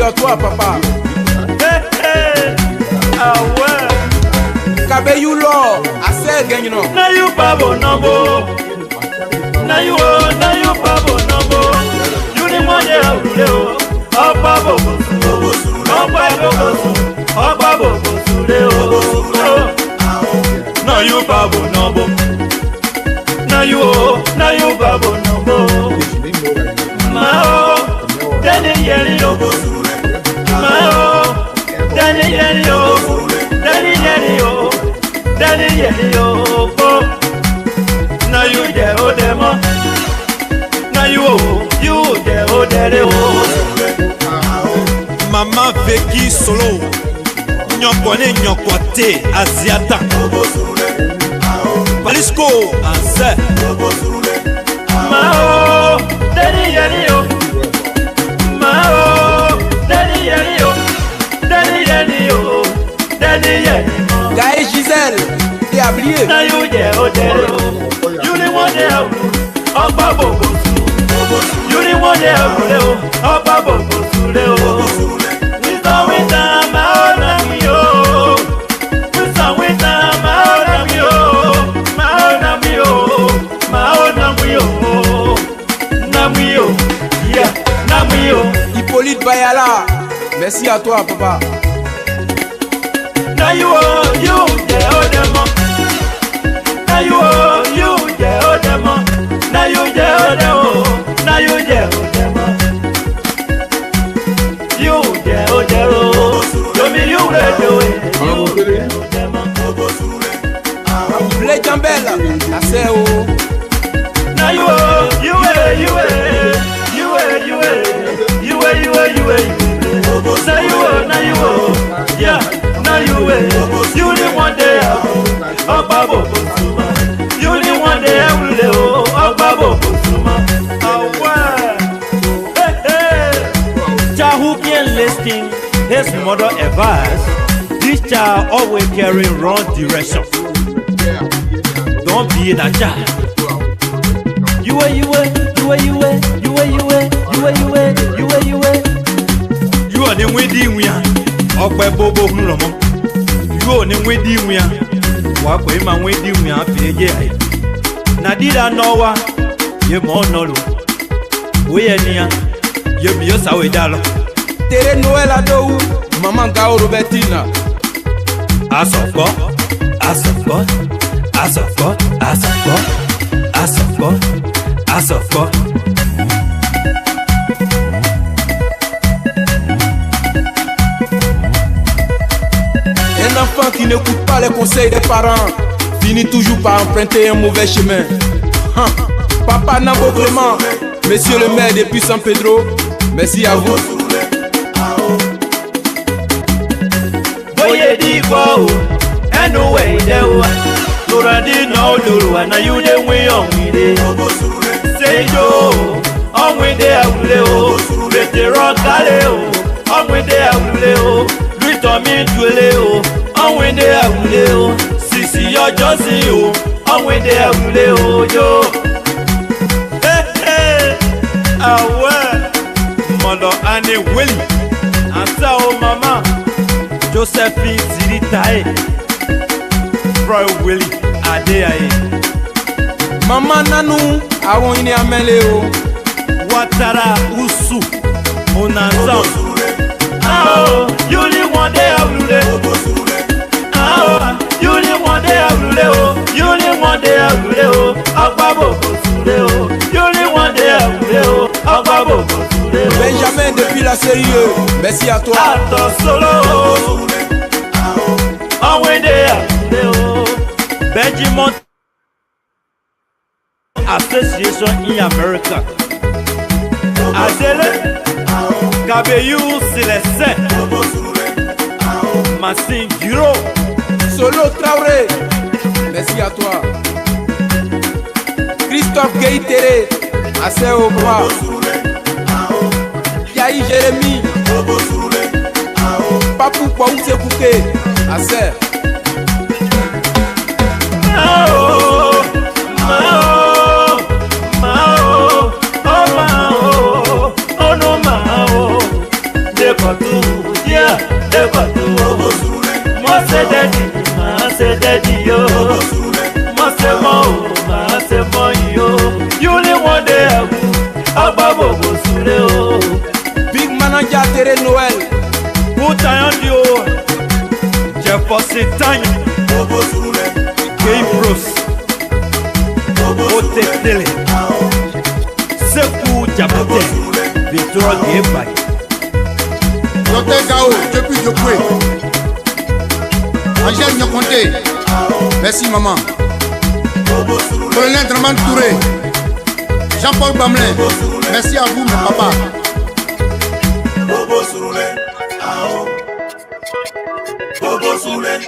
à toi, papa. Ah ouais. Kabeyou lo, assez gagne non. Na you babo number. Na you babo number. You ni mo ye awule o. Opa bobo sule o. Na you babo number. Na you babo number. Mao, Danny Yeri o. Mao, Danny Yeri o. Danny Yeri o. Now you there, oh demo. Now you there, oh there, oh. Mama Veki solo. Nyokwane nyokwate Asiata. Palisco Anse. Mao, Danny Yeri o. Mao, Danny Yeri o. Danny Yeri o. Danny Yeri. Gaël Gisèle, t'es habillé. Now you there, oh there, oh. You the one there, oh babo. You the one there, oh babo, oh. We saw it down, my own amigo. We saw it down, my own amigo. My own amigo, my own amigo. Namio, yeah, Namio. Hippolyte Bayala, merci à toi, papa. Now you there, oh demo. Now you there, oh demo. Now you there, oh demo. Now you there, oh demo. You there, oh demo. Show me you ready, you there, oh demo. Les Jambelles, assez haut. Now you yeah. Now you the one day, oh babo, you the one day, oh babo, oh wow. Child who can listening, his mother advised, this child always carry wrong direction. Don't be that child. You are the wedding we are. Okwe bobo hunomo. You are the wedding we are. Wakwe ma wedding we are. Fiye na dida nowa. Ye mo nolo. Oye niya. Ye biyo sawe dalo. Tere Noël adou, maman Gao Robertina. As of God, as of God, as of God, as of God, as of God, as of God. Un enfant qui n'écoute pas les conseils des parents finit toujours par emprunter un mauvais chemin. Papa Nambo Clément, monsieur le maire depuis San Pedro, merci à vous. Boye di go, anyway dewa. Toradi no duru na you dey we on we dey. Say yo, on we dey awule o. Veteran kale o, on we dey awule o. Lui Tommy Dwele o, on we dey awule o. Sisi ojo si o, on we dey awule o yo. Hey, awe, Mother Annie Willie, anta o mama. Josephine Ziritae, Roy Willie Adeaye, Maman Nanou, awon ini amele o. Watara Usu, Onanzam. Ah, you only one day avule. Ah, you only one day avule o. You only one day avule o. Agbabo sule o. You only one day avule o. Agbabo sule o. Benjamin depuis la CIE, merci à toi. Ato solo. Benjamin Association in America. Azele Kabeyou Célestin Massin Giro Solo Traoré, merci à toi. Christophe Gueye-Téré, assez au bras. Yahi Jérémy, Papou Kwaouse Kouké, assez. Diakere Noël. Boutayan dio. Jeffo Setanya. Gbarzon. Otetele. Sekou Diabote. Victor Gebay. Docteur Gao, depuis Yopoué. Angèle Nyokonte. Merci maman. Colonel Draman Touré. Jean-Paul Bamelin. Merci à vous mon papa. Bobo Soulé. Bobo Soulé.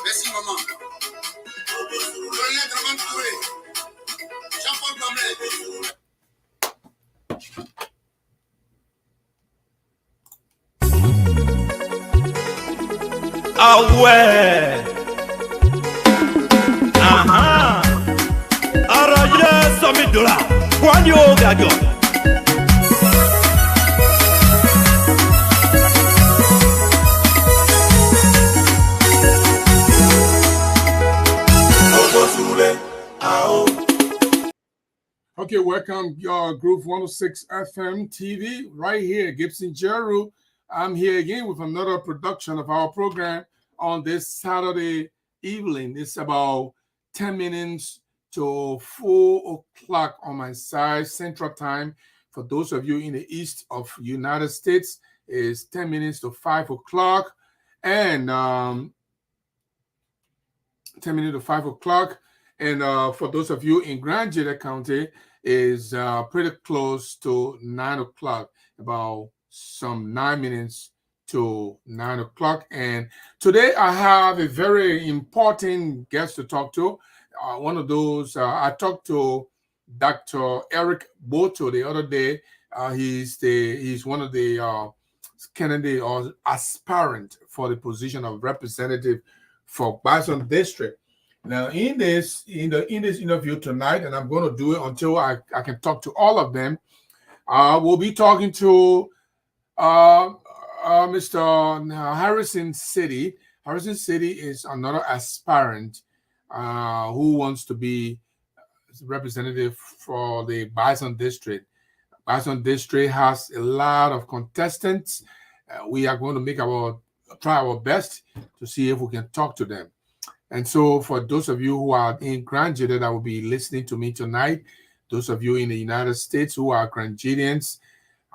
Merci maman. Colonel Draman Touré. Jean-Paul Bamelin. Ah ouais. Aha. Araya $100,000. Kwanyo gago. Okay, welcome, Groove 106 FM TV, right here, Gibson Jeru. I'm here again with another production of our program on this Saturday evening. It's about 10 minutes to 4 o'clock on my side, Central Time. For those of you in the east of United States, it's 10 minutes to 5 o'clock. And 10 minutes to 5 o'clock. And for those of you in Grand Jeddah County, is pretty close to 9 o'clock, about some 9 minutes to 9 o'clock. And today I have a very important guest to talk to. One of those, I talked to Dr. Eric Boto the other day. He's one of the candidate or aspirant for the position of representative for Gbarzon District. Now, in this interview tonight, and I'm going to do it until I can talk to all of them, we'll be talking to Mr. Harrison Saydee. Harrison Saydee is another aspirant who wants to be representative for the Gbarzon District. Gbarzon District has a lot of contestants. We are going to try our best to see if we can talk to them. And so for those of you who are in Grand Jeddah that will be listening to me tonight, those of you in the United States who are Grand Jeddians,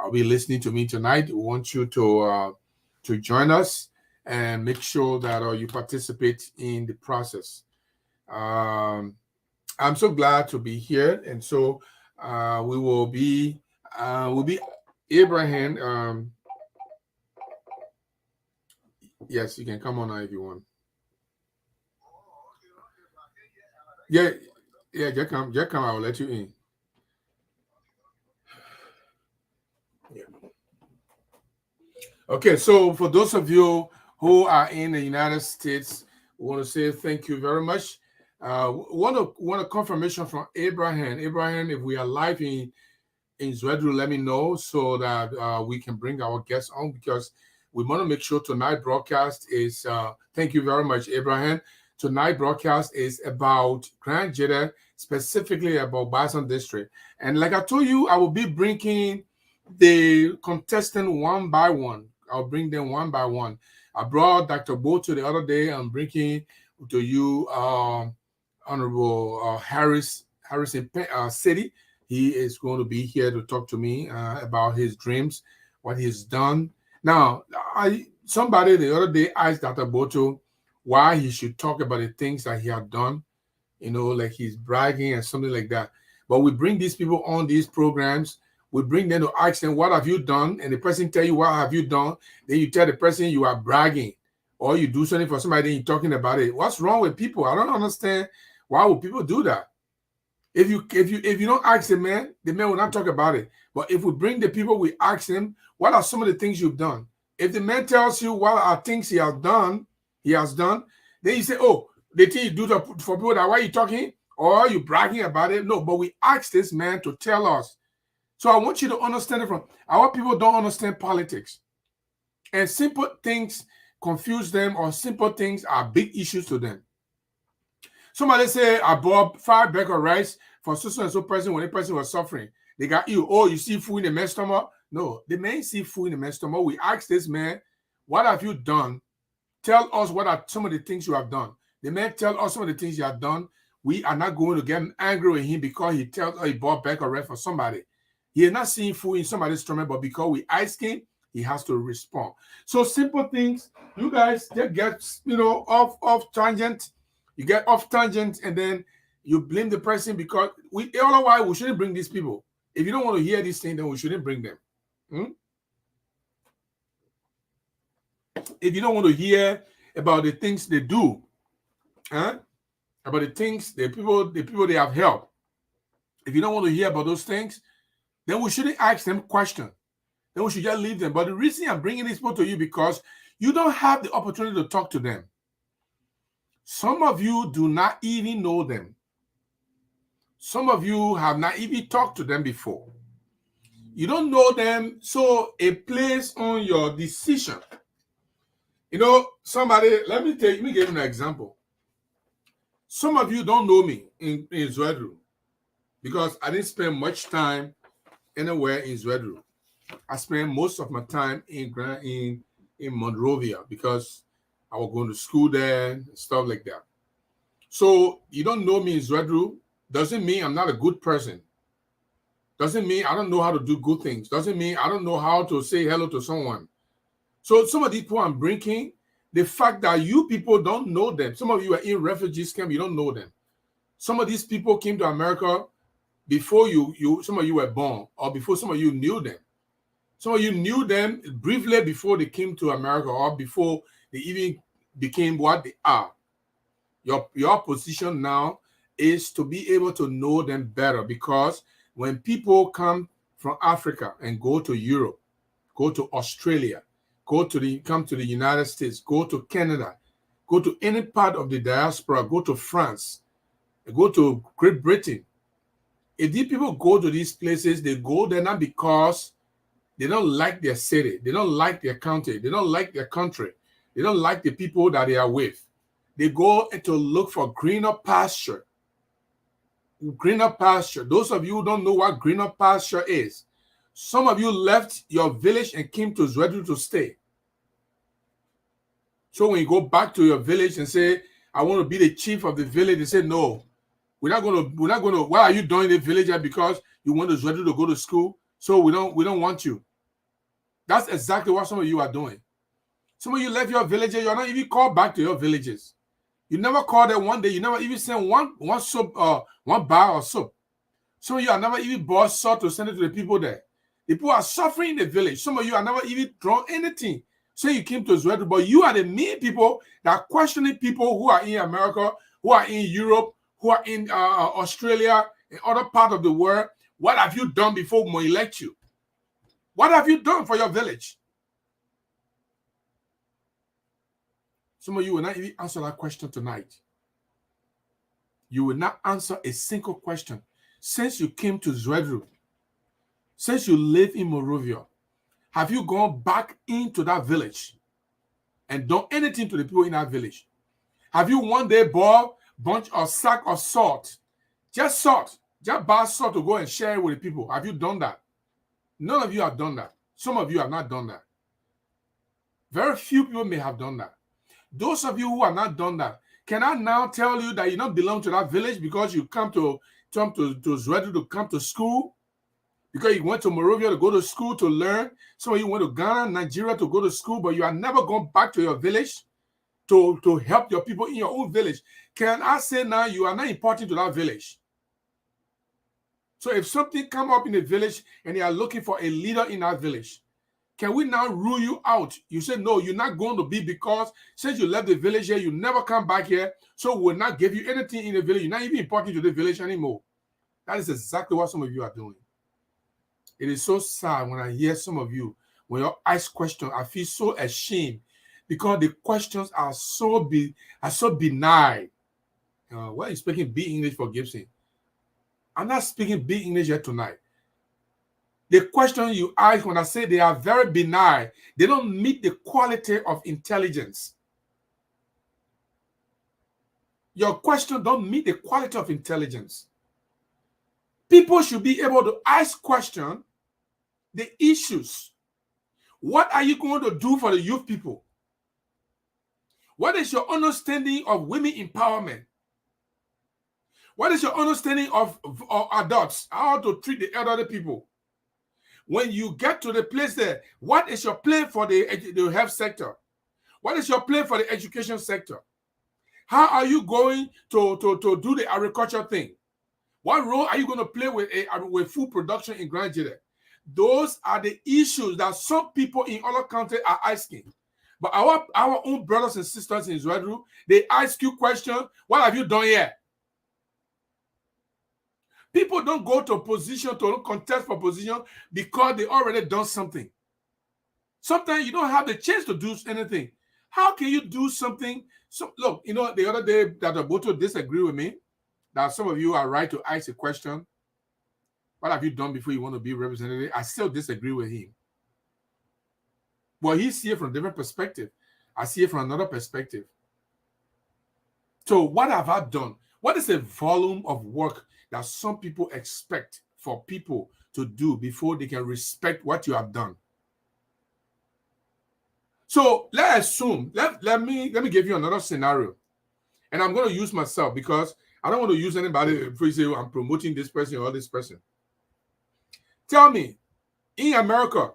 will be listening to me tonight. We want you to join us and make sure that you participate in the process. I'm so glad to be here. And so we'll be Abraham. Yes, you can come on now if you want. Yeah, just come. I will let you in. Yeah. Okay, so for those of you who are in the United States, we want to say thank you very much. Want a confirmation from Abraham. Abraham, if we are live in Zwedru, let me know so that we can bring our guests on, because we want to make sure tonight broadcast is. Thank you very much, Abraham. Tonight broadcast is about Grand Jeddah, specifically about Gbarzon District. And like I told you, I will be bringing the contestant one by one. I'll bring them one by one. I brought Dr. Boto the other day. I'm bringing to you Honorable Harrison Saydee. He is going to be here to talk to me about his dreams, what he's done. Now, somebody the other day asked Dr. Boto why he should talk about the things that he had done, like he's bragging and something like that. But we bring these people on these programs. We bring them to ask them, what have you done? And the person tell you, what have you done? Then you tell the person you are bragging, or you do something for somebody and you're talking about it. What's wrong with people? I don't understand. Why would people do that? If you don't ask the man will not talk about it. But if we bring the people, we ask them, what are some of the things you've done? If the man tells you what are things he has done, then you say, oh, the thing you do for people, that why are you talking? or you bragging about it. No, but we asked this man to tell us. So I want you to understand it from our people don't understand politics. And simple things confuse them, or simple things are big issues to them. Somebody say, I bought 5 bags of rice for so and so person when a person was suffering. They got you. Oh, you see food in the man's stomach? No, the man see food in the man's stomach. We asked this man, what have you done? Tell us what are some of the things you have done. The man tell us some of the things you have done. We are not going to get angry with him because he tells us he bought back a rest for somebody. He is not seeing food in somebody's stomach, but because we ask him, he has to respond. So simple things, you guys just get, off tangent. You get off tangent and then you blame the person because otherwise we shouldn't bring these people. If you don't want to hear these things, then we shouldn't bring them. If you don't want to hear about the things they do, about the things, the people they have helped, if you don't want to hear about those things, then we shouldn't ask them questions. Then we should just leave them. But the reason I'm bringing these people to you because you don't have the opportunity to talk to them. Some of you do not even know them. Some of you have not even talked to them before. You don't know them, so it plays on your decision. Somebody, let me give you an example. Some of you don't know me in Zwedru because I didn't spend much time anywhere in Zwedru. I spent most of my time in Monrovia because I was going to school there and stuff like that. So you don't know me in Zwedru doesn't mean I'm not a good person. Doesn't mean I don't know how to do good things. Doesn't mean I don't know how to say hello to someone. So some of these people I'm bringing, the fact that you people don't know them. Some of you are in refugees camp, you don't know them. Some of these people came to America before some of you were born, or before some of you knew them. Some of you knew them briefly before they came to America, or before they even became what they are. Your position now is to be able to know them better, because when people come from Africa and go to Europe, go to Australia, come to the United States, go to Canada, go to any part of the diaspora, go to France, go to Great Britain. If these people go to these places, they go there not because they don't like their city, they don't like their county, they don't like their country, they don't like the people that they are with. They go to look for greener pasture. Greener pasture. Those of you who don't know what greener pasture is, some of you left your village and came to Zwedru to stay. So when you go back to your village and say, I want to be the chief of the village, they say, no, we're not going to, why are you doing the village? Because you want to Zwedru to go to school, so we don't want you. That's exactly what some of you are doing. Some of you left your villages, you're not even called back to your villages. You never called them one day, you never even sent one soap, one bar of soap. Some of you are never even bought salt to send it to the people there. The people are suffering in the village. Some of you are never even drawn anything. So you came to Zwedru, but you are the main people that are questioning people who are in America, who are in Europe, who are in Australia, and other part of the world. What have you done before we elect you? What have you done for your village? Some of you will not even answer that question tonight. You will not answer a single question. Since you came to Zwedru, since you live in Monrovia, have you gone back into that village and done anything to the people in that village? Have you one day bought a bunch of sack of salt? Just salt. Just buy salt to go and share it with the people. Have you done that? None of you have done that. Some of you have not done that. Very few people may have done that. Those of you who have not done that, can I now tell you that you don't belong to that village because you come to Zwedru to come to school? Because you went to Monrovia to go to school to learn. Some of you went to Ghana, Nigeria to go to school, but you are never gone back to your village to help your people in your own village. Can I say now you are not important to that village? So if something come up in the village and they are looking for a leader in that village, can we now rule you out? You say, no, you're not going to be, because since you left the village here, you never come back here, so we'll not give you anything in the village. You're not even important to the village anymore. That is exactly what some of you are doing. It is so sad when I hear some of you, when you ask questions, I feel so ashamed because the questions are so benign. Why are you speaking big English for Gibson? I'm not speaking big English yet tonight. The question you ask when I say they are very benign, they don't meet the quality of intelligence. Your question don't meet the quality of intelligence. People should be able to ask questions, the issues. What are you going to do for the youth people? What is your understanding of women empowerment? What is your understanding of adults, how to treat the elderly people? When you get to the place there, what is your plan for the health sector? What is your plan for the education sector? How are you going to do the agriculture thing? What role are you going to play with food production in Nigeria? Those are the issues that some people in other countries are asking. But our own brothers and sisters in Israel, they ask you questions. What have you done here? People don't go to a position to contest for position because they already done something. Sometimes you don't have the chance to do anything. How can you do something? So look, the other day that Oboto disagreed with me, that some of you are right to ask a question. What have you done before you want to be representative? I still disagree with him. But he sees it from a different perspective. I see it from another perspective. So what have I done? What is the volume of work that some people expect for people to do before they can respect what you have done? So let's assume, let me give you another scenario. And I'm going to use myself because I don't want to use anybody before you say, I'm promoting this person or this person. Tell me, in America,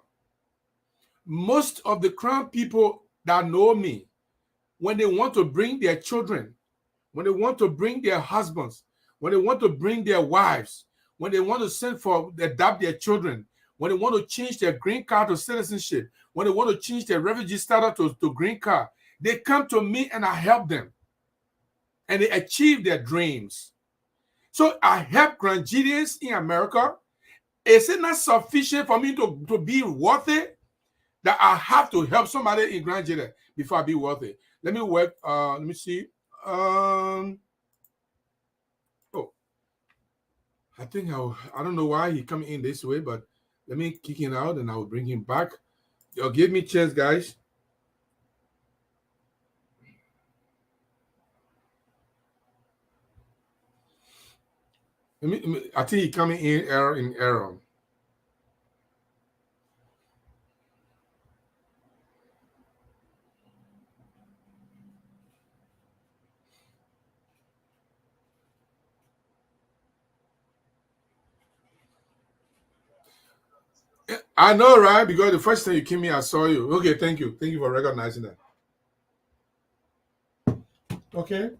most of the crown people that know me, when they want to bring their children, when they want to bring their husbands, when they want to bring their wives, when they want to send for adopt their children, when they want to change their green card to citizenship, when they want to change their refugee status to green card, they come to me and I help them. And they achieve their dreams. So I help Nigerians in America. Is it not sufficient for me to be worthy that I have to help somebody in Nigeria before I be worthy? Let me work. Let me see. I think I don't know why he coming in this way, but let me kick him out and I will bring him back. Yo, give me chance, guys. I think he coming in error. I know, right? Because the first time you came in, I saw you. Okay, thank you. Thank you for recognizing that. Okay.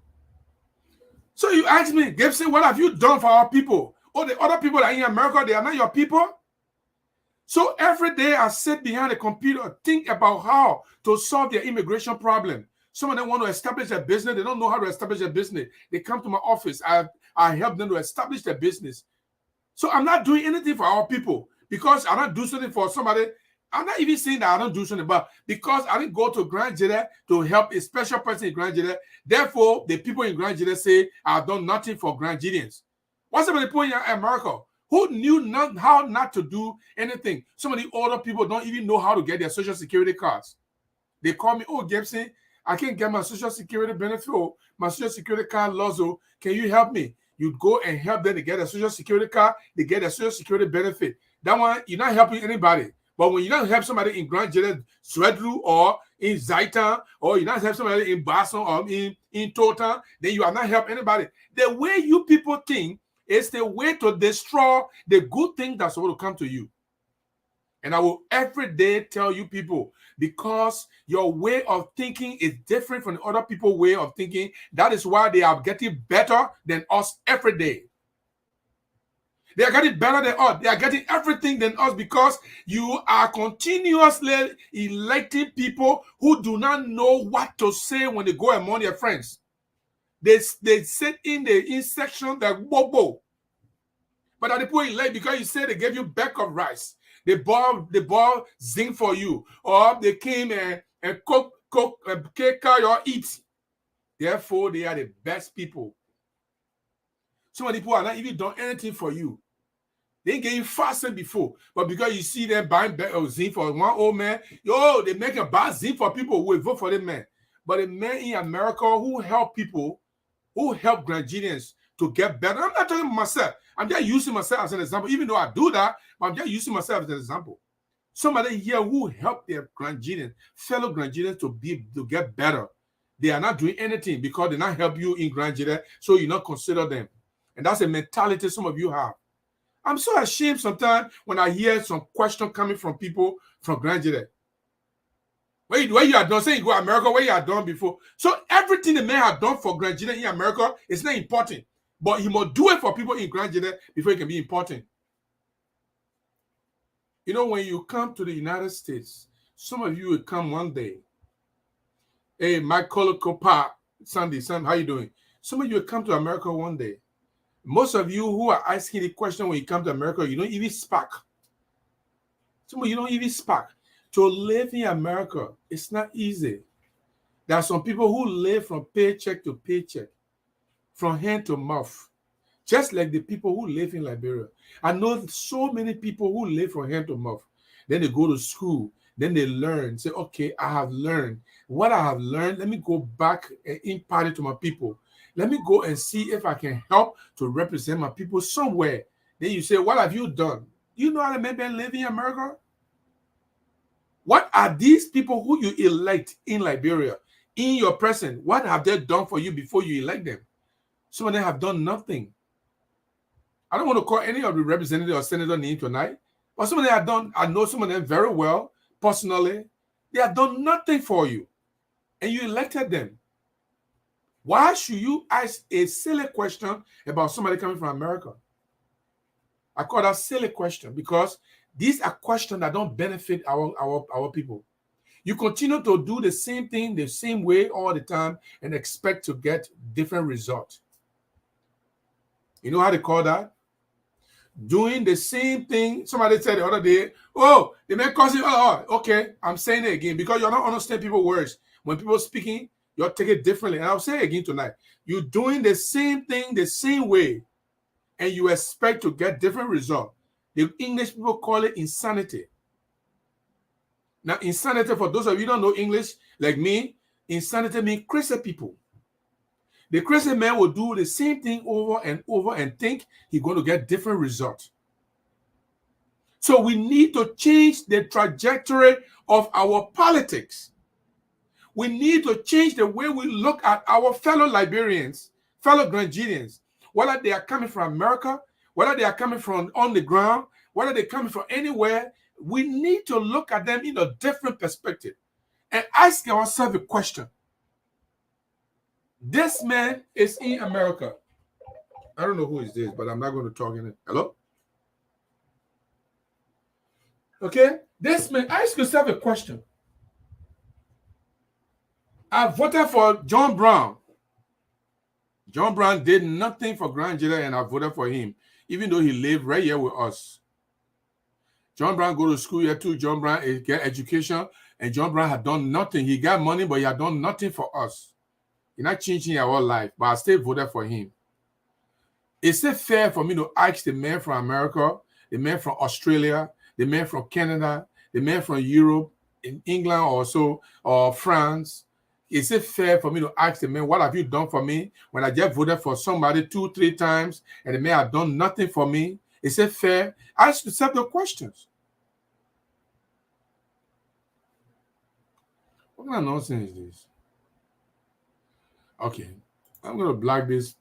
So you asked me, Gibson, what have you done for our people? Oh, the other people that are in America, they are not your people? So every day I sit behind a computer, think about how to solve their immigration problem. Some of them want to establish a business. They don't know how to establish a business. They come to my office. I help them to establish their business. So I'm not doing anything for our people because I don't do something for somebody. I'm not even saying that I don't do something, but because I didn't go to Nigeria to help a special person in Nigeria, therefore the people in Nigeria say I've done nothing for Nigerians. What's about the people in America who knew how not to do anything? Some of the older people don't even know how to get their social security cards. They call me, oh, Gibson, I can't get my social security benefit or my social security card lost. Can you help me? You go and help them to get a social security card, they get a social security benefit. That one, you're not helping anybody. But when you don't help somebody in Nigeria, Swedru, or in Zaitan, or you don't help somebody in Gbarzon or in Totan, then you are not helping anybody. The way you people think is the way to destroy the good thing that's supposed to come to you. And I will every day tell you people, because your way of thinking is different from the other people's way of thinking, that is why they are getting better than us every day. They are getting better than us. They are getting everything than us because you are continuously electing people who do not know what to say when they go among their friends. They sit in the section that bobo. But at the point you elect because you say they gave you back of rice. They bought zinc for you, or they came and cook cake your eat. Therefore, they are the best people Some of the people are not even done anything for you. They getting faster before, but because you see them buying zinc for one old man, they make a bad zinc for people who will vote for the man. But the men in America who help people, who help Granadians to get better. I'm not talking about myself. I'm just using myself as an example, even though I do that, but I'm just using myself as an example. Somebody here who help their Granadians, fellow Granadians to get better. They are not doing anything because they not help you in Granada, so you not consider them. And that's a mentality some of you have. I'm so ashamed sometimes when I hear some question coming from people from Granada. Where you are done, say you go to America, where you are done before. So everything the man had done for Granada in America is not important. But he must do it for people in Granada before it can be important. You know, when you come to the United States, some of you will come one day. Hey, Michael Copa, Sandy, how you doing? Some of you will come to America one day. Most of you who are asking the question when you come to America, you don't even spark. Some of you don't even spark. To live in America, it's not easy. There are some people who live from paycheck to paycheck, from hand to mouth, just like the people who live in Liberia. I know so many people who live from hand to mouth. Then they go to school, then they learn, say, okay, I have learned. What I have learned, let me go back and impart it to my people. Let me go and see if I can help to represent my people somewhere. Then you say, what have you done? You know how to make them live in America? What are these people who you elect in Liberia, in your presence? What have they done for you before you elect them? Some of them have done nothing. I don't want to call any of the representative or senator name tonight, but some of them have done, I know some of them very well, personally. They have done nothing for you, and you elected them. Why should you ask a silly question about somebody coming from America? I call that silly question because these are questions that don't benefit our people. You continue to do the same thing the same way all the time and expect to get different results. You know how they call that? Doing the same thing. Somebody said the other day, oh, they may cause it. Oh, okay, I'm saying it again because you're not understanding people's words. When people speaking, you'll take it differently. And I'll say it again tonight. You're doing the same thing the same way, and you expect to get different results. The English people call it insanity. Now, insanity, for those of you who don't know English, like me, insanity means crazy people. The crazy man will do the same thing over and over and think he's going to get different results. So we need to change the trajectory of our politics. We need to change the way we look at our fellow Liberians, fellow Granadians, whether they are coming from America, whether they are coming from on the ground, whether they're coming from anywhere. We need to look at them in a different perspective and ask ourselves a question. This man is in America. I don't know who is this, but I'm not going to talk in it. Hello? Okay? This man, ask yourself a question. I voted for John Brown. John Brown did nothing for Granada, and I voted for him, even though he lived right here with us. John Brown go to school here too. John Brown get education, and John Brown had done nothing. He got money, but he had done nothing for us. He's not changing our life, but I still voted for him. Is it fair for me to ask the man from America, the man from Australia, the man from Canada, the man from Europe, in England also, or France? Is it fair for me to ask the man, what have you done for me when I just voted for somebody 2-3 times and the man had done nothing for me? Is it fair? Ask yourself the questions. What kind of nonsense is this? Okay, I'm going to block this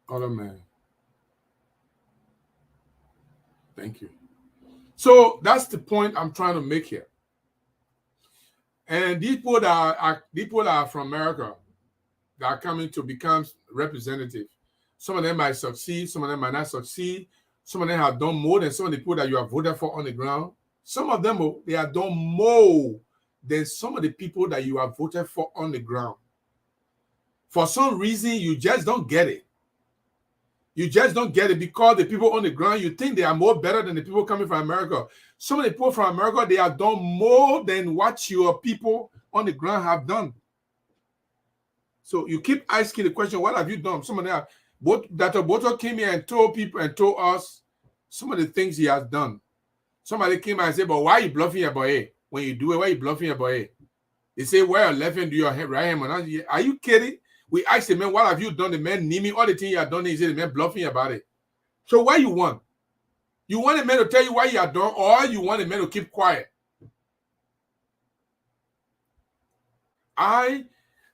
other man. Thank you. So that's the point I'm trying to make here. And these people that are from America that are coming to become representatives. Some of them might succeed, some of them might not succeed. Some of them have done more than some of the people that you have voted for on the ground. Some of them, they have done more than some of the people that you have voted for on the ground. For some reason, you just don't get it. You just don't get it because the people on the ground, you think they are more better than the people coming from America. Some of the people from America, they have done more than what your people on the ground have done. So you keep asking the question, what have you done? Some of them Dr. Boto came here and told people and told us some of the things he has done. Somebody came and said, but why are you bluffing your boy? When you do it, why are you bluffing your boy? They say, wear your left hand, do your right hand. Are you kidding? We asked the man, what have you done? The man name me all the things you have done. He said, the man bluffing about it. So why you want? You want a man to tell you why you are done, or you want a man to keep quiet? I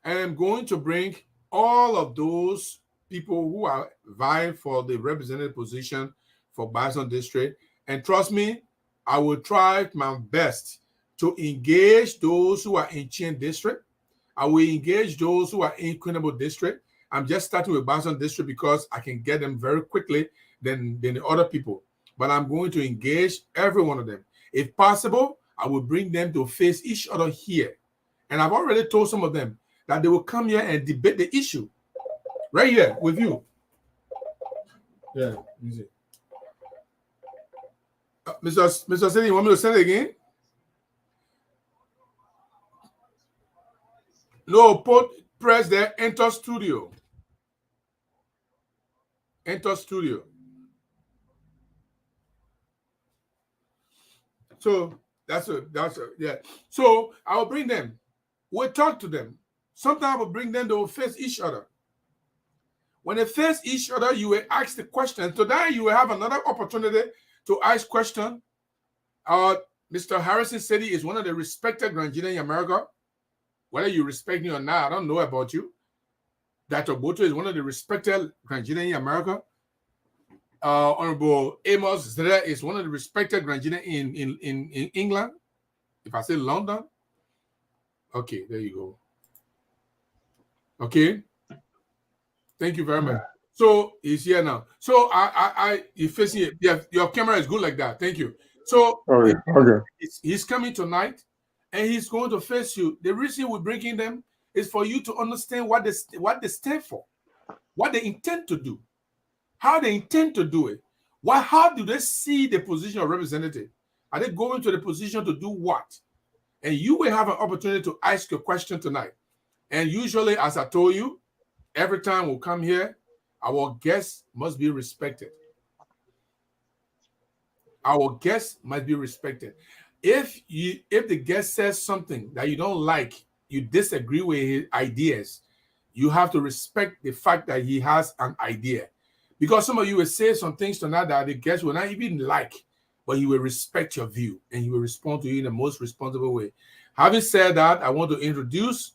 am going to bring all of those people who are vying for the representative position for Gbarzon District. And trust me, I will try my best to engage those who are in Chin District. I will engage those who are in Queenable District. I'm just starting with Gbarzon District because I can get them very quickly than the other people. But I'm going to engage every one of them. If possible, I will bring them to face each other here. And I've already told some of them that they will come here and debate the issue right here with you. Yeah, easy. Mr. Saydee, you want me to say it again? No, press there, enter studio. Enter studio. So that's yeah. So I will bring them. We'll talk to them. Sometimes I will bring them, they will face each other. When they face each other, you will ask the question. Today you will have another opportunity to ask question. Mr. Harrison Saydee is one of the respected Nigerians in America. Whether you respect me or not, I don't know about you. Dr. Boto is one of the respected Nigerians in America. Honorable Amos Zere is one of the respected Nigerians in England. If I say London, okay, there you go. Okay, thank you very much. So he's here now. So you facing it. Yeah, your camera is good like that. Thank you. So okay. He's coming tonight, and he's going to face you. The reason we're bringing them is for you to understand what they stand for, what they intend to do, how they intend to do it. How do they see the position of representative? Are they going to the position to do what? And you will have an opportunity to ask a question tonight. And usually, as I told you, every time we come here, our guests must be respected. Our guests must be respected. If the guest says something that you don't like, you disagree with his ideas, you have to respect the fact that he has an idea. Because some of you will say some things tonight that the guest will not even like, but he will respect your view and he will respond to you in the most responsible way. Having said that, I want to introduce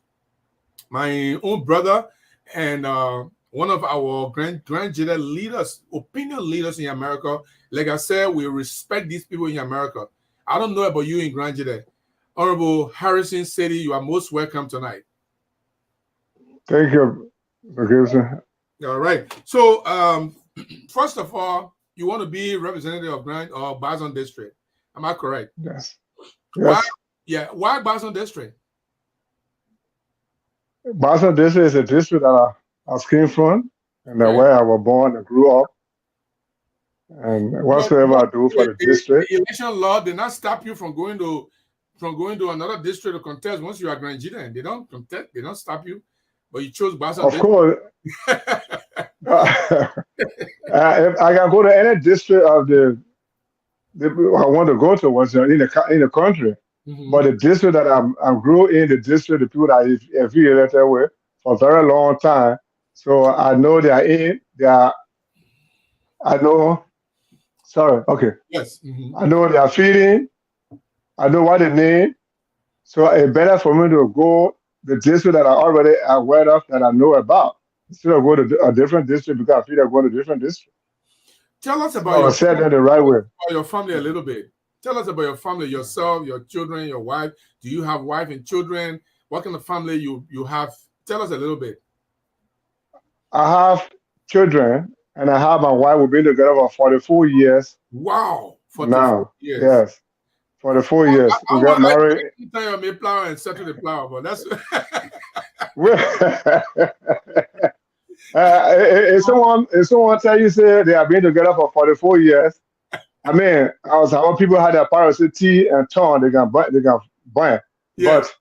my own brother and one of our grandchildren leaders, opinion leaders in America. Like I said, we respect these people in America. I don't know about you in grandchildren. Honorable Harrison Saydee, you are most welcome tonight. Thank you, Gbarzon. All right. So, first of all, you want to be representative of Gbarzon District. Am I correct? Yes. Why Gbarzon District? Gbarzon District is a district that I came from, and where I was born and grew up. And whatsoever I do for the district. The election law did not stop you from going to another district to contest once you are Nigerian. They don't contest, they don't stop you. But you chose Gbarzon District. Of course. If I can go to any district of the I want to go to was in the country. Mm-hmm. But the district that I grew in, the district, the people that I affiliated with for a very long time. So I know they are in. I know. Sorry. Okay. Yes. Mm-hmm. I know they are feeding. I know what they need. So it's better for me to go the district that I already aware of, that I know about, instead of go to a different district because I feel I'm going to a different district. Tell us about your family, that the right way. About your family a little bit. Tell us about your family, yourself, your children, your wife. Do you have wife and children? What kind of family you have? Tell us a little bit. I have children, and I have my wife. We've been together for 44 years. Wow. 44 years. Yes. 44 years. We got married. I may plow and settle the plow, but that's. If someone tell you say they have been together for 44 years, I mean, how people had their parents say tea and tongue, they can burn. Yeah. But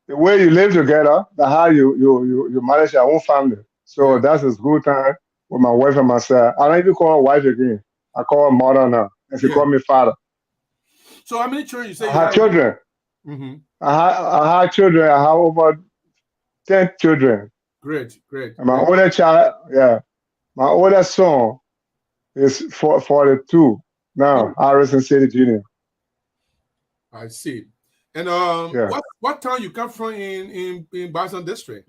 the way you live together, that's how you manage your own family. So that's a good time. with my wife and myself. I don't even call her wife again. I call her mother now, and she called me father. So how many children you say I you had have? children. I had children. I have over 10 children. Great. And my older child, my older son is 42 now, Harrison City Junior. I see. And what town you come from in Gbarzon District?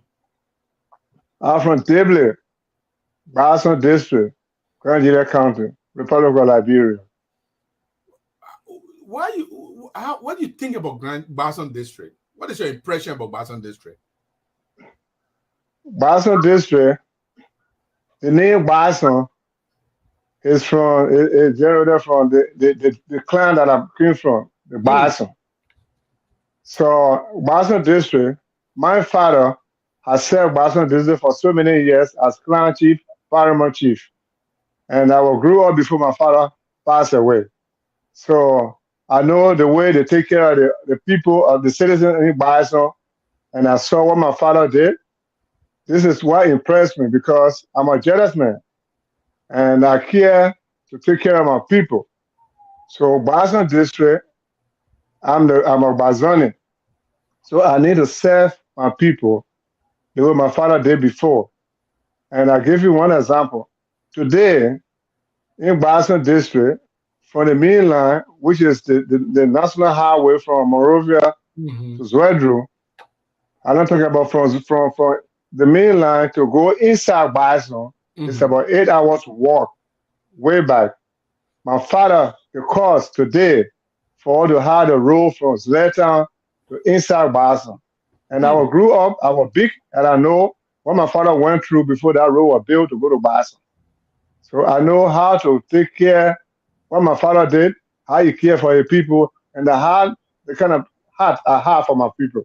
I'm from Dibley, Gbarzon District, Gongloe County, Republic of Liberia. What do you think about Gbarzon District? What is your impression about Gbarzon District? Gbarzon District, the name Gbarzon is generated from the clan that I came from, the Gbarzon. So Gbarzon District, my father has served Gbarzon District for so many years as clan chief, paramount chief. And I grew up before my father passed away. So I know the way they take care of the people, of the citizens in Gbarzon, and I saw what my father did. This is what impressed me because I'm a jealous man, and I care to take care of my people. So Gbarzon District, I'm a Gbarzonian, so I need to serve my people the way my father did before. And I'll give you one example. Today, in Gbarzon District, from the main line, which is the national highway from Monrovia to Zwedru, I'm not talking about from the main line to go inside Gbarzon. It's about 8 hours walk way back. My father, the cost today for to have the road from Zlatan to inside Gbarzon. And I grew up, I was big, and I know what my father went through before that road was built to go to Gbarzon. So I know how to take care what my father did, how he cared for the people, and the kind of heart I have for my people.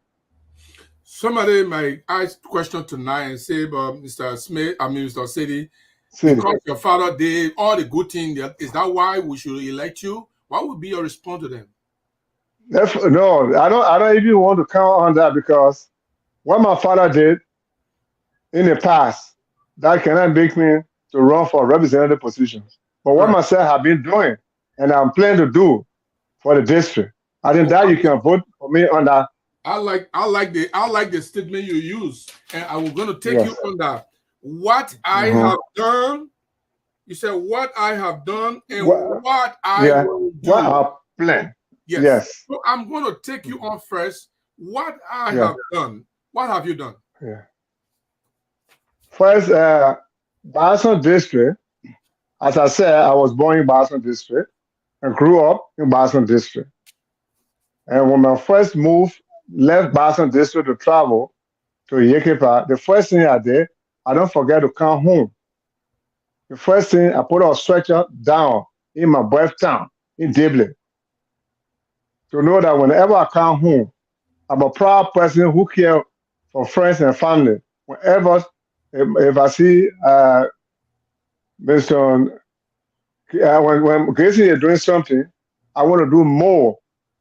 Somebody might ask question tonight and say, Mr. Saydee, because your father did all the good things, is that why we should elect you? What would be your response to them? No, I don't even want to count on that because what my father did in the past, that cannot make me to run for representative positions. But what myself have been doing, and I'm planning to do for the district, I think that you can vote for me on that. I like the statement you use, and I was going to take you on that. What I have done, you said what I have done and what I will do. What I plan. Yes. So I'm going to take you on first. What I have done. What have you done? Yeah. First, Gbarzon District. As I said, I was born in Gbarzon District and grew up in Gbarzon District. And when I first moved, left Gbarzon District to travel to Yekepa, the first thing I did, I don't forget to come home. The first thing, I put a stretcher down in my birth town, in Dibley, to know that whenever I come home, I'm a proud person who cares for friends and family. Whenever, if I see when Gbarzon is doing something, I want to do more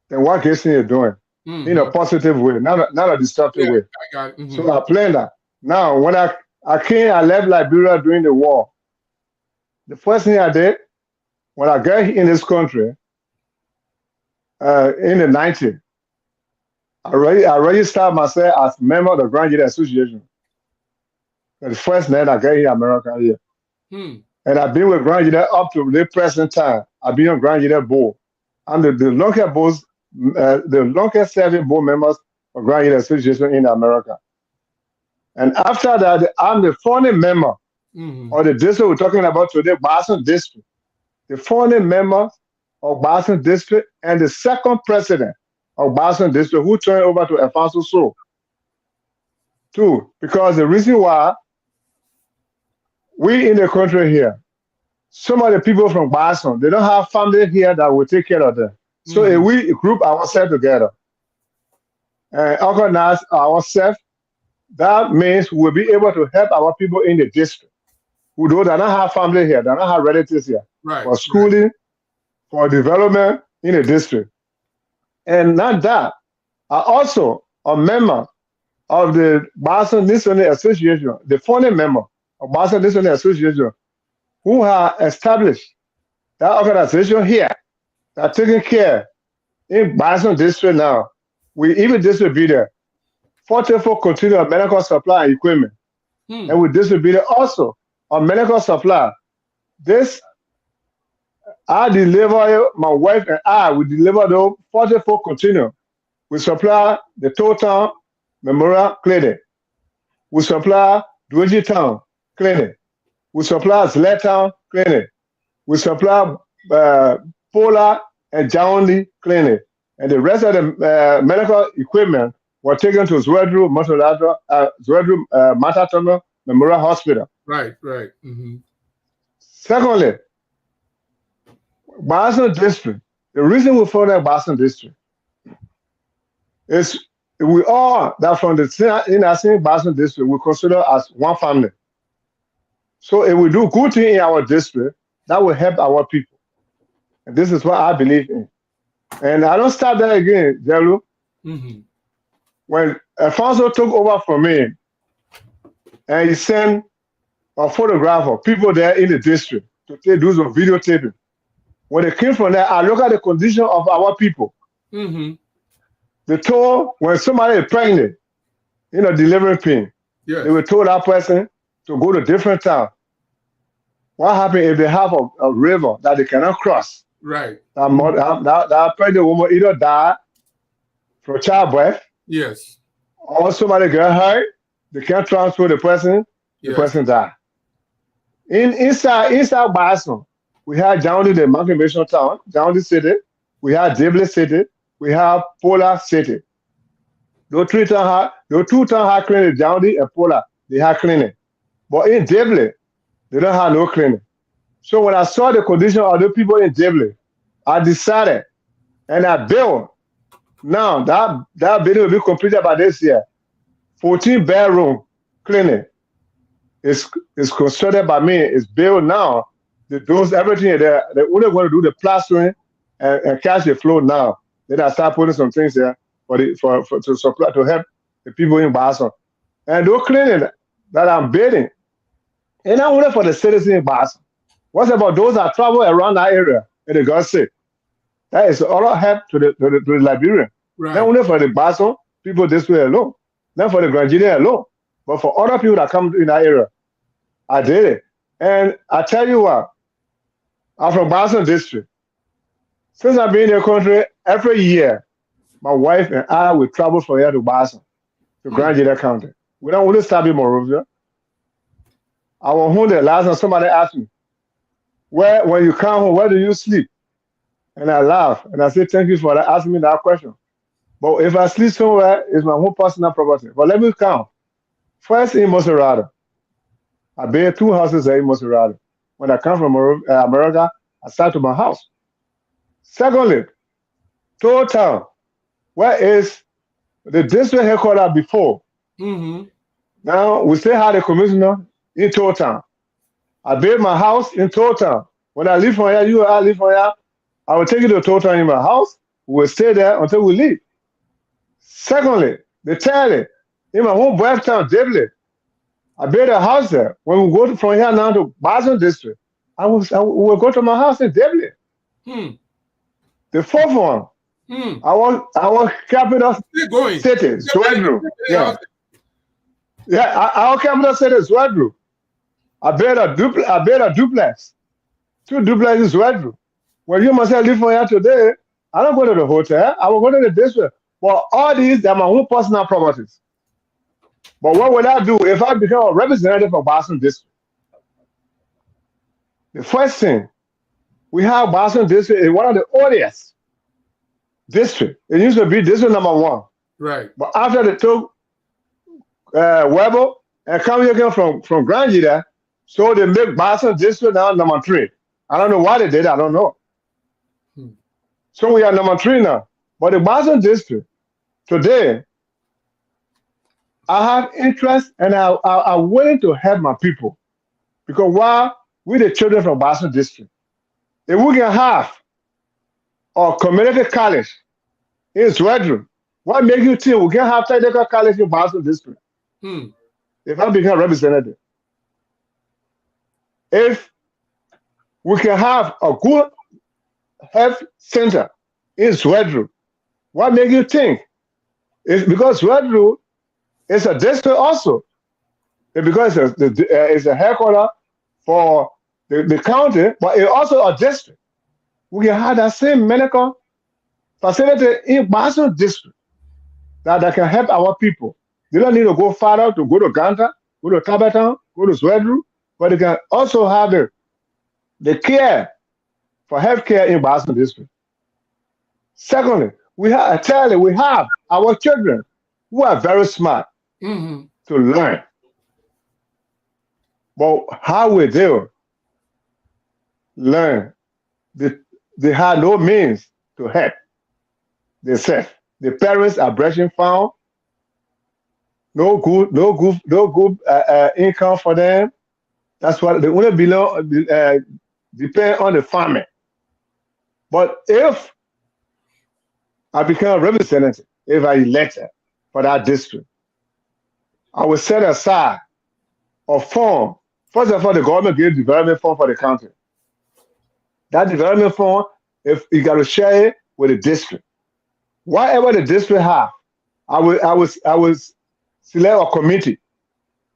than what Gbarzon is doing in a positive way, not a destructive way. I got it. So I plan that. Now, when I left Liberia during the war, the first thing I did, when I got in this country, in the 90s, I registered myself as a member of the Graduate Association. The first night I got in America here. And I've been with Graduate up to the present time. I've been on Graduate board. I'm the longest serving board members of Graduate Association in America. And after that, I'm the founding member of the district we're talking about today, Gbarzon District. The founding member of Gbarzon District and the second president of Gbarzon District who turned over to Alfonso So. Too, because the reason why we in the country here, some of the people from Gbarzon, they don't have family here that will take care of them. So if we group ourselves together and organize ourselves, that means we'll be able to help our people in the district who do not have family here, they don't have relatives here, for schooling, for development in the district. And not that, I also a member of the Gbarzon District Association, the founding member of Gbarzon District Association, who have established that organization here that taking care in Gbarzon District now. We even distributed 44 containers of medical supply and equipment. And we distributed also a medical supply. This, I deliver, my wife and I, we deliver those 44 containers. We supply the Town Memorial Clinic. We supply Dweji Town Clinic. We supply Zletown Clinic. We supply Pola and Jownley Clinic. And the rest of the medical equipment were taken to Zwedru Matatono Memorial Hospital. Right. Secondly, Gbarzon District, the reason we found that Gbarzon District is we all that from the same Gbarzon District we consider as one family. So if we do good thing in our district, that will help our people. And this is what I believe in. And I don't start that again, Jelu. When Alfonso took over from me, and he sent a photograph of people there in the district to do some videotaping. When they came from there, I look at the condition of our people. They told when somebody is pregnant, delivering pain, they were told that person to go to different town. What happens if they have a river that they cannot cross? Right. That pregnant woman either die from childbirth. Yes. Or somebody get hurt, they can't transfer the person die. Inside Gbarzon, we have Jownley, the mountain mission town, Jownley City, we have Dibley City, we have Pola City. Those two towns have clinic, Jownley and Pola, they have clinic. But in Dibley, they don't have no clinic. So when I saw the condition of the people in Dibley, I decided and I built. Now that building will be completed by this year. 14-bedroom clinic is constructed by me. It's built now. The doors, everything there. They're only going to do the plastering and catch the flow now. Then I start putting some things there to supply to help the people in Gbarzon. And those clinics that I'm building, and not only for the citizens in Gbarzon. What about those that travel around that area and they got sick? That is all help to the Liberian. Right. Not only for the Gbarzon people this way alone, not for the Granjinian alone, but for other people that come in that area. I did it. And I tell you what, I'm from Gbarzon District. Since I've been in the country, every year, my wife and I will travel from here to Gbarzon, to Granjina County. We don't want to stop in Monrovia. I was home the last time somebody asked me, when you come home, where do you sleep? And I laugh and I say, thank you for asking me that question. But if I sleep somewhere, it's my own personal property. But let me count. First in Monserrate. I built 2 houses there in Monserrate. When I come from America, I start to my house. Secondly, Town, where is the district headquarters before? Now we still have the commissioner in Town. I built my house in Town. When I leave from here, you and I leave from here, I will take you to Town in my house. We will stay there until we leave. Secondly, the Tally, in my home birth town, Dibley. I built a house there. When we go from here now to Gbarzon District, I will go to my house in Dibley. The fourth one, I was capital city, Zwedru. Our capital city is Zwedru. I built a duplex, 2 duplexes in Zwedru. When you must leave from here today, I don't go to the hotel. I will go to the district. But all these are my own personal properties. But what will I do if I become a representative of Gbarzon District? The first thing, we have Gbarzon District is one of the oldest districts. It used to be district number 1. Right. But after they took Weber and come here from Granjida, so they make Gbarzon District now number 3. I don't know why they did. I don't know. So we are number 3 now. But the Gbarzon District, today, I have interest and I'm willing to help my people. Because while we the children from Gbarzon District, if we can have a community college in Zwedru, what makes you think we can have technical college in Gbarzon District? If I become representative. If we can have a good health center in Swedru. What makes you think? It's because Swedru is a district also. It's because it's a headquarters for the county, but it's also a district. We can have that same medical facility in Gbarzon District that can help our people. They don't need to go farther to go to Ganta, go to Tabatan, go to Swedru, but they can also have the care for healthcare in Gbarzon District. Secondly, we have our children who are very smart to learn. But how will they learn? They have no means to help themselves. The parents are breaking farm, no good income for them. That's why they only depend on the farming. But if I become a representative, if I elected for that district, I will set aside a fund. First of all, the government gives development fund for the county. That development fund, if you got to share it with the district, whatever the district have, I will select a committee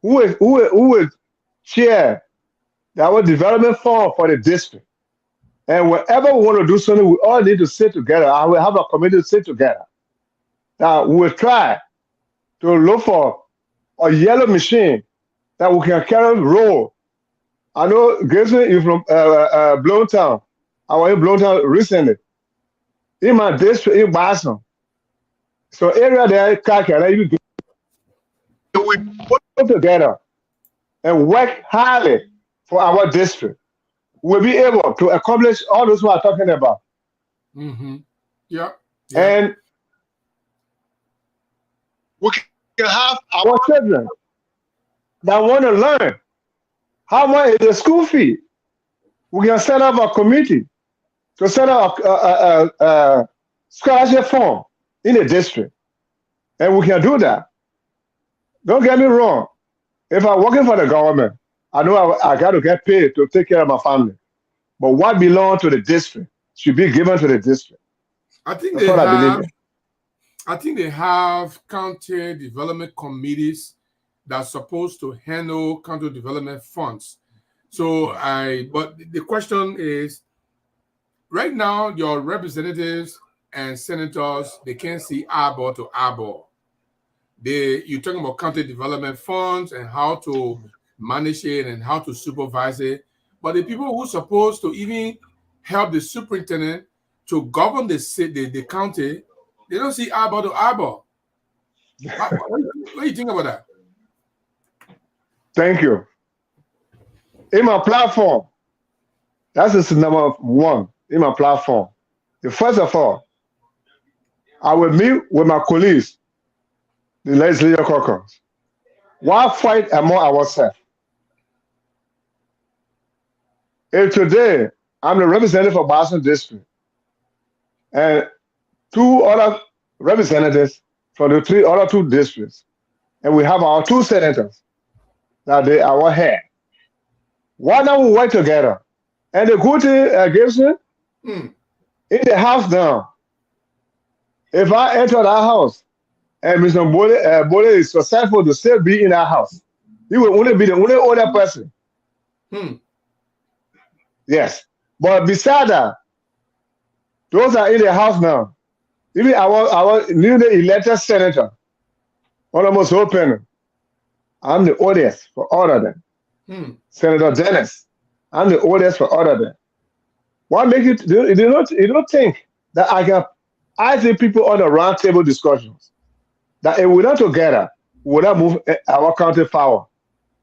who will chair our development fund for the district. And whenever we want to do something, we all need to sit together. I will have a committee to sit together. Now we will try to look for a yellow machine that we can carry roll. I know Gbarzon is from Bloomtown. I was in Bloomtown recently. In my district in Gbarzon. So area there, we put together and work hard for our district. We'll be able to accomplish all those we are talking about. Yeah. And we can have our children that want to learn. How much is the school fee? We can set up a committee to set up a scholarship fund in the district. And we can do that. Don't get me wrong. If I'm working for the government, I know I got to get paid to take care of my family. But what belongs to the district should be given to the district. I think they have county development committees that are supposed to handle county development funds. But the question is, right now, your representatives and senators, they can't see eyeball to eyeball. You're talking about county development funds and how to manage it and how to supervise it. But the people who are supposed to even help the superintendent to govern the county, they don't see eyeball to eyeball. What do you think about that? Thank you. In my platform, that's number one in my platform. First of all, I will meet with my colleagues, the legislative caucus. Why fight among ourselves? If today I'm the representative for Gbarzon District and two other representatives from the other two districts, and we have our two senators that they are our head. Why don't we work together? And the good thing, Gbarzon, in the house now, if I enter that house and Mr. Bole is successful to still be in that house, he will only be the only other person. Yes. But beside that, those are in the house now. Even our newly elected senator, almost open. I'm the oldest for all of them. Senator Dennis, I'm the oldest for all of them. What makes you don't think that I think people on the round table discussions that if we're not together, we will not move our county forward.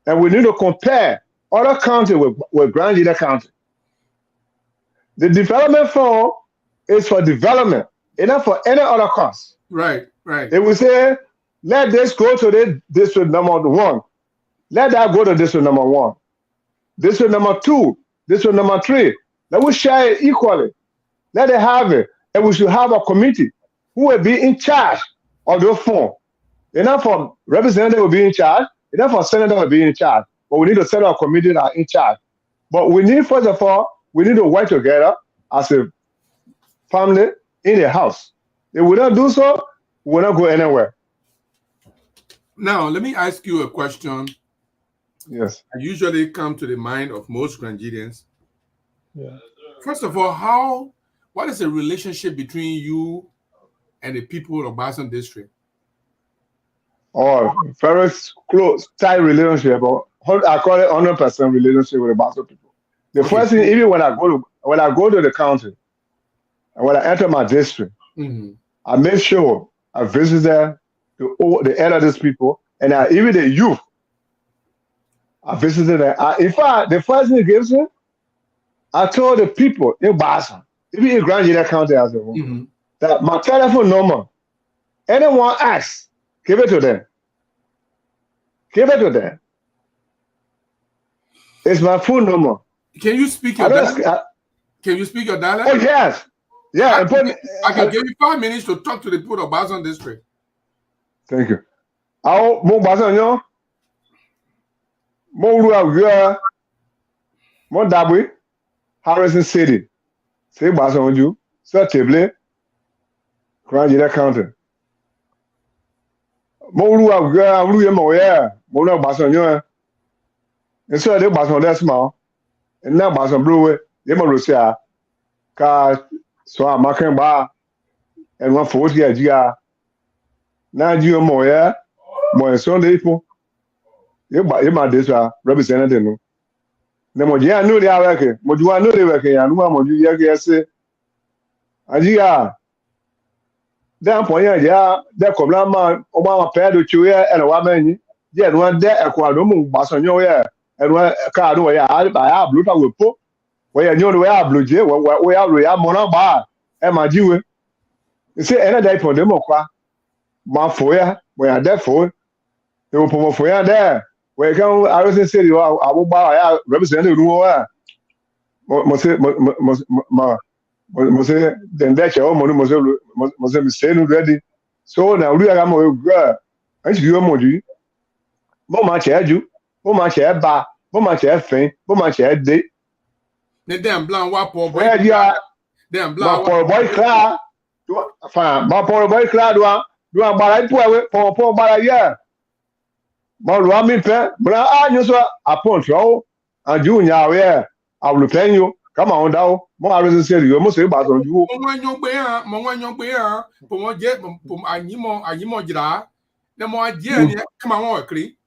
And we need to compare other county with Grand Leader County. The development fund is for development, it's not for any other cost. Right. If we say, let this go to the district number 1, let that go to district number 1. District number 2, district number 3, let us share it equally. Let it have it. And we should have a committee who will be in charge of those funds. Enough for representative will be in charge, enough for senator will be in charge. But we need to set up a committee that are in charge. But we need, first of all, We need to work together as a family in a house. If we don't do so, we will not go anywhere. Now, let me ask you a question. Yes. I usually come to the mind of most Grangidians. Yeah. First of all, what is the relationship between you and the people of Gbarzon District? Oh, very close, tight relationship. I call it 100% relationship with the Gbarzon people. The first thing, even when I go to the country, and when I enter my district, I make sure I visit the elders people, and even the youth. I visited them. In fact, the first thing he gives me, I told the people in Gbarzon, even in Grand Union County as well, that my telephone number, anyone asks, give it to them. Give it to them. It's my phone number. Can you speak your dialect? Can you speak your dialect? Oh, yes. Yeah. I can give you 5 minutes to talk to the people of Gbarzon District. Thank you. Mo Gbarzon yo. Mo Uru Mo Dabwe. Harrison City. Say Gbarzon you. Sir Table. Grand Union County. Mo Uru Mo yeah. Mo no Gbarzon yo. And so they Gbarzon that's small. And now Gbarzon blue. They mo Russia. Ka so I'm making bar. And 140 a now you more yeah. More Sunday people. You my this representative no. The mo je anu dey work. Mo ju anu dey work ya no mo ju ye ke se. Ajiya. Dan po yan ja de kobla ma o ma pe do chu ye e wa mani. Je no de e ko ado mo Gbarzon yo ye. E no ka do ya ya blue ta we po. We ya nyo do ya blue je we ya mo na ba. E ma jiwe. Se ena dai po de mo kwa. Ma fo ya, we are there for. They will promote for you there. We can Harrison City, I will buy a representative. Must say, then that's your money must be saying ready. So now we are more girl. And you are more. More much air you, more much air bar, more much air faint, more much air day. The damn blind wap or boy. Where you are, damn blind boy, Cloud. Fine, my poor boy, Cloud. Do I buy it for buy a year? More me pay, but I just upon show and you now, yeah. I will pay you. Come on down. More I was saying, you must say about you. Mon young bear, for one jet, Animo Gira, the more dear, come on, Cree.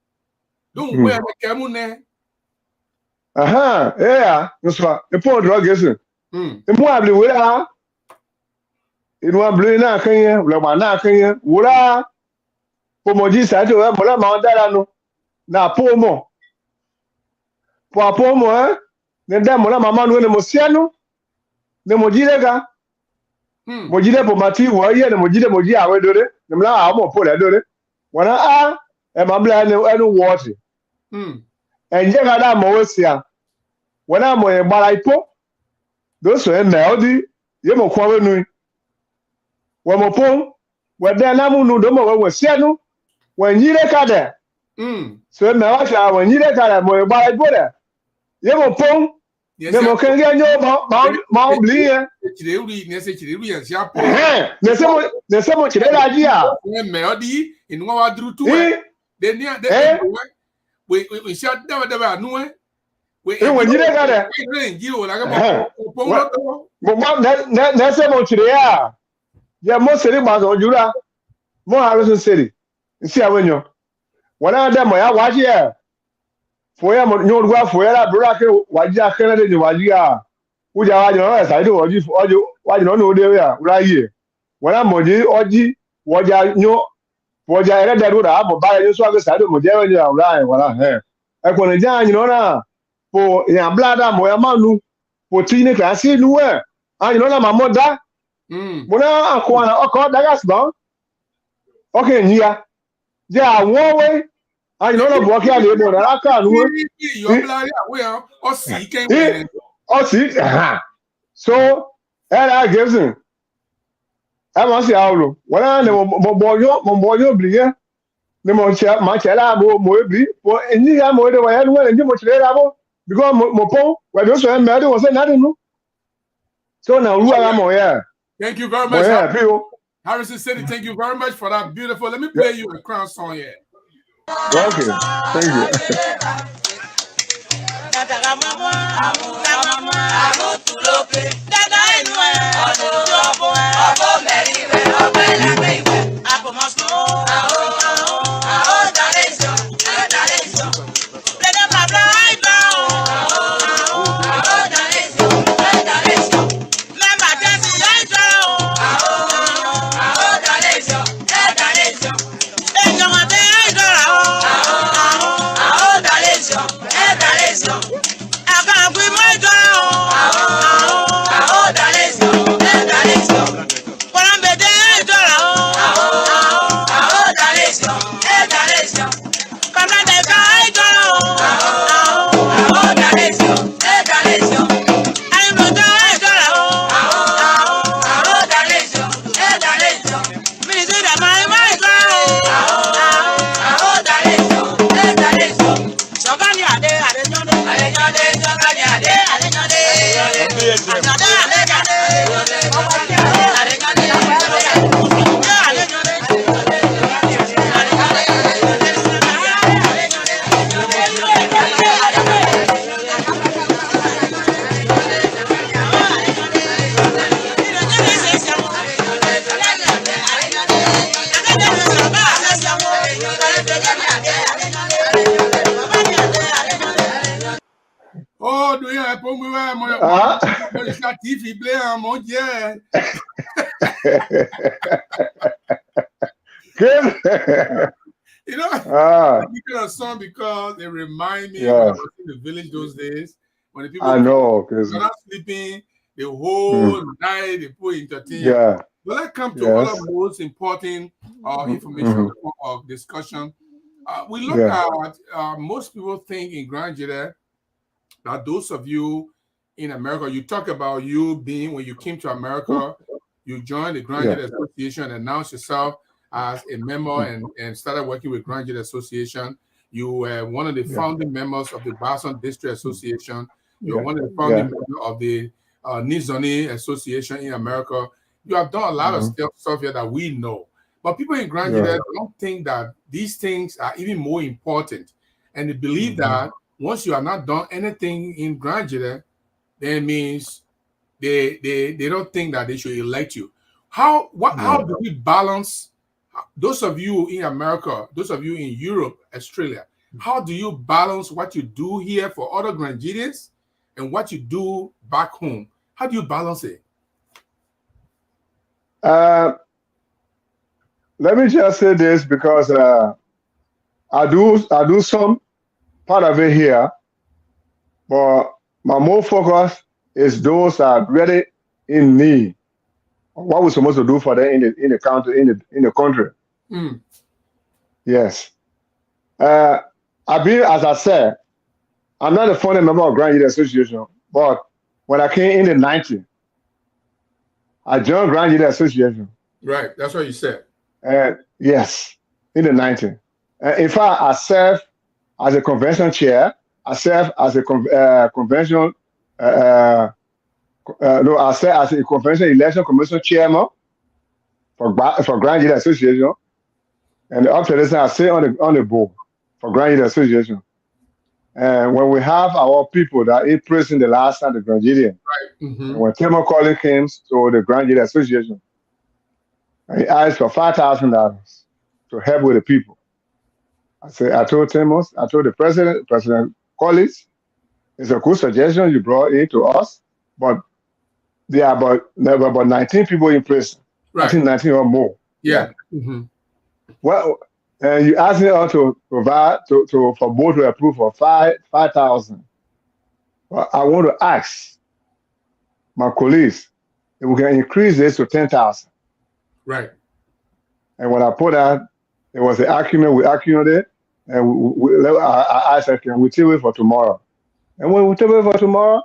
Don't wear the camune. Aha, yeah, that's what the poor drug isn't. The more we are. In one blue na Kenya, Lamana Kenya, Wura, Pomoji Sato, Mola Mandarano, na Pomo. For Pomo, then Mola Maman when the Mosiano, the Mojirega, Mojide Pomati, Waya, the Mojide Moji, I do it, the Mla Amo Pola do it. When I am a blind and water. And Jagada Mosia, when I'm a Malaipo, those were Melody, Yemo Quavenui. When my phone, when then I'm no more when Siano, when you look at that. So now, when you look at that, my body brother. You have a phone, the more can get your mount bleed. There's so much idea. Melody in what I drew to it. Then we shut down the no. When you look at it, you like that's so much there. Yeah, most city Gbarzon Jura, more Harrison City. See how you when I them I watch here. For ya no go for ya brake waji Canada ni waji a. Uja waji no side waji waji no no dey ya right here. When I moji oji waji nyo waji ere dey do da mo ba you so aga side mo dey ya right wala he. E ko ni jan you know na for ya blada mo ya manu for tini class nu e. And you know na mamoda. Muna akwana oko dagas ba. Okay, nya. Yeah, one way. I know the work here labor that I can do. You bloody well or see can see. So, and I gives him. I must say how when I know Momboyo blia. The Moncha Machela mo bli for any more the way and you much later. because Mopo, where those were married was nothing. No? So now, who am I? Thank you very much. Harrison City, thank you very much for that beautiful. Let me play you a crown song here. Okay, thank you. Oh, do you have TV player, mon Dieu? Good. You know, I think a song because they remind me when I was in the village those days when the people I know because not sleeping the whole night, they put entertainment. Yeah. Well, I come to one of the most important information of discussion. We look at most people think in Grand Jede that those of you in America, you talk about you being when you came to America, you joined the Grand Jede Association and announced yourself as a member and started working with Grand Jede Association. You were one of the founding members of the Gbarzon District Association. You were one of the founding members of the Nizoni Association in America. You have done a lot of stuff here that we know. But people in Grand Jede don't think that these things are even more important. And they believe that once you have not done anything in Grand Jede, that means they don't think that they should elect you. How do we balance those of you in America, those of you in Europe, Australia? How do you balance what you do here for other Grand Jedeans and what you do back home? How do you balance it? Let me just say this because I do some part of it here, but my more focus is those that are really in need. What we're supposed to do for them in the country, in the country. Yes. I've been, as I said, I'm not a founding member of Grand Jede Association, but when I came in the 90s, I joined Grand Jede Association. Right, that's what you said. Yes, in the 90s. In fact, I served as a convention chair. I served as a convention. I served as a convention election commission chairman for Grand Jede Association, and up to this, I sit on the board for Grand Jede Association. And when we have our people that in prison the last time, the Grand Jede, and when Timor Collins came to the Grand Jede Association, he asked for $5,000 to help with the people. I told Timor, I told the President Collins, it's a good suggestion you brought in to us, but there are about 19 people in prison. I think 19 or more. Yeah. Well, and you asked me to provide for both to approve for 5,000. Well, I want to ask my colleagues if we can increase this to 10,000. Right. And when I put that, it was an argument. We argued it, and I asked, can we table it for tomorrow? And when we table it for tomorrow,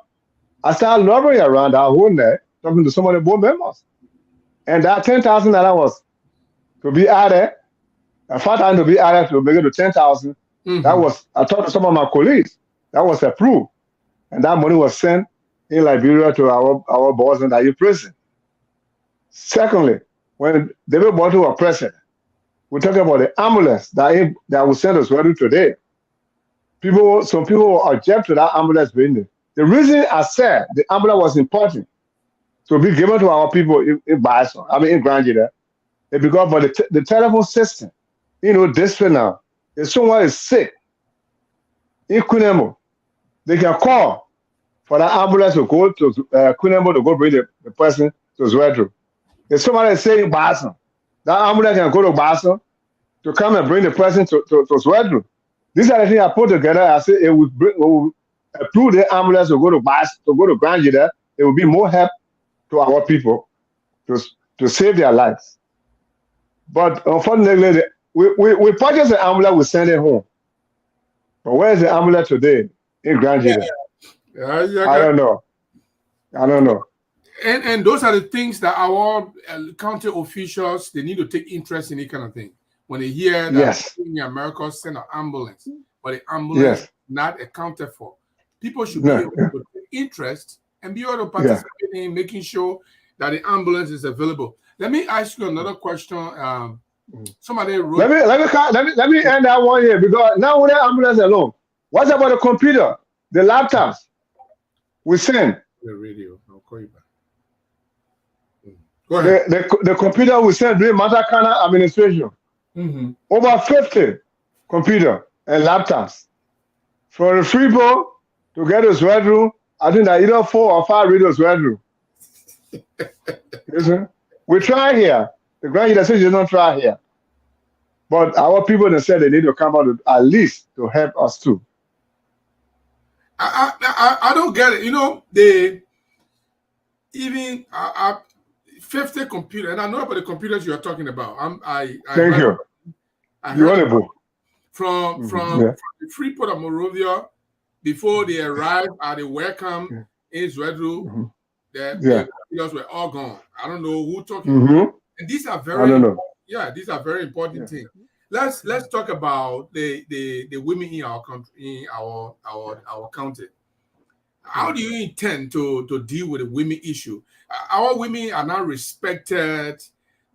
I started lobbying around our whole net, talking to some of the board members. And that $10,000 was to be added, 5,000 to be added to make it to 10,000. That was, I talked to some of my colleagues, that was approved. And that money was sent in Liberia to our boss in the prison. Secondly, when David Bottle was president, we talk about the ambulance that was sent us ready today. Some people object to that ambulance being there. The reason I said the ambulance was important to be given to our people in Gbarzon, in Granjida, is because for the telephone system, district now, if someone is sick in Kunemo, they can call for the ambulance to go to Kunemo to go bring the person to Zwedru. If somebody is saying Gbarzon, that ambulance can go to Gbarzon to come and bring the person to Zwedru. These are the things I put together. I say it would approve the ambulance to go to Gbarzon, to go to Granjida. It would be more help to our people to save their lives. But unfortunately, we purchased the ambulance, we send it home. But where is the ambulance today in Granjida? I don't know. And those are the things that our county officials, they need to take interest in, that kind of thing. When they hear that in America send an ambulance, but the ambulance is not accounted for, people should be able to take interest and be able to participate in making sure that the ambulance is available. Let me ask you another question. Somebody wrote. Let me end that one here, because now we're ambulance alone. What about the computer, the laptops we send? The radio. I'll call you back. Go ahead. The computer we send during Matakana administration. Over 50 computer and laptops. From the Freebo to get us Zwedru, I think that either 4 or 5 radios Zwedru. Listen, we try here. The Grand Legislature don't try here. But our people, they said they need to come out at least to help us too. I don't get it. They even 50 computers, and I know about the computers you are talking about. Thank you. From the Freeport of Monrovia, before they arrived at the welcome in Zwedru, the computers were all gone. I don't know who talking about. And these are these are very important things. Let's talk about the women in our country, in our county. How do you intend to deal with the women issue? Our women are not respected.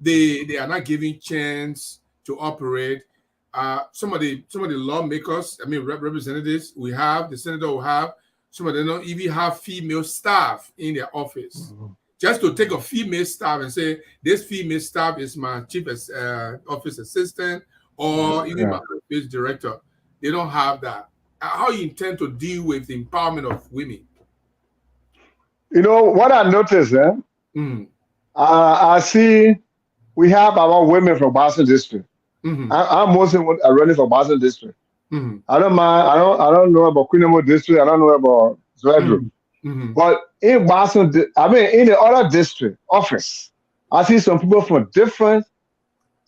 They are not given chance to operate. Some of the lawmakers, representatives, we have the senator will have. Some of them don't even have female staff in their office. Just to take a female staff and say, this female staff is my chief office assistant or even my office director. They don't have that. How you intend to deal with the empowerment of women? What I noticed, I see we have our women from Gbarzon District. I'm mostly running for Gbarzon District. I don't mind. I don't know about Kunemo District. I don't know about Zwedru. But in Gbarzon, in the other district office, I see some people from different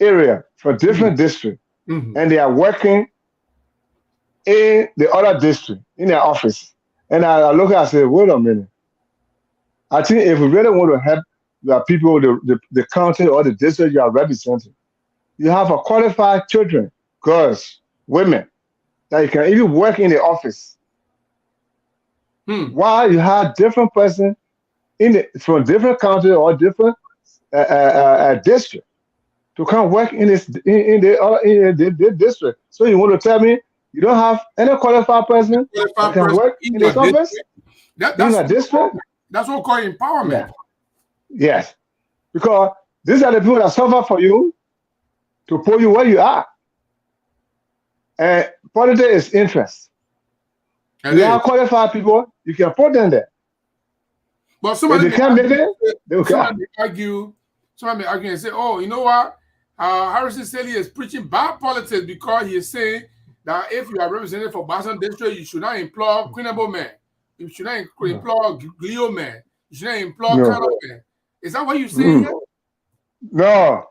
area, from different district, and they are working in the other district, in their office. And I look and I say, wait a minute. I think if we really want to help the people, the county or the district you are representing, you have a qualified children, girls, women, that you can even work in the office. While you have different person from different country or different district to come work in the district. So you want to tell me you don't have any qualified person that can work in this office? That's what we call empowerment. Yes. Because these are the people that suffer for you to put you where you are. And politics is interest. And you have qualified people, you can put them there. But somebody may argue and say, oh, you know what? Harrison Saydee is preaching bad politics because he is saying that if you are represented for Gbarzon District, you should not employ Kunebo men. You should not employ Gongloe men. You should not employ Kano men. Is that what you're saying? No.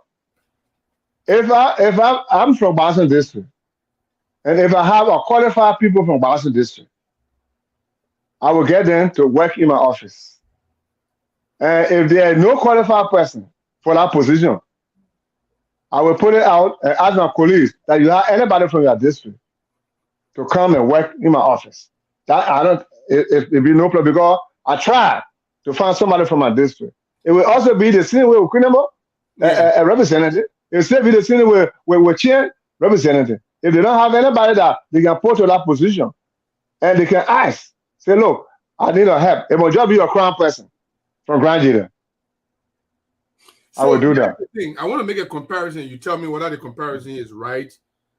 If I'm from Gbarzon District, and if I have a qualified people from Gbarzon District, I will get them to work in my office. And if there is no qualified person for that position, I will put it out and ask my colleagues that you have anybody from your district to come and work in my office. That I don't. It be no problem because I tried to find somebody from my district. It will also be the same way with Quinemo, a representative. It will still be the same way with Chin representative. If they don't have anybody that they can put to that position, and they can ask, say, look, I need your help. It will just be a crown person from Grand Jita. I will do that. I want to make a comparison. You tell me whether the comparison is right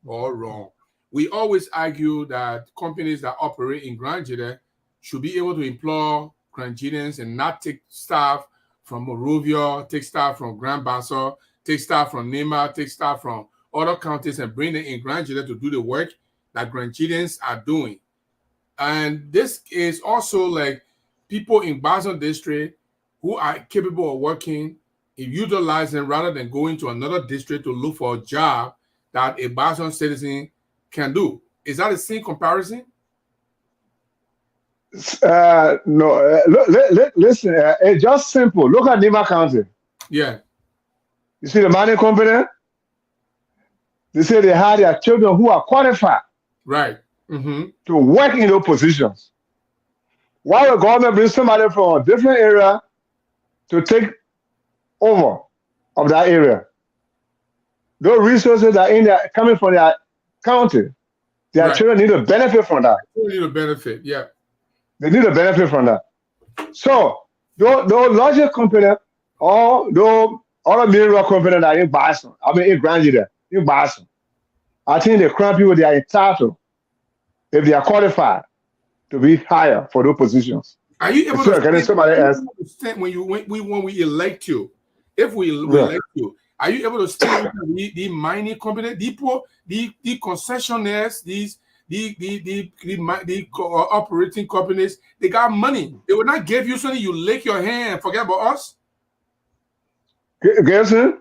or wrong. We always argue that companies that operate in Grand Jita should be able to employ Grand Jitans and not take staff from Morovia, take staff from Grand Bassel, take staff from Nema, take staff from other counties and bring them in Grand Jita to do the work that Grand Jitans are doing. And this is also like people in Gbarzon District who are capable of working, utilizing rather than going to another district to look for a job that a Gbarzon citizen can do. Is that the same comparison? No. Listen, it's just simple. Look at Nema County. Yeah. You see the mining company? They say they had their children who are qualified. Right. To work in those positions. Why the government brings somebody from a different area to take over of that area? Those resources that are in there coming from their county, their children need to benefit from that. They need a benefit, yeah. They need to benefit from that. So those larger companies, or those other mineral companies that are in Gbarzon, in Grand Jita, in Gbarzon, I think the crown people, they are entitled, if they are qualified, to be hired for those positions. Are you able to somebody else when we elect you? If we elect you, are you able to stay with the mining company, the concessionaires, the operating companies? They got money. They will not give you something. You lick your hand. Forget about us. Gerson?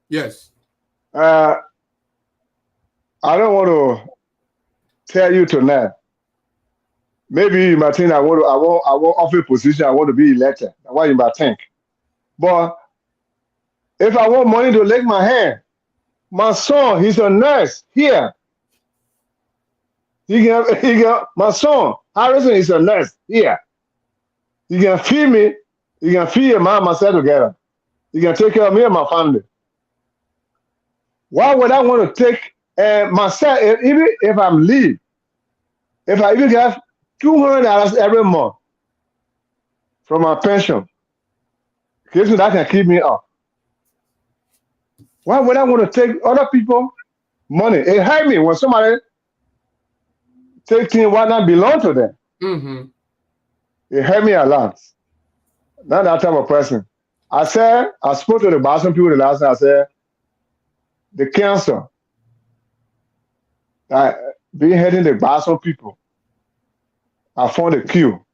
Yes. I don't want to tell you tonight. Maybe you might think I want offer a position. I want to be elected. That's what you might think. But if I want money to lick my hand, my son, he's a nurse here. My son, Harrison, is a nurse here. You can feed me. You can feed your mom and myself together. You can take care of me and my family. Why would I want to take myself, even if I'm leave, if I even get $200 every month from my pension, that can keep me up. Why would I want to take other people money? It hurt me when somebody take things what not belong to them. It hurt me a lot. Not that type of person. I spoke to the Gbarzon people the last night. I said, the cancer that being heading the Gbarzon people, I found a cure.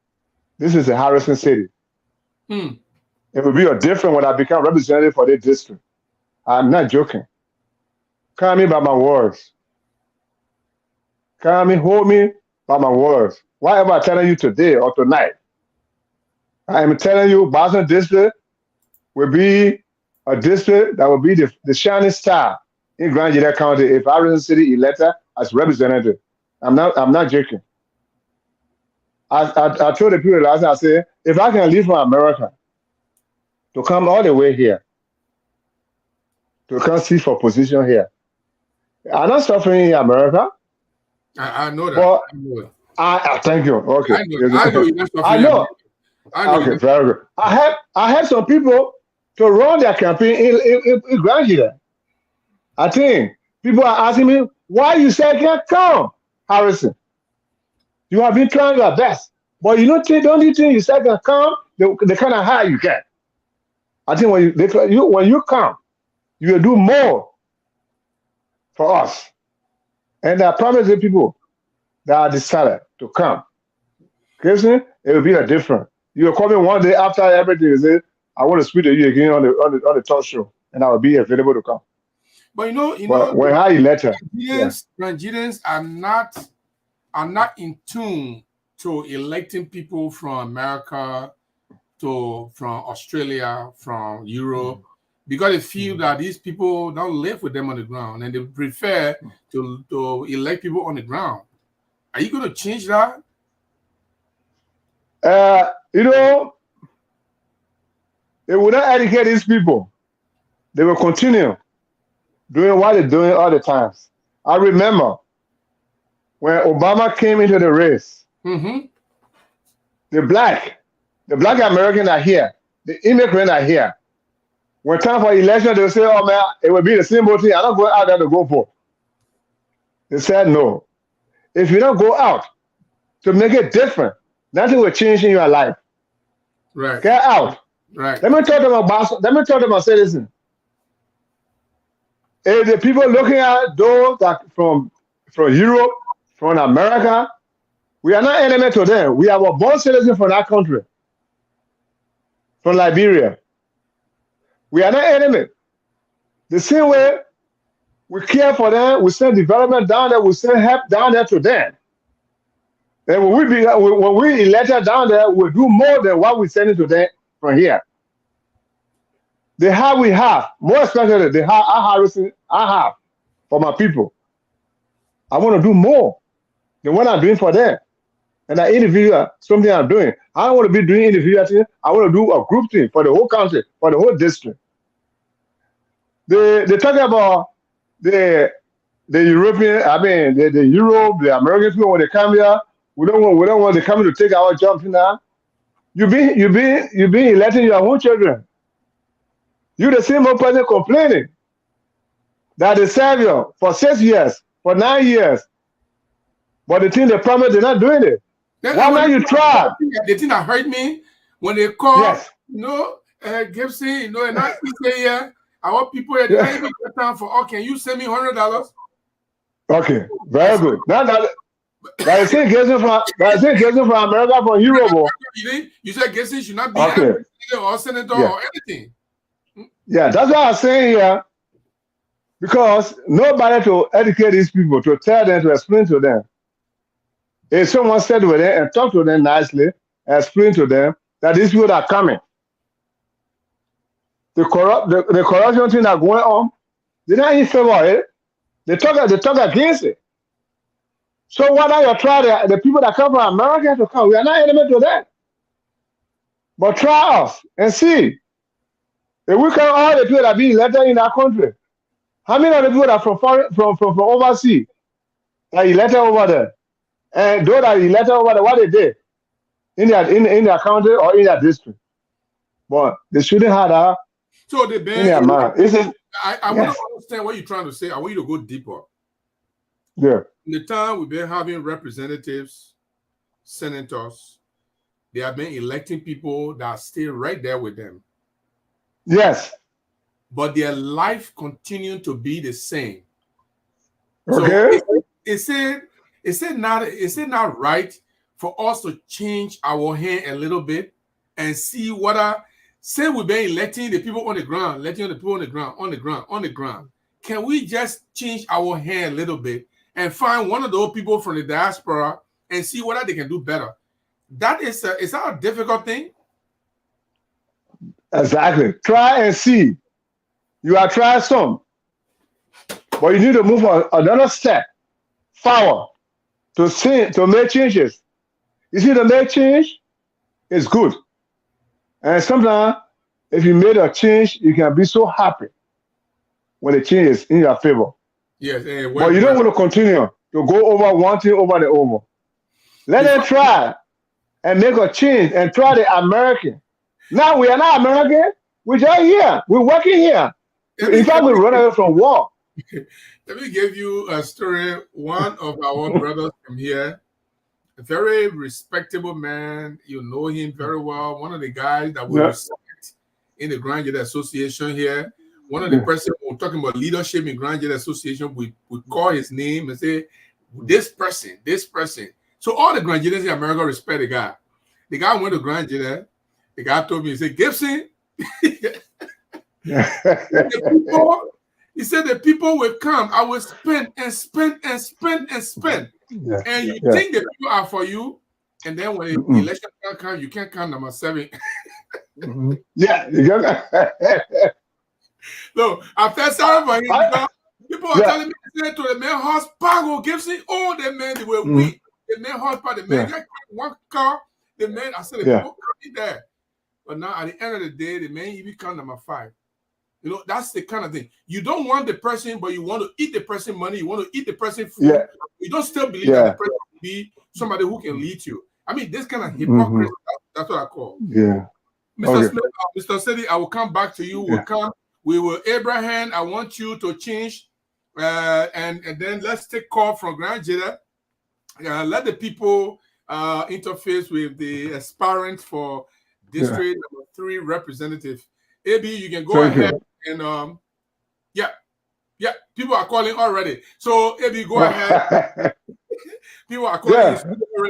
This is a Harrison City. It will be a different when I become representative for the district. I'm not joking. Call me by my words. Call me, hold me by my words. Whatever I'm telling you today or tonight, I am telling you Gbarzon District will be a district that will be the shining star in Grand Jita County if Harrison City elected as representative. I'm not joking. I told the people last night, I said, if I can leave from America to come all the way here, to come see for position here, I'm not suffering in America. I know that. But I thank you. Okay. I know you're not suffering. I know. Okay, very good. I have some people to run their campaign in Grand Jita. I think people are asking me, why you say I can't come, Harrison? You have been trying your best, but don't you think you said can come, the kind of high you get. I think when you come, you will do more for us. And I promise the people that are decided to come. It will be a different. You will call me one day after everything is in. I want to speak to you again on the talk show, and I will be available to come. But when I elected, Nigerians are not in tune to electing people from America, from Australia, from Europe, because they feel that these people don't live with them on the ground, and they prefer to elect people on the ground. Are you going to change that? You know, they will not educate these people. They will continue doing what they're doing all the times. I remember when Obama came into the race, the black Americans are here, the immigrants are here. When time for election, they will say, oh man, it will be the same thing. I'm not going out there to go for. They said no. If you don't go out to make it different, nothing will change in your life. Right. Get out. Right. Let me talk to my citizens. If the people looking at those that from Europe, from America, we are not enemy to them. We are born citizens from that country, from Liberia. We are not enemy. The same way we care for them, we send development down there, we send help down there to them. And when we elected down there, we'll do more than what we send to them from here. The help we have, more especially the help I have for my people. I want to do more than what I'm doing for them. And I individual, something I'm doing. I don't want to be doing individual thing. I want to do a group thing for the whole country, for the whole district. They talk about the European, the Europe, the American people when they come here. We don't want them coming to take our jobs now. You be electing your own children. You're the same old person complaining that they serve you for 6 years, for 9 years. But the thing they promised, they're not doing it. Why not you try? The thing that hurt me when they call, Yes. Gibson, and I say, yeah, I want people here to even get time for, oh, can you send me $100? Okay, very good. Now that I say Gibson from America, from Europe. You said Gibson should not be or senator or anything. Yeah, that's what I'm saying here. Because nobody to educate these people, to tell them, to explain to them. If someone said with them and talk to them nicely, and explain to them that these people are coming. The corruption thing that's going on, they're not in favor of it. They talk against it. So why not you try the people that come from America to come? We are not enemy to that. But try us and see. If we can all the people that be elected in our country, how many of the people that are from overseas are elected over there? And those that are elected over there, what they did in their country or in their district? But they shouldn't have that. So the ban, I want to understand what you're trying to say. I want you to go deeper. Yeah. In the time we've been having representatives, senators, they have been electing people that are still right there with them. Yes. But their life continued to be the same. Okay. So is it not right for us to change our hand a little bit and see what say we've been electing the people on the ground, on the ground. Can we just change our hand a little bit and find one of those people from the diaspora and see what they can do better? Is that a difficult thing? Exactly. Try and see. You are trying some, but you need to move on another step forward to make changes. You see, to make change is good, and sometimes if you made a change, you can be so happy when the change is in your favor. Yes, but you don't want to continue to go over one thing over and over. Let them try and make a change and try the American. Now we are not American. We're just here. We're working here. In fact, we run away from war. Let me give you a story. One of our brothers from here, a very respectable man. You know him very well. One of the guys that we respect in the Grand Jet Association here. One of the person we're talking about leadership in Grand Jet Association, we call his name and say, this person. So all the Grand Jetians in America respect the guy. The guy went to Grand Jet. The guy told me, he said, Gibson, he said the people will come. I will spend and spend and spend and spend. Yeah. And you think the people are for you, and then when the election comes, you can't count number 7. Yeah. No, I felt sorry for him because people are telling me to the main horsepower Gibson. Oh, the man they were weak. The main horsepower, the man got one car. the man, I said, the people can be there. But now, at the end of the day, the man, he become number 5. You know, that's the kind of thing. You don't want the person, but you want to eat the person money. You want to eat the person food. Yeah. You don't still believe that the person will be somebody who can lead you. I mean, this kind of hypocrisy, that's what I call. Yeah. Mr. Smith, Mr. Saydee, I will come back to you. We will, Abraham, I want you to change. And then let's take call from Grand Jada. Let the people interface with the aspirant for District number 3 representative. AB, you can go ahead and people are calling already. So AB, go ahead. People are calling.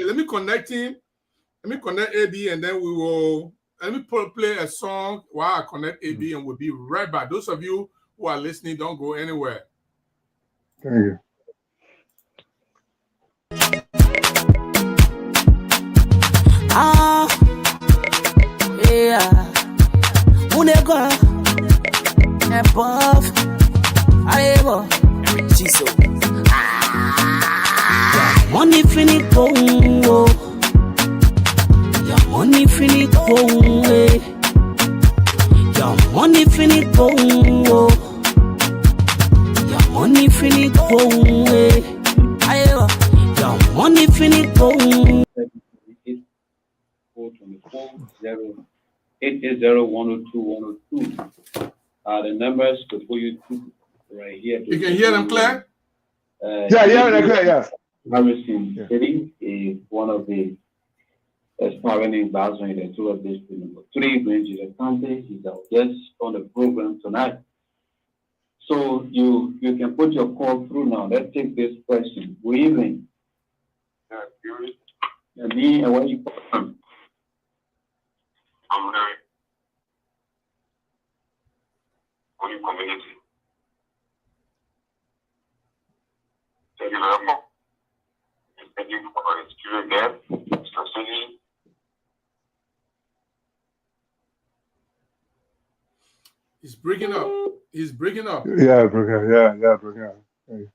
Let me connect him. Let me connect AB, and then we will. Let me play a song while I connect AB, and we'll be right back. Those of you who are listening, don't go anywhere. Thank you. Yeah. Unega above Arebo Chiso. Money finit Congo. Your money finit Congo. Your money finit Congo. Your money finit Congo. Your money finit Congo. 880-102-102. The numbers to put you through right here. You can hear them clear? Yes. Harrison City is one of the aspiring in Gbarzon in the tour district number 3, Gbarzon District. He's our guest on the program tonight. So you can put your call through now. Let's take this question. Good evening. Me, and where you from? I'm very good community. Thank you very much. Thank you for your experience there, Mr. Saydee. He's breaking up. He's breaking up. Yeah, breaking up. Yeah, breaking up. Thank you.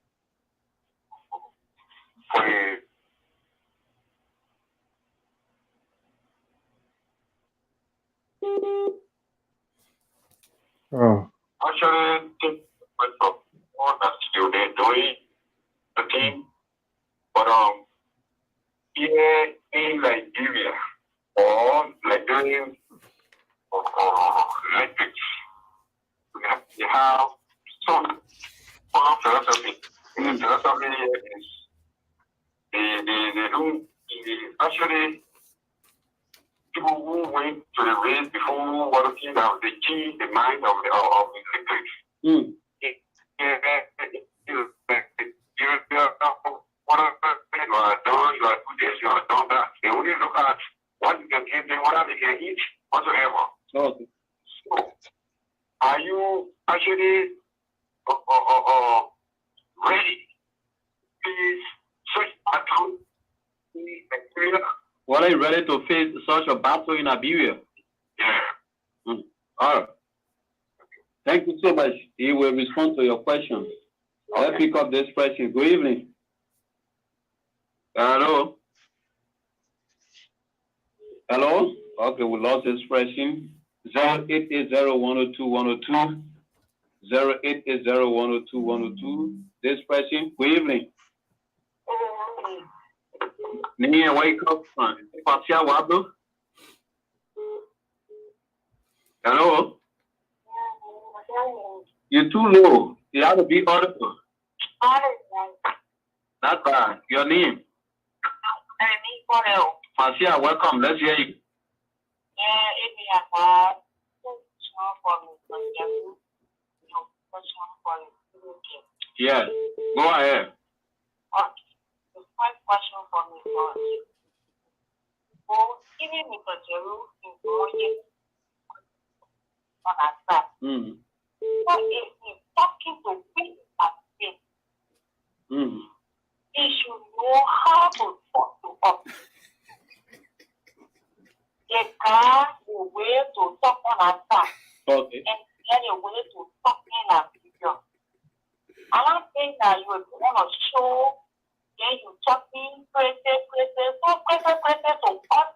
Actually, think of all that still they're doing the thing, but here in Nigeria or Nigerian electric, we have some philosophy. And the philosophy is they don't actually. People who went to the race before working out, they change the mind of the electric. You are good this, you are done that. They only look at what you can give them, what they can eat, whatsoever. Okay. So, are you actually ready to such account in Nigeria? Well, are you ready to face such a battle in Iberia? Yeah. All right. Thank you so much. He will respond to your question. Okay. Let's pick up this question. Good evening. Hello? Hello? Okay, we lost this question. 0880-102-102. 0880-102-102. This question. Good evening. Nini, wake up, son. Hello? You're too low. You have to be audible. Not bad. Your name? Marcia, welcome. Let's hear you. Yes. Go ahead. The first question for me was, even Mr. Jeru is going on our side. What if he's talking to people at this? He should know how to talk to us. The guy will way to talk on our side. Okay. And then a way to talk in our video. I don't think that you would want to show. Then you talking, crazy, so us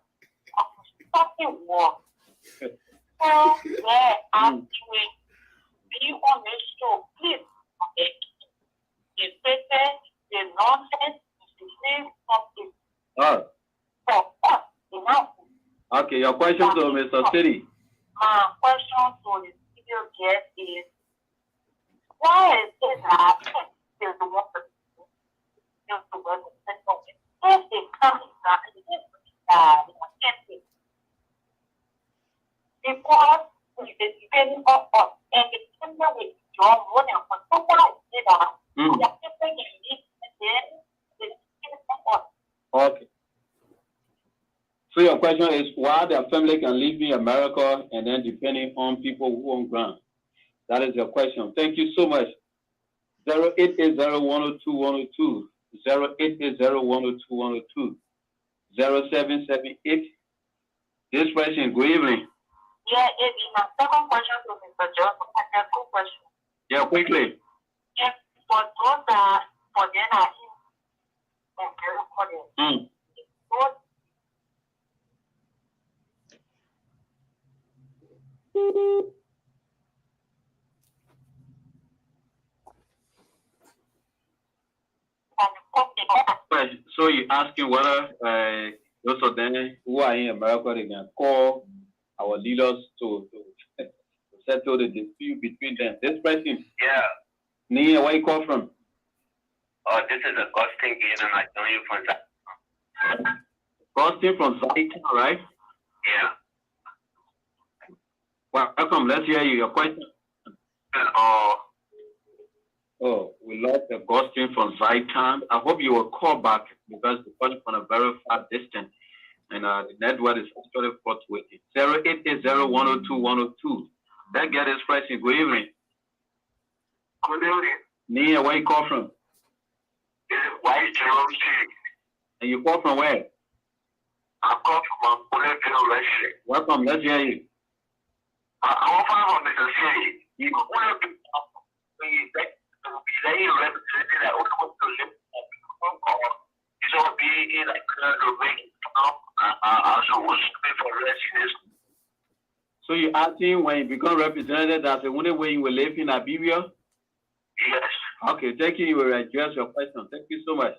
there actually be on this show. Please, the paper, the nonsense, the same something. For us, enough. Okay, your question to Mr. Saydee. My question to the video guest is, why is it that there's the one person if they come in that because it's depending on us and it's similar with your money for someone else that they're taking it and then it's depending on us. Okay. So your question is why their family can live in America and then depending on people who own ground. That is your question. Thank you so much. 0880-102-102, 0880-102-102, 0778. This question, good evening. Yeah, it's my second question to Mr. Johnson. I have two questions. Yeah, quickly. Yes, for those that for them are in very So you're asking whether those of them who are in America, they can call our leaders to settle the dispute between them. This person. Yeah. Nia, where you call from? Oh, this is Augustine again, and I join you from Zaita. Augustine from Zaita, right? Yeah. Welcome. Let's hear you. Your question. Oh, we lost Augustine from Zaita. I hope you will call back because the question from a very far distance, and the network is actually fluctuating. 0880-102-102. That get his question. Good evening. Good evening. Nia, where you call from? Why Jerome Street? And you call from where? I call from Gongloe. Welcome. Let's hear you. I offer on Mr. Saydee. You will be represented at all to live it's all be in like the way also was for residents. So you asking when you become representative, that's the only way you will live in Liberia? Yes. Okay, thank you. You will address your question. Thank you so much.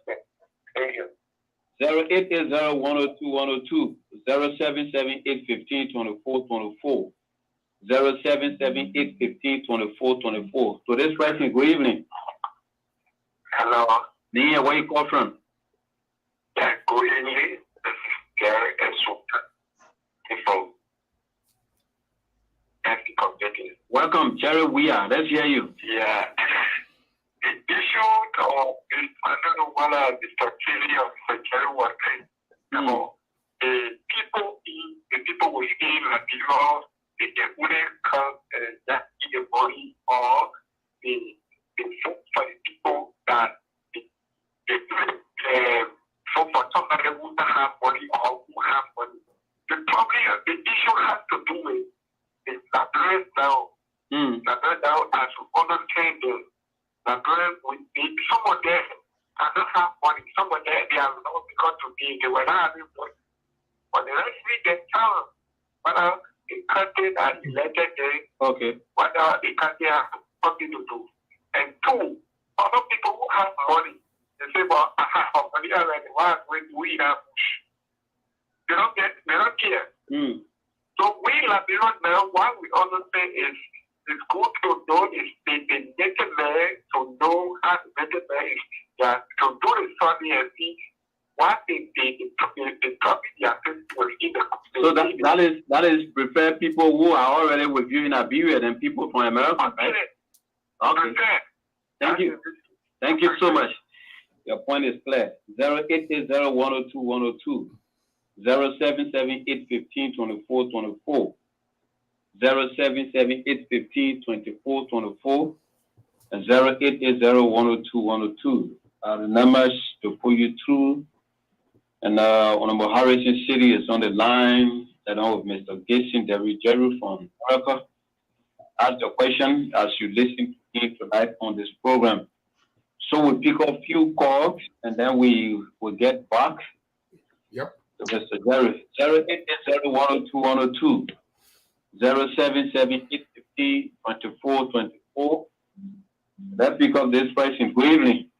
Thank you. 0880-102-102, 0778-15-24-24, 0778-15-24-24. So this question, good evening. Hello. Nia, where you call from? Yeah, good evening. This is Gary and Super. From welcome, Jerry Weir. Let's hear you. Yeah. The issue of I don't know whether Mr. Kelly or Mr. Jerry was saying about the people will feel like they wouldn't come that in the body or the vote for the people that they vote for somebody who doesn't have money or who have money. The problem, the issue has to do with the address now. Address now as to understand the address with someone there and not have money. Someone there they are not because to be they were not having money. But the rest of the town, whether the country that elected there, whether the country has something to do. And two, other people who have money, they say, well, I have money already. Why we have they don't care. So we Liberians now, what we understand is it's good to know is the native man to know how to make it is that to do the study and see what the topic they are will in the so that is prefer people who are already with you in Liberia than people from America, right? Okay. Thank you. Thank you so much. Your point is clear. 0880-102-102, 0778-15-24-24, 0778-15-24-24, and 0880-102-102 are the numbers to pull you through. And Honorable Harrison City is on the line, along with Mr. Gbarzon District from America. Ask your question as you listen to me tonight on this program. So we'll pick up a few calls and then we will get back. Yep. To Mr. Jerry. 0880-102-102, 0778502424. Let's pick up this person. Good evening.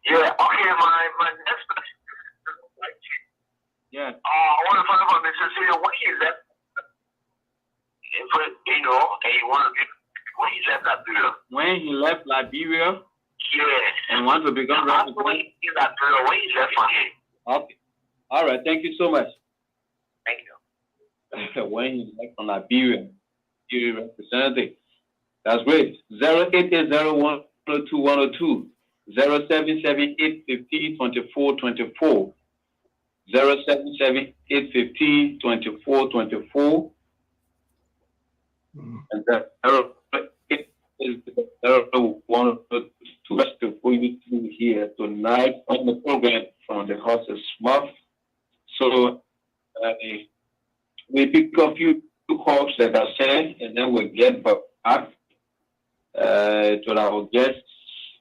Yeah, okay, my next question. Yeah. I want to find out from Mr. Cedar when he left, and he wanted to when he left Liberia. When he left Liberia? Yeah. And wanted to become resident? When he left Liberia, when he left from here. Okay. All right, thank you so much. Thank you. When he left from Liberia, representative. That's great. 0880102 0778502424 0778502424 and that 0880102 for you to here tonight on the program from the horse's mouth. So we pick a few calls that are sent and then we'll get back to our guests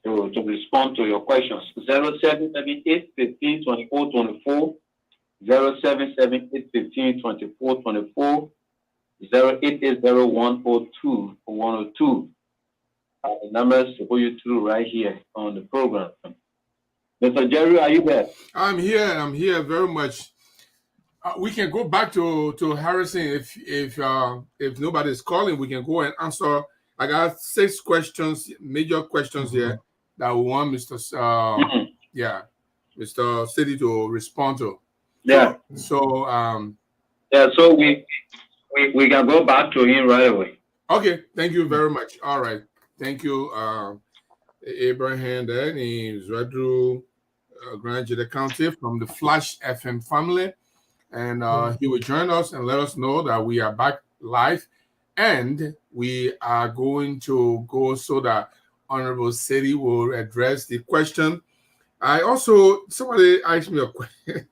to respond to your questions. 0778-15-24-24, 0778-15-24-24, 0880102-102. The numbers for you through right here on the program. Mr. Jerry, are you there? I'm here very much. We can go back to Harrison if nobody's calling. We can go and answer. I got 6 questions, major questions here that we want Mr. Mr. Saydee to respond to. Yeah. So so we can go back to him right away. Okay, thank you very much. All right, thank you, Abraham. Then he's Radru Grand County from the Flash FM family, and he will join us and let us know that we are back live. And we are going to go so that Honorable Saydee will address the question. Somebody asked me a question.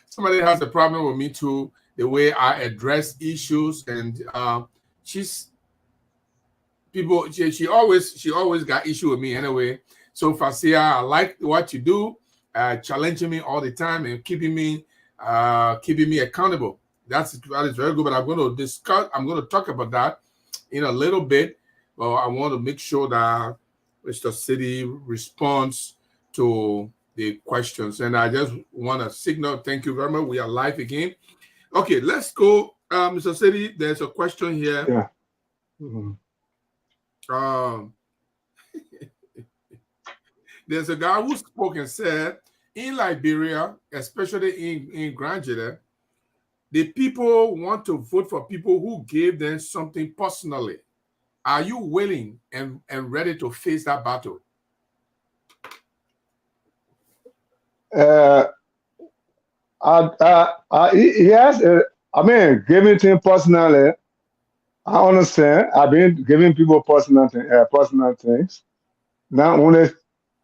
Somebody has a problem with me too, the way I address issues. And she always got issue with me anyway. So Fasia, I like what you do, challenging me all the time and keeping me accountable. That is very good, but I'm going to talk about that in a little bit. Well, I want to make sure that Mr. Saydee responds to the questions. And I just want to signal, thank you very much. We are live again. Okay, let's go. Mr. Saydee, there's a question here. Yeah. There's a guy who spoke and said, in Liberia, especially in Granjida, the people want to vote for people who gave them something personally. Are you willing and ready to face that battle? Yes. I mean, giving things personally, I understand. I've been giving people personal things. Not only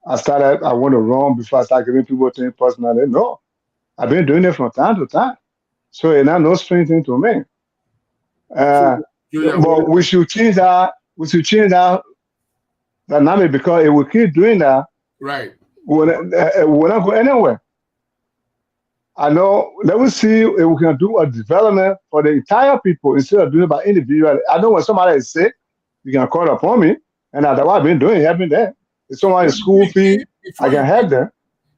I went to Rome before I started giving people things personally. No, I've been doing it from time to time. So it's not no strange thing to me. But we should change that. We should change that dynamic, because if we keep doing that, right, we're not going anywhere. I know. Let us see if we can do a development for the entire people instead of doing it by individual. I know when somebody is sick, you can call upon me, and that's what I've been doing, helping them. If someone is school fee, I can help them.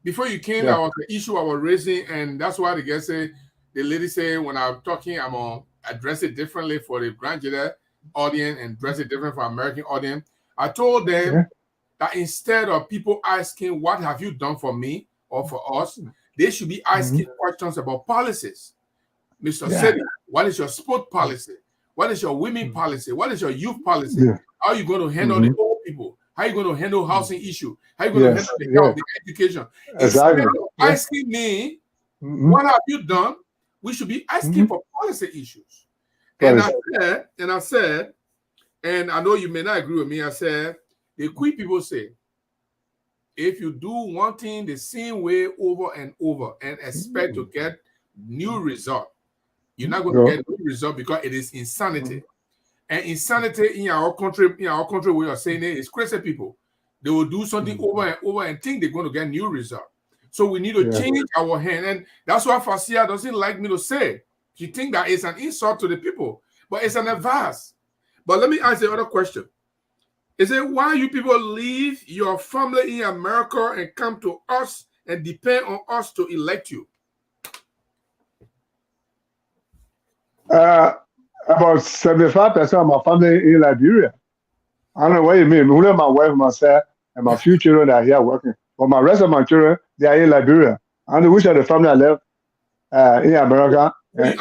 Before you came, that was the issue I was raising, and that's why the lady said when I'm talking, I'm gonna address it differently for the Granjida audience and address it different for American audience. I told them that instead of people asking, what have you done for me or for us, they should be asking questions about policies. Mr. Saydee, what is your sport policy? What is your women policy? What is your youth policy? How are you going to handle the old people? How are you going to handle housing issue? How are you going to handle the health, the education? Exactly. Instead of asking me, what have you done? We should be asking for policy issues. And I said, and I know you may not agree with me, I said, the quick people say, if you do one thing the same way over and over and expect to get new result, you're not going to get new result, because it is insanity. And insanity in our country way of saying it is crazy people. They will do something over and over and think they're going to get new result. So we need to change our hand. And that's why Fasia doesn't like me to say, You think that it's an insult to the people, but it's an advice. But let me ask the other question. Is it why you people leave your family in America and come to us and depend on us to elect you? About 75% of my family in Liberia. I don't know what you mean. Only my wife, myself, and my few children are here working. But my rest of my children, they are in Liberia. I don't know which of the family I left in America and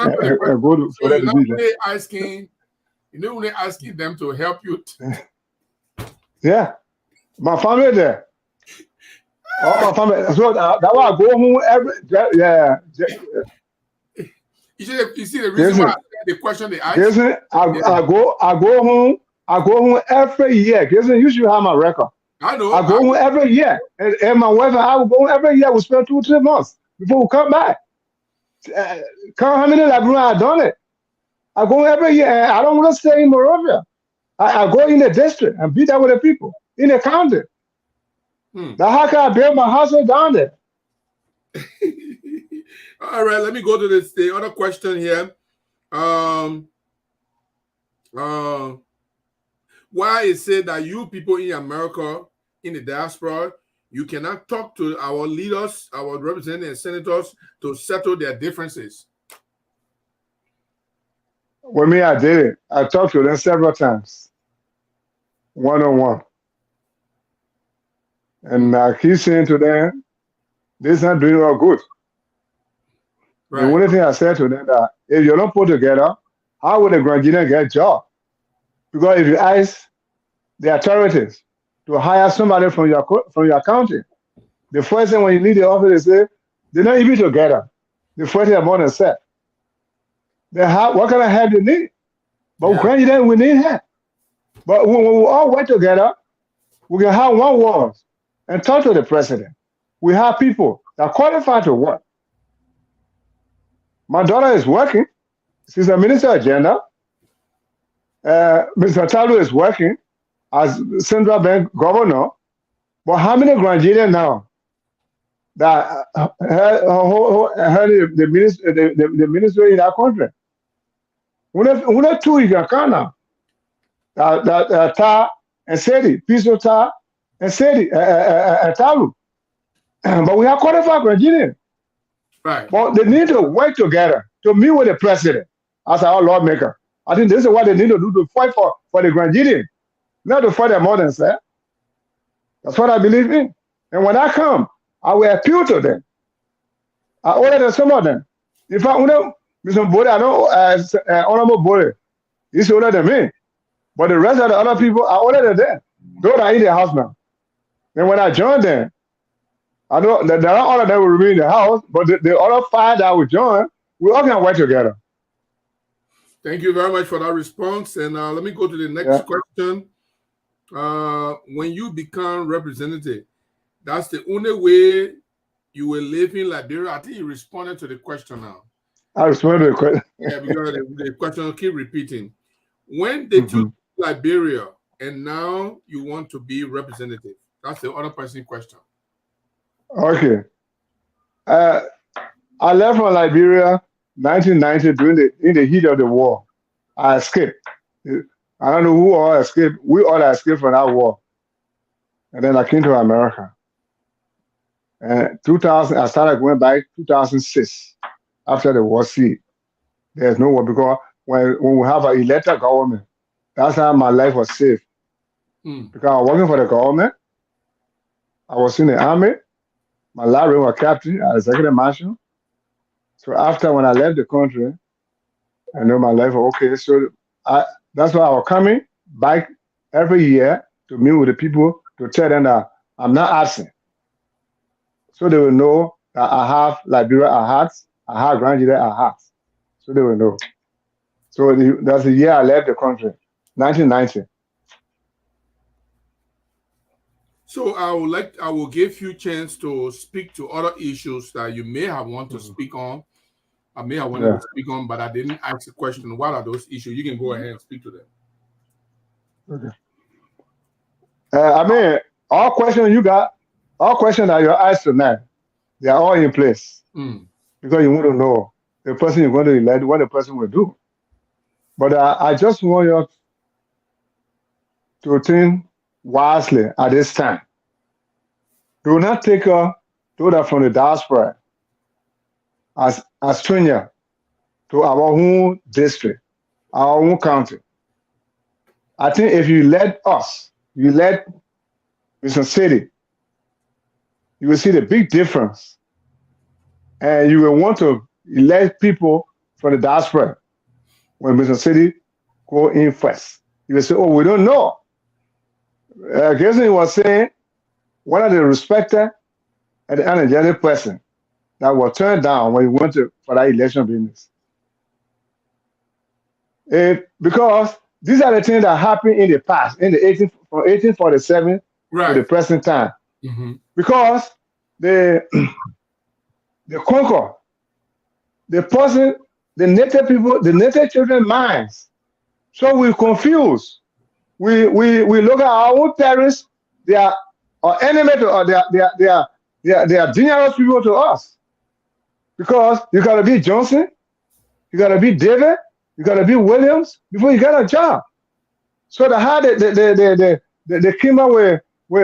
go to for them to be there. When they're asking them to help you. Yeah. My family there. All my family. So that's why I go home You see the reason why I said the question they asked? Listen, I go home every year. Listen, you should have my record. I know. I go home every year. And my wife and I will go home every year. We spend 2-3 months before we come back. Count how many Liberians I've done it. I go home every year. I don't want to stay in Morovia. I go in the district and be there with the people in the county. Now how can I build my house down there? All right, let me go to the other question here. Why is it that you people in America, in the diaspora, you cannot talk to our leaders, our representatives and senators to settle their differences? With me, I did it. I talked to them several times, one-on-one. And I keep saying to them, this is not doing all good. Right. The only thing I said to them that if you don't put together, how would the Grandian get a job? Because if you ask the authorities to hire somebody from your county, the first thing when you leave the office, they say they're not even together. The first thing about themselves. What kind of help they need? But Grandian, we need help. But when we all work together, we can have one word and talk to the president. We have people that qualify to work. My daughter is working. She's a minister of gender. Mr. Talu is working as central bank governor. But how many Grandians now that the ministry in that country? Una two you can count now. Ta and Saydee, Piso Ta and Saydee, Talu. But we have qualified Grandians. Right. But they need to work together to meet with the president as our lawmaker. I think this is what they need to do to fight for the Grandian, not to fight their modern self. That's what I believe in. And when I come, I will appeal to them. I order some of them. In fact, Mr. Bode, I know Honorable Bode, he's older than me. But the rest of the other people are older than them. Those are in the house now. And when I join them, I know that there are all of them will remain in the house, but the other 5 that will join, we all can work together. Thank you very much for that response. And let me go to the next question. When you become representative, that's the only way you will live in Liberia. I think you responded to the question now. I responded to the question. Yeah, because the question will keep repeating. When did you leave Liberia and now you want to be representative? That's the other person question. Okay. I left from Liberia 1990 in the heat of the war. I escaped. I don't know who all escaped. We all escaped from that war. And then I came to America. And 2000, I started going back 2006 after the war ceased. There's no war because when we have an elected government, that's how my life was safe. Because I was working for the government. I was in the army. My library was captain, executive marshal. So after when I left the country, I know my life was okay. So that's why I was coming back every year to meet with the people to tell them that I'm not absent. So they will know that I have Liberia at heart, I have Grandian at heart. So they will know. So that's the year I left the country, 1990. So I will give you a chance to speak to other issues that you may have want to speak on. I may have wanted to speak on, but I didn't ask the question. What are those issues? You can go ahead and speak to them. Okay. I mean, all questions you got, all questions that you're asked tonight, they are all in place because you want to know the person you're going to elect, what the person will do. But I just want you to think wisely at this time. Do not take those that from the diaspora as stranger to our own district, our own county. I think if you let us, you let Mr. Saydee, you will see the big difference. And you will want to elect people from the diaspora when Mr. Saydee go in first. You will say, oh, we don't know. Gbarzon was saying, one of the respected and energetic person that was turned down when he went for that election business. Because these are the things that happened in the past, from 1847 to the present time. Because the conquer, the native people, the native children's minds. So we confuse. We look at our own parents, they are our enemy or they are dangerous people to us. Because you gotta be Johnson, you gotta be David, you gotta be Williams before you get a job. So the how they came out when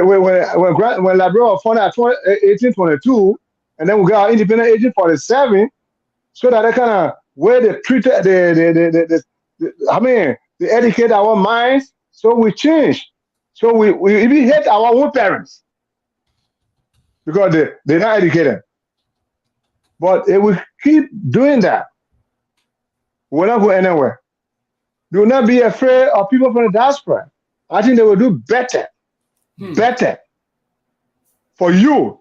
Liberia was founded at 1822, and then we got our independence 1847, so that they kind of where they treated they educate our minds, so we change. So we even hate our own parents because they're not educated. But if we keep doing that, we'll not go anywhere. Do not be afraid of people from the diaspora. I think they will do better for you.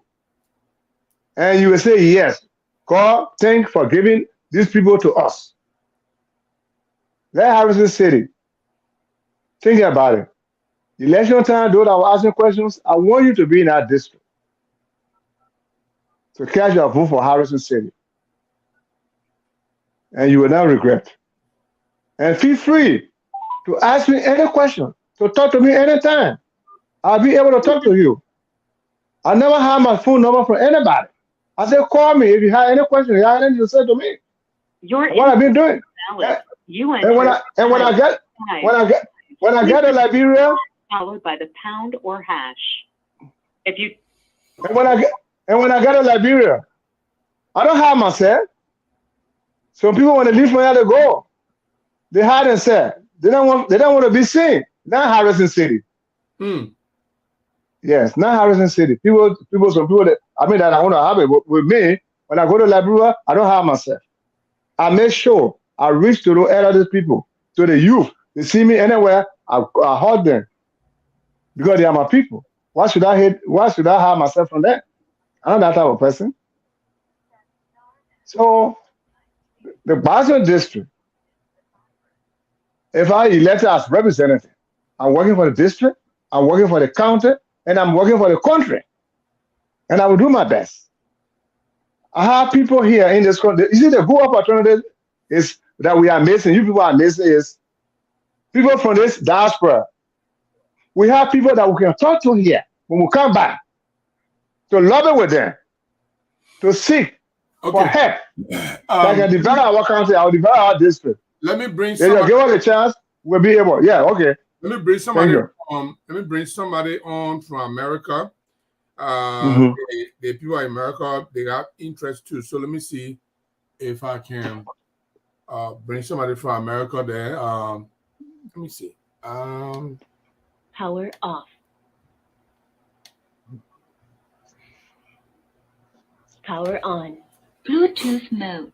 And you will say, yes, God, thank you for giving these people to us. Let Harrison City think about it. Election time, those that were asking questions, I want you to be in that district to cast your vote for Harrison City. And you will not regret. And feel free to ask me any question, to talk to me anytime. I'll be able to talk to you. I never have my phone number from anybody. I said, call me if you have any question, you have anything to say to me. What I've been doing. And when I get to Liberia, followed by the pound or hash. If you and when I get to Liberia, I don't have myself. Some people when they leave from here to go, they hide themselves. They don't want to be seen. Not Harrison City. Yes, not Harrison City. Some people that I want to have it with me. When I go to Liberia, I don't have myself. I make sure I reach to those elderly people, to the youth. They see me anywhere, I hug them because they are my people. Why should I hide myself from them? I'm not that type of person. So the Gbarzon District, if I elected as representative, I'm working for the district, I'm working for the county, and I'm working for the country. And I will do my best. I have people here in this country. You see, the good opportunity is that we are missing. You people are missing is people from this diaspora. We have people that we can talk to here when we come back to lobby with them, to seek for help. That can develop our country, I will develop our district. Let me bring somebody. If you give us a chance, we'll be able. Yeah, okay. Let me bring somebody. Let me bring somebody on from America. The people in America, they got interest too. So let me see if I can bring somebody from America there. Let me see. Power off. Power on. Bluetooth mode.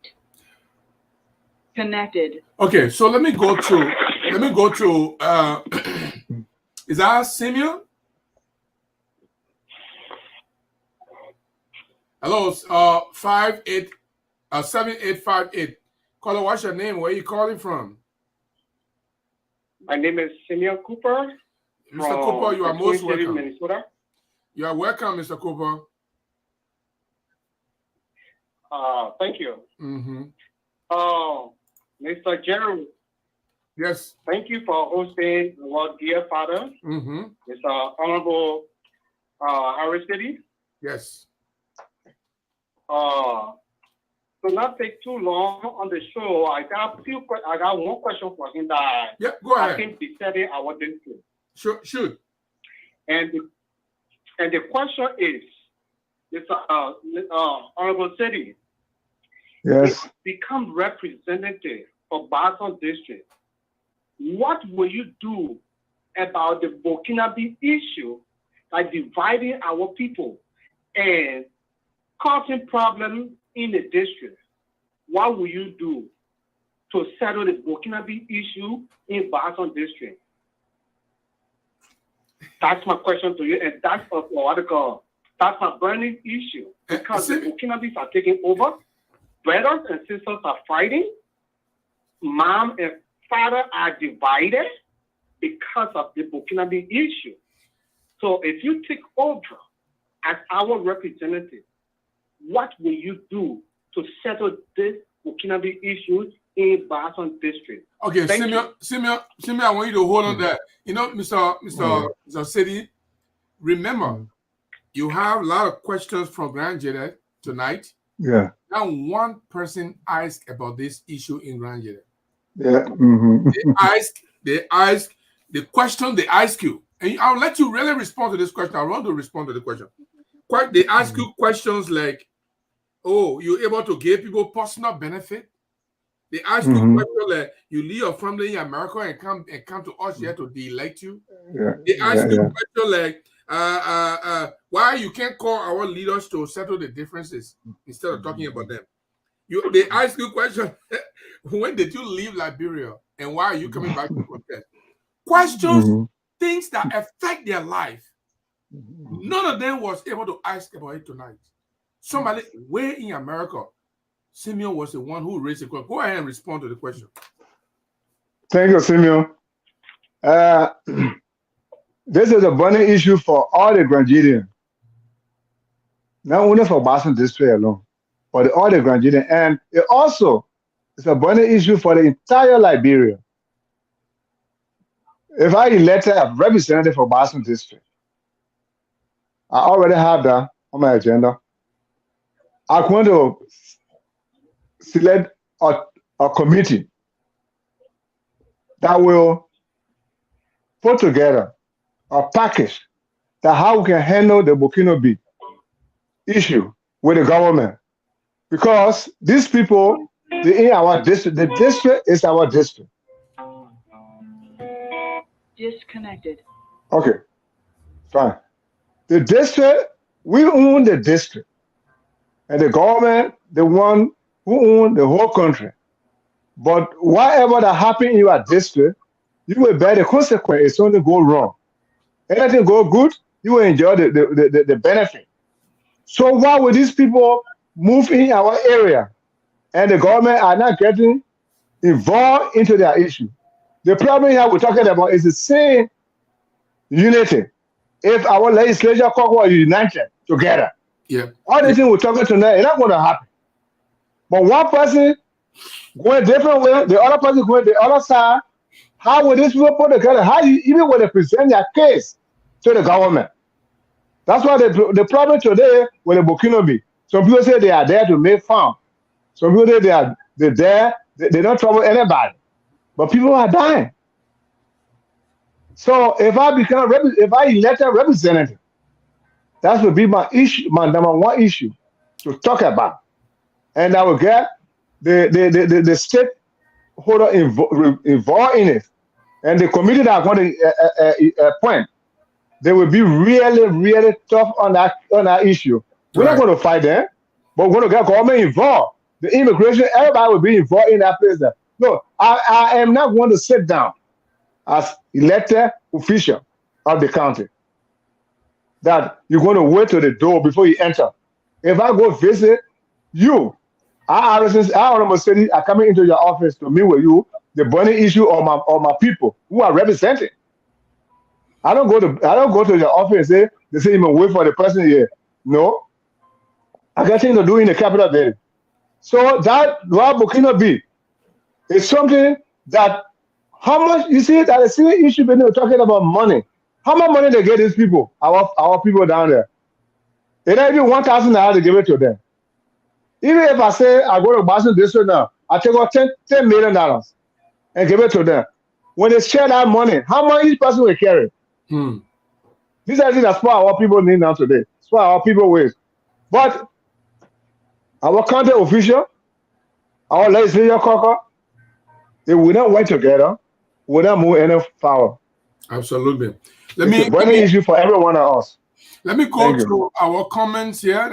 Connected. Okay, so let me go to is that Simeon? Hello, 7858. Caller, what's your name? Where are you calling from? My name is Simeon Cooper. Mr. Cooper, you are most welcome. Minnesota. You are welcome, Mr. Cooper. Thank you. Mr. Jerry. Yes. Thank you for hosting our dear father, Mr. Honorable Harris City. Yes. to not take too long on the show, I got one question for him that go ahead. I think he said it, I wasn't sure. Sure, shoot. And the question is, Honorable Saydee, yes, become representative for Gbarzon District. What will you do about the Burkinabe issue, like dividing our people and causing problems in the district? What will you do to settle the Burkinabe issue in Gbarzon District? That's my question to you, and that's that's my burning issue, because the Burkinabes are taking over, brothers and sisters are fighting, mom and father are divided because of the Burkinabe issue. So if you take over as our representative, what will you do to settle this Burkinabe issue in Gbarzon District? Okay, Simeon, I want you to hold on there. You know, Mr. Saydee, remember, you have a lot of questions from Grand Jede tonight. Yeah. Now, one person asked about this issue in Grand Jede. Yeah. They ask the question they ask you, and I'll let you really respond to this question. I want to respond to the question. They ask you questions like, "Oh, you're able to give people personal benefit." They ask you questions like, "You leave your family in America and come to us here to de-elect you." Yeah. They ask you questions like, "Why you can't call our leaders to settle the differences instead of talking about them?" They ask you questions. When did you leave Liberia and why are you coming back to protest? Questions, things that affect their life. None of them was able to ask about it tonight. Somebody way in America, Simeon was the one who raised the question. Go ahead and respond to the question. Thank you, Simeon. This is a burning issue for all the Grandidians. Not only for Gbarzon District alone, but all the Grandidians. And it also is a burning issue for the entire Liberia. If I elected a representative for Gbarzon District, I already have that on my agenda. I'm going to select a committee that will put together a package that how we can handle the Burkinabe issue with the government. Because these people, they're in our district. The district is our district. Disconnected. Okay, fine. The district, we own the district. And the government, the one who owns the whole country. But whatever that happens in your district, you will bear the consequence if something go wrong. Anything go good, you will enjoy the benefit. So why would these people move in our area and the government are not getting involved into their issue? The problem here we're talking about is the same unity. If our legislature was united together, all the things we're talking tonight, it's not going to happen. But one person going a different way, the other person going the other side, how will these people put together? How you even when they present their case to the government? That's why the problem today with the Burkinabe, some people say they are there to make fun. Some people say they're there, they don't trouble anybody. But people are dying. So if I elect a representative, that will be my issue, my number one issue to talk about. And I will get the stakeholder involved in it. And the committee that I'm going to appoint, they will be really, really tough on that issue. We're not going to fight them, but we're going to get government involved. The immigration, everybody will be involved in that place. No, I am not going to sit down as elected official of the county that you're going to wait to the door before you enter. If I go visit you, our Honorable Saydee are coming into your office to meet with you, the burning issue of my people who are represented. I don't go to your office and say they say you may wait for the person here. No, I got things to do in the capital there. So that Burkinabe is something that how much you see that the same issue when they're talking about money. How much money they get these people, our people down there? They don't even $1,000 to give it to them. Even if I say I go to Gbarzon District now, I take out $10 million and give it to them. When they share that money, how much each person will carry? These are things that's what our people need now today. That's what our people waste. But our county official, our legislature caucus, they will not work together, will not move any forward. Absolutely. It's a burning issue for every one of us. Let me go to our comments here.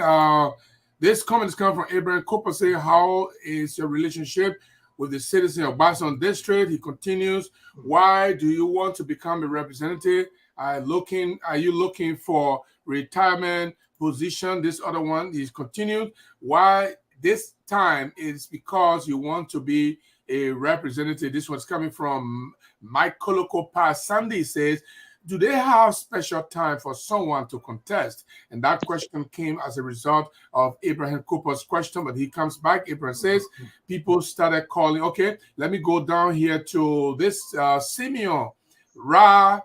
This comment is coming from Abraham Cooper saying, how is your relationship with the citizen of Gbarzon District? He continues, why do you want to become a representative? Are you looking for retirement position? This other one, he's continued, why this time is because you want to be a representative. This one's coming from Mike Koloko Sandy says, do they have special time for someone to contest? And that question came as a result of Abraham Cooper's question, but he comes back. Abraham says, people started calling. Okay, let me go down here to this Simeon Ra.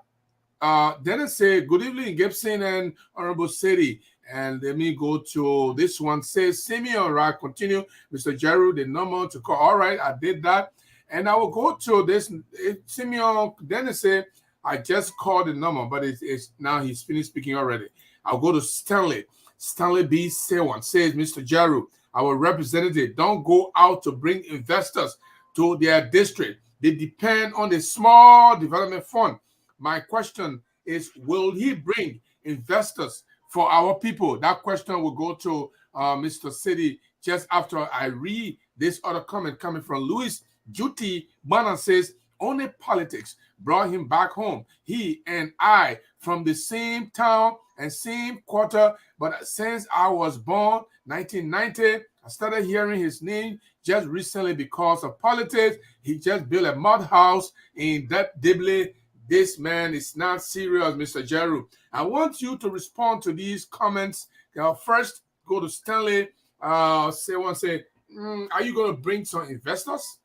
Then I say, good evening, Gibson and Honorable Saydee. And let me go to this one. Says, Simeon Ra, continue. Mr. Jeru, the number to call. All right, I did that. And I will go to this. Simeon, then I say, I just called the number, but it's now he's finished speaking already. I'll go to Stanley. Stanley B. Sewan says, Mr. Jeru, our representative, don't go out to bring investors to their district. They depend on the small development fund. My question is, will he bring investors for our people? That question will go to Mr. Saydee just after I read this other comment coming from Louis Juti. Bana says, only politics brought him back home. He and I from the same town and same quarter, but since I was born, 1990, I started hearing his name just recently because of politics. He just built a mud house in that Dibley. This man is not serious, Mr. Jeru. I want you to respond to these comments. First, go to Stanley. Are you going to bring some investors?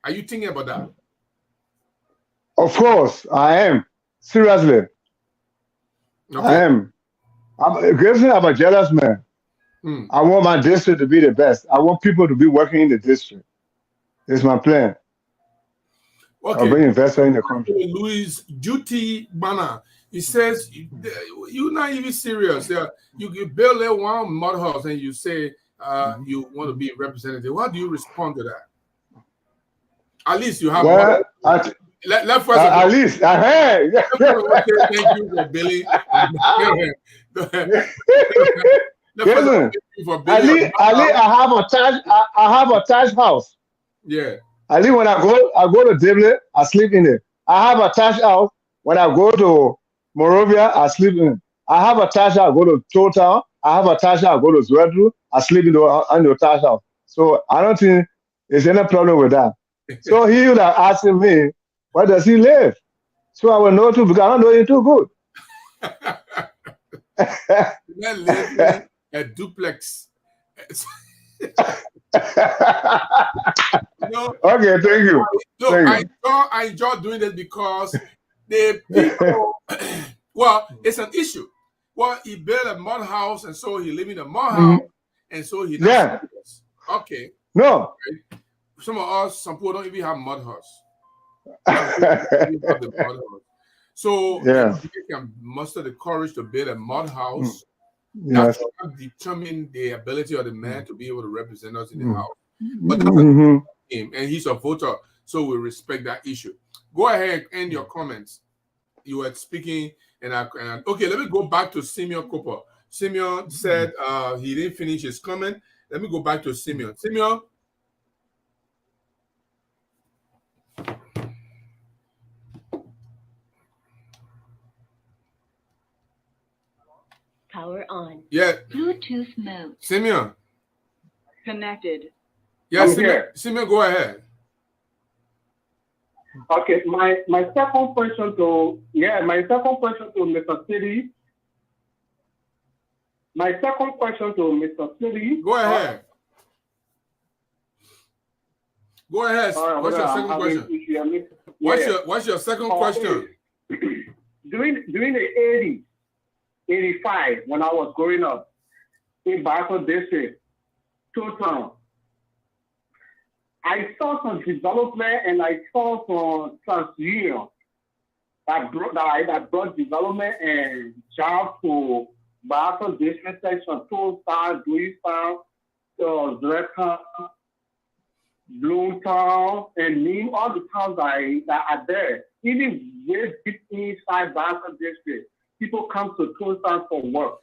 Are you thinking about that? Of course, I am. Seriously. Okay. I am. I'm a jealous man. I want my district to be the best. I want people to be working in the district. It's my plan. Okay. I'll bring investors in the country. Louis Juti Bana, he says, you're not even serious. You build a one mud house and you say you want to be a representative. How do you respond to that? At least you have at least I heard. Thank you for Billy. At least I have a attached house. Yeah. At least when I go to Dibley, I sleep in it. I have a attached house. When I go to Morovia, I sleep in it. I have a attached house. I go to Town. I have a attached house. I go to Zwedru. I sleep in the attached house. So I don't think there's any problem with that. So he would have asked me, where does he live? So I will know too, because I don't know him too good. I live in a duplex. Okay, thank you. Look, I enjoy doing this because the people, well, it's an issue. Well, he built a mud house, and so he live in a mud house, and so he does. Okay. No. Right? Some people don't even have mud house. So if you can muster the courage to build a mud house, that's what determine the ability of the man to be able to represent us in the house. But that's him, and he's a voter, so we respect that issue. Go ahead, end your comments. You were speaking, and okay, let me go back to Simeon Cooper. Simeon said he didn't finish his comment. Let me go back to Simeon. Simeon. Power on. Yeah. Bluetooth mode. Simeon. Connected. Yeah, Simeon, go ahead. Okay, my second question to Mr. Saydee. My second question to Mr. Saydee. Go ahead. Go ahead. What's your second question? What's your second question? During the 80s, 85, when I was growing up in Gbarzon District, Total. I saw some development and I saw some transfer that brought development and jobs to Gbarzon District section, Total, Gleeson, Zreka, Bloomtown, and name all the towns that are there. Even way deep inside Gbarzon District, people come to Total for work.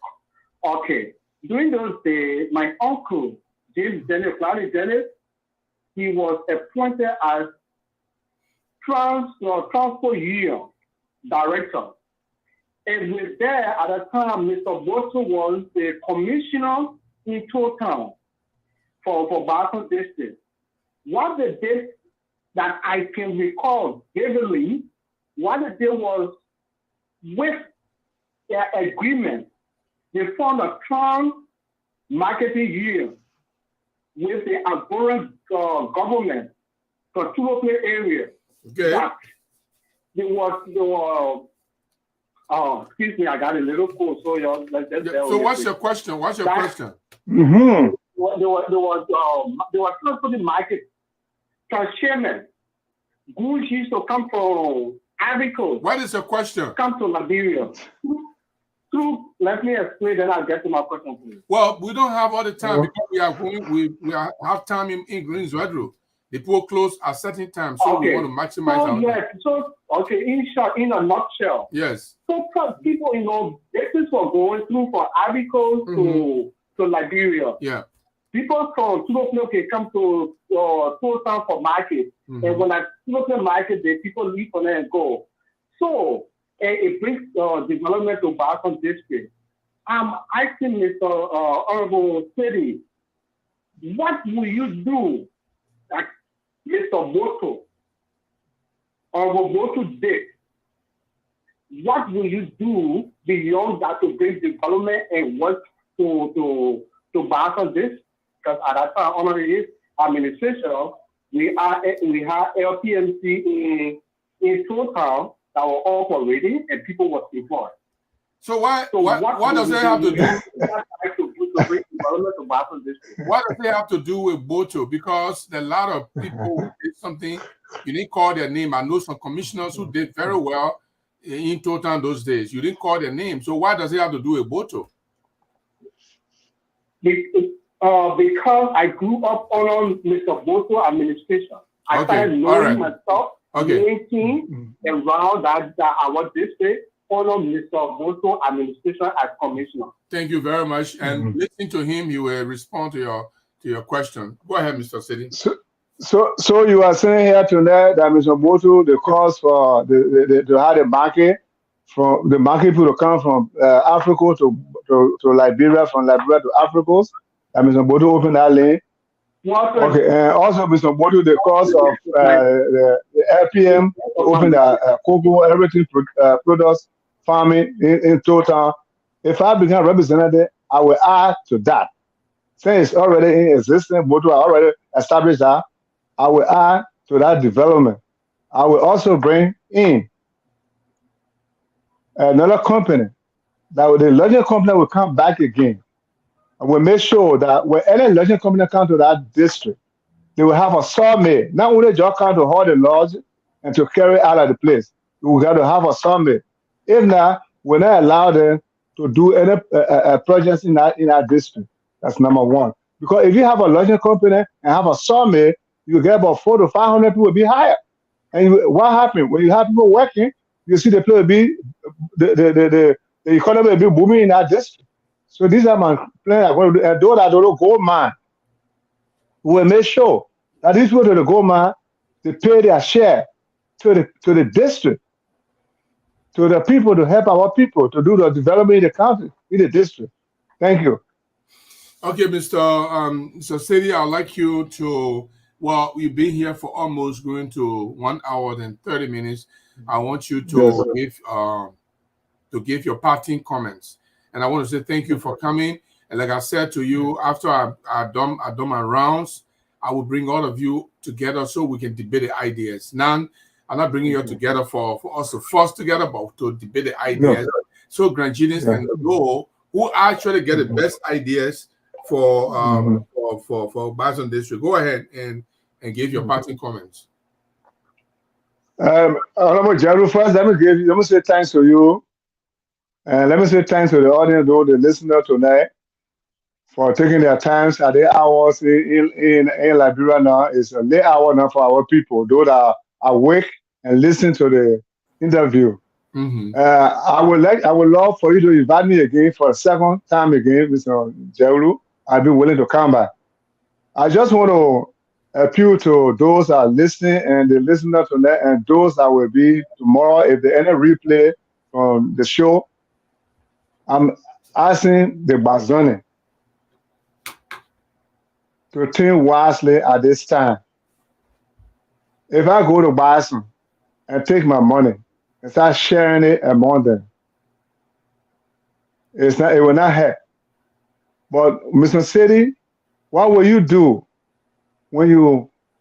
Okay. During those days, my uncle, James Dennis, Larry Dennis, he was appointed as transport union director. And with there, at the time, Mr. Bosso was the commissioner in Total for Gbarzon District. What they did that I can recall vividly, what they did was with their agreement, they formed a marketing union with the Angoran government for Tulope area. Okay. That there was excuse me, I got a little cold, so y'all So what's your question? What's your question? Mm-hmm. There was transport market transshipment. Goods used to come from Ivory Coast. What is your question? Come to Liberia. Let me explain, then I'll get to my question, please. Well, we don't have all the time because we have time in Greensboro. The pool close at certain times, so we want to maximize our time. In short, in a nutshell. Yes. So people, this is what going through for Ivory Coast to Liberia. Yeah. People from Tulope come to Total for market. And when I Tulope market, the people leave on there and go. So it brings development to Gbarzon District. I'm asking Mr. Honorable City, what will you do that Mr. Bosso, Honorable Bosso did? What will you do beyond that to bring development and work to Gbarzon District? Because at that time, under his administration, we have LPMC in Total that were all operating and people were employed. So what does it have to do? What does it have to do with Boto? Because a lot of people did something, you didn't call their name. I know some commissioners who did very well in Total those days. You didn't call their name. So what does it have to do with Boto? Because I grew up on Mr. Bosso administration. I started knowing myself, thinking around that our district on Mr. Bosso administration as commissioner. Thank you very much. And listening to him, he will respond to your question. Go ahead, Mr. City. So you are saying here tonight that Mr. Bosso, the cause for to have the market from the market people to come from Africa to Liberia, from Liberia to Africa. And Mr. Bosso opened that lane. Okay, and also Mr. Bosso, the cause of the LPM open the cocoa, everything products, farming in Total. If I become representative, I will add to that. Since it's already in existence, Bosso already established that, I will add to that development. I will also bring in another company, that the larger company will come back again. And we'll make sure that when any larger company comes to that district, they will have a sawmill. Not only just come to haul the logs and to carry out of the place. We got to have a sawmill. If not, we're not allow them to do any projects in our district. That's number one. Because if you have a larger company and have a sawmill, you get about 400 to 500 people will be hired. And what happens when you have people working? You see the place will be the economy will be booming in our district. So these are my plans. I'm going to do. And those are the gold mine. We will make sure that these people to the gold mine, they pay their share to the district, to the people, to help our people to do the development in the county, in the district. Thank you. Okay, Mr. Saydee, I'd like you to, well, we've been here for almost going to 1 hour and 30 minutes. I want you to give your parting comments. And I want to say thank you for coming. And like I said to you, after I've done my rounds, I will bring all of you together so we can debate the ideas. Now, I'm not bringing you together for us to force together, but to debate the ideas. So Granjinians can know who actually get the best ideas for for Gbarzon District. Go ahead and give your parting comments. Honorable General, first, let me say thanks to you. And let me say thanks to the audience, though, the listener tonight, for taking their times at the hours in Liberia now. It's a late hour now for our people, those that are awake and listen to the interview. I would love for you to invite me again for a second time again, Mr. Jeru. I'll be willing to come back. I just want to appeal to those that are listening and the listener tonight and those that will be tomorrow. If there any replay from the show, I'm asking the Gbarzonian to think wisely at this time. If I go to Gbarzon and take my money and start sharing it among them, it will not help. But Mr. Saydee, what will you do when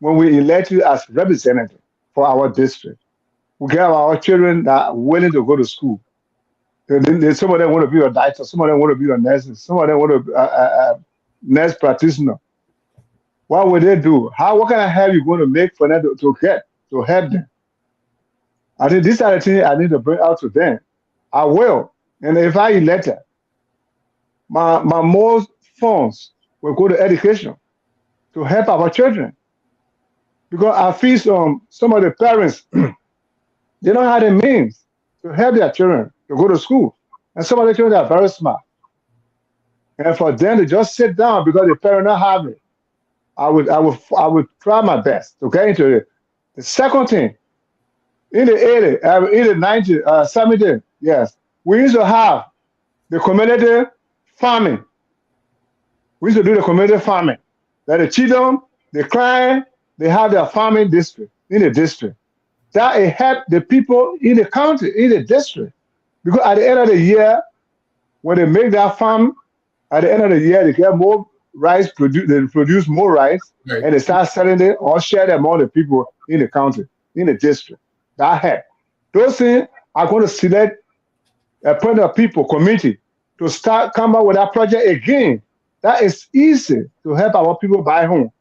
we elect you as representative for our district? We get our children that are willing to go to school. Some of them want to be a doctor, some of them want to be a nurse, some of them want to be a nurse practitioner. What will they do? What kind of help you going to make for them to help them? I think these are the things I need to bring out to them. I will. And if I elect her, my most funds will go to education to help our children. Because I feel some of the parents, they don't have the means to help their children to go to school. And some of the children are very smart. And for them to just sit down because the parents don't have it, I would try my best to get into it. The second thing, in the 90s, 70s, yes, we used to have the community farming. We used to do the community farming. That the children, they cry, they have their farming district, in the district. That it helped the people in the county, in the district. Because at the end of the year, when they make that farm, at the end of the year, they get more rice, they produce more rice, and they start selling it or share them among the people in the county, in the district. That help. Those things are going to select a point of people, committee, to come up with that project again. That is easy to help our people buy home.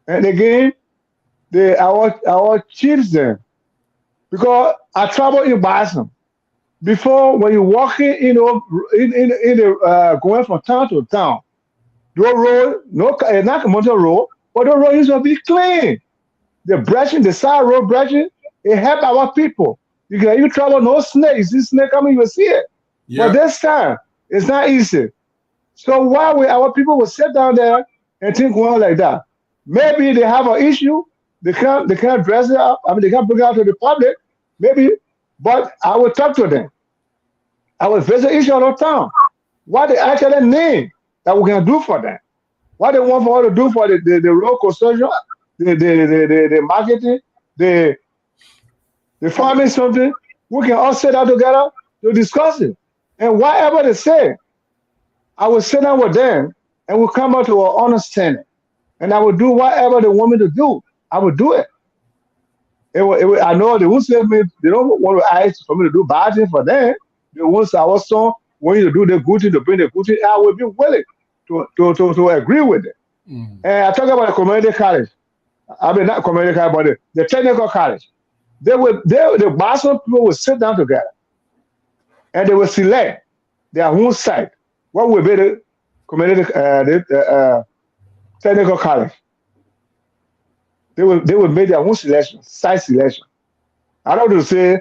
And again, our children, because I travel in Gbarzon. Before, when you're walking, going from town to town, the road, not a motor road, but the road used to be clean. The brushing, the side road brushing, it helped our people. You travel, no snake. You see snake coming, you will see it. Yeah. But this time, it's not easy. So why our people will sit down there and think one like that? Maybe they have an issue. They can't dress it up. I mean, they can't bring it out to the public. Maybe, but I will talk to them. I will visit each other town. What they actually need that we can do for them. What they want for us to do for the road construction, the marketing, the farming something. We can all sit down together to discuss it. And whatever they say, I will sit down with them and we'll come up to an understanding. And I will do whatever they want me to do. I will do it. I know they won't say me, they don't want to ask for me to do bad things for them. They want our son, want you to do the good thing, to bring the good thing. I will be willing to agree with it. And I talk about the community college. I mean, not community college, but the technical college. The Gbarzon people will sit down together and they will select their own site. What will be the community, technical college? They will make their own selection, site selection. I don't want to say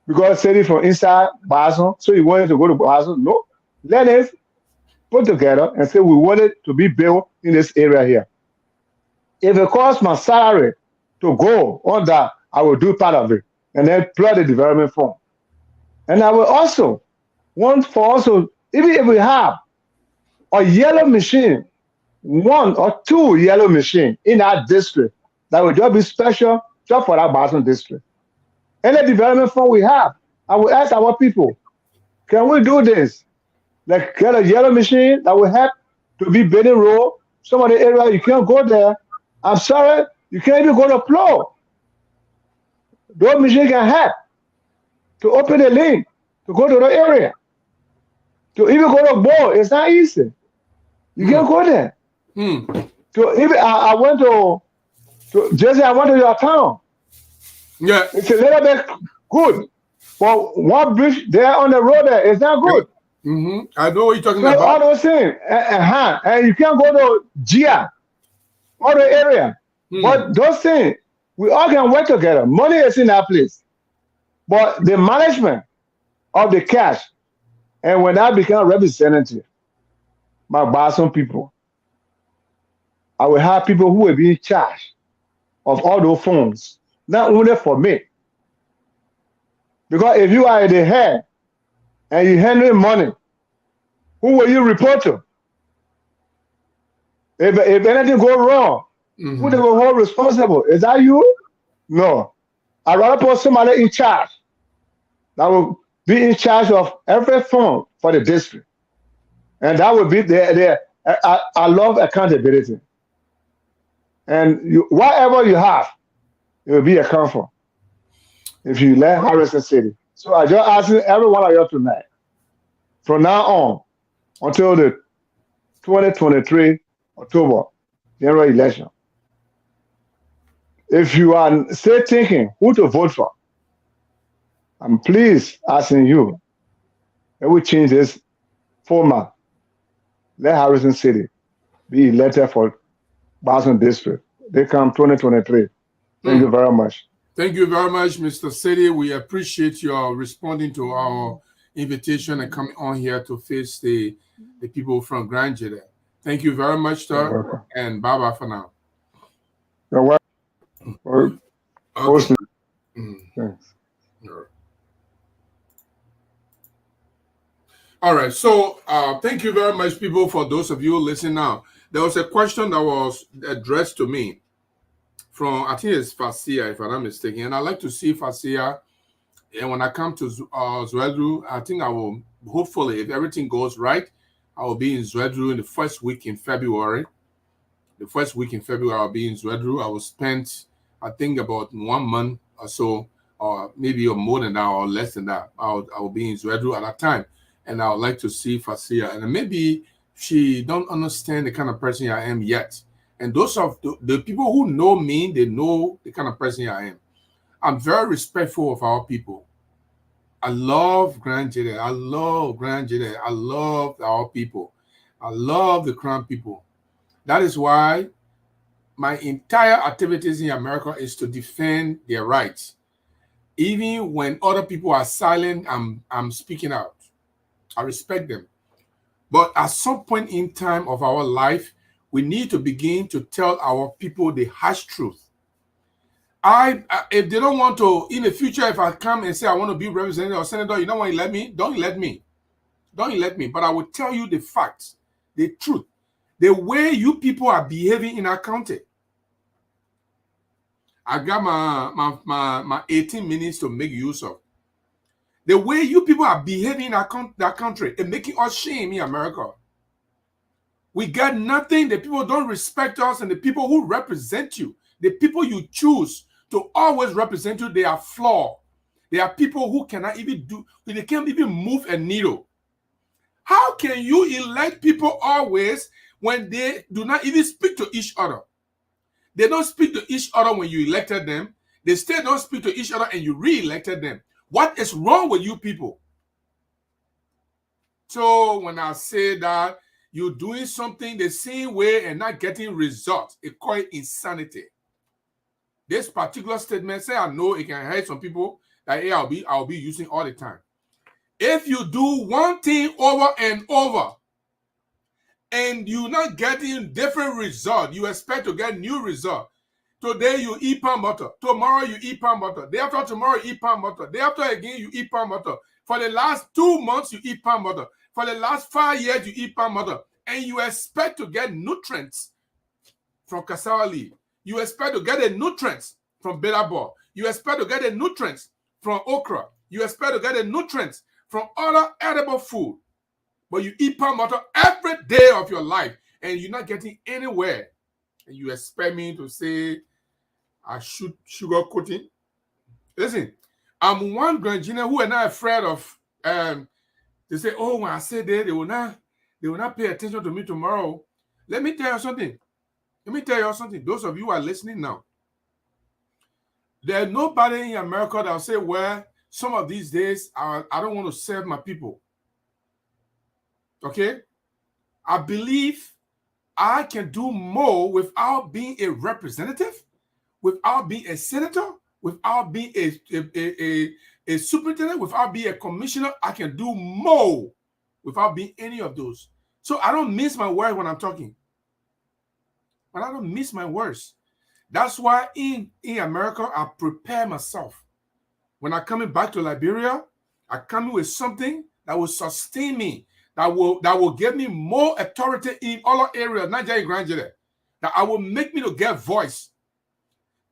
because Saydee from inside Gbarzon, so you wanted to go to Gbarzon. No, let us put together and say we want it to be built in this area here. If it costs my salary to go on that, I will do part of it and then plot the development fund. And I will also want for also, even if we have a yellow machine, 1 or 2 yellow machines in our district, that will just be special just for that Gbarzon district. Any development fund we have, I will ask our people, can we do this? Like get a yellow machine that will help to be building road. Some of the area you can't go there. I'm sorry, you can't even go to plow. Those machines can help to open the lane, to go to the area. To even go to board, it's not easy. You can't go there. So even I went to Jesse, I went to your town. Yeah. It's a little bit good. But one bridge there on the road there is not good. I know what you're talking So about. all those things, and you can't go to GIA, all the area. But those things, we all can work together. Money is in that place. But the management of the cash, and when I become representative, my Gbarzon people, I will have people who will be in charge of all those funds, not only for me. Because if you are at the head and you handling money, who will you report to? If anything go wrong, who will hold responsible? Is that you? No. I'd rather put somebody in charge that will be in charge of every fund for the district. And that would be I love accountability. And whatever you have, it will be a comfort if you let Harrison City. So I just ask every one of you tonight, from now on until the 2023 October general election, if you are still thinking who to vote for, I'm pleased asking you that we change this format. Let Harrison City be elected for Gbarzon District. They come 2023. Thank you very much. Thank you very much, Mr. Saydee. We appreciate your responding to our invitation and coming on here to face the people from Grand Jede. Thank you very much, sir. And bye-bye for now. You're welcome. Okay. Thanks. All right. So thank you very much, people, for those of you listening now. There was a question that was addressed to me from, I think it's Fasia, if I'm not mistaken. And I'd like to see Fasia. And when I come to Zwedru, I think I will, hopefully, if everything goes right, I will be in Zwedru in the first week in February. The first week in February, I'll be in Zwedru. I will spend, I think, about 1 month or so, or maybe more than that or less than that. I will be in Zwedru at that time. And I would like to see Fasia. And maybe she don't understand the kind of person I am yet. And those of the people who know me, they know the kind of person I am. I'm very respectful of our people. I love Grand Jede. I love Grand Jede. I love our people. I love the Crown people. That is why my entire activities in America is to defend their rights. Even when other people are silent, I'm speaking out. I respect them. But at some point in time of our life, we need to begin to tell our people the harsh truth. If they don't want to, in the future, if I come and say I want to be representative or senator, you don't want to let me? Don't let me. Don't let me. But I will tell you the facts, the truth, the way you people are behaving in our county. I got my 18 minutes to make use of. The way you people are behaving in that country and making us shame in America. We got nothing. The people don't respect us, and the people who represent you, the people you choose to always represent you, they are flawed. They are people who cannot even they can't even move a needle. How can you elect people always when they do not even speak to each other? They don't speak to each other when you elected them. They still don't speak to each other and you re-elected them. What is wrong with you people? So when I say that you're doing something the same way and not getting results, it call it insanity. This particular statement, say I know it can hurt some people that hey, I'll be using all the time. If you do one thing over and over and you're not getting different results, you expect to get new results. Today you eat palm butter. Tomorrow you eat palm butter. Day after tomorrow you eat palm butter. Day after again you eat palm butter. For the last 2 months you eat palm butter. For the last 5 years you eat palm butter. And you expect to get nutrients from cassava leaf. You expect to get the nutrients from bitter ball. You expect to get the nutrients from okra. You expect to get the nutrients from other edible food. But you eat palm butter every day of your life and you're not getting anywhere. And you expect me to say I shoot sugar coating? Listen, I'm one Granjina who are not afraid of they say, oh, when I say that, they will not pay attention to me tomorrow. Let me tell you something. Let me tell you something. Those of you who are listening now, there's nobody in America that will say, well, some of these days, I don't want to serve my people. Okay? I believe I can do more without being a representative, without being a senator, without being a superintendent, without being a commissioner. I can do more without being any of those. So I don't miss my word when I'm talking. But I don't miss my words. That's why in America, I prepare myself. When I'm coming back to Liberia, I come with something that will sustain me, that will give me more authority in other areas, not just in Granjere, that I will make me to get voice.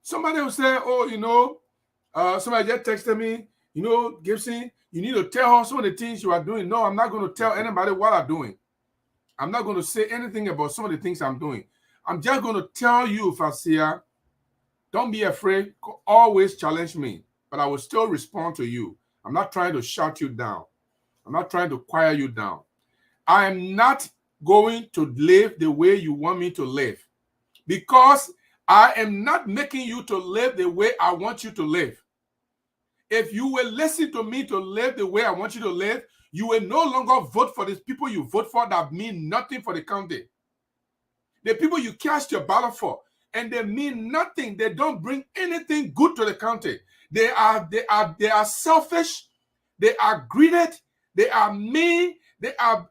Somebody will say, oh, you know, somebody just texted me, you know, Gibson, you need to tell her some of the things you are doing. No, I'm not going to tell anybody what I'm doing. I'm not going to say anything about some of the things I'm doing. I'm just going to tell you, Fasia, don't be afraid. Always challenge me, but I will still respond to you. I'm not trying to shut you down. I'm not trying to quiet you down. I am not going to live the way you want me to live, because I am not making you to live the way I want you to live. If you will listen to me to live the way I want you to live, you will no longer vote for these people you vote for that mean nothing for the county. The people you cast your ballot for, and they mean nothing. They don't bring anything good to the county. They are selfish. They are greedy. They are mean. They are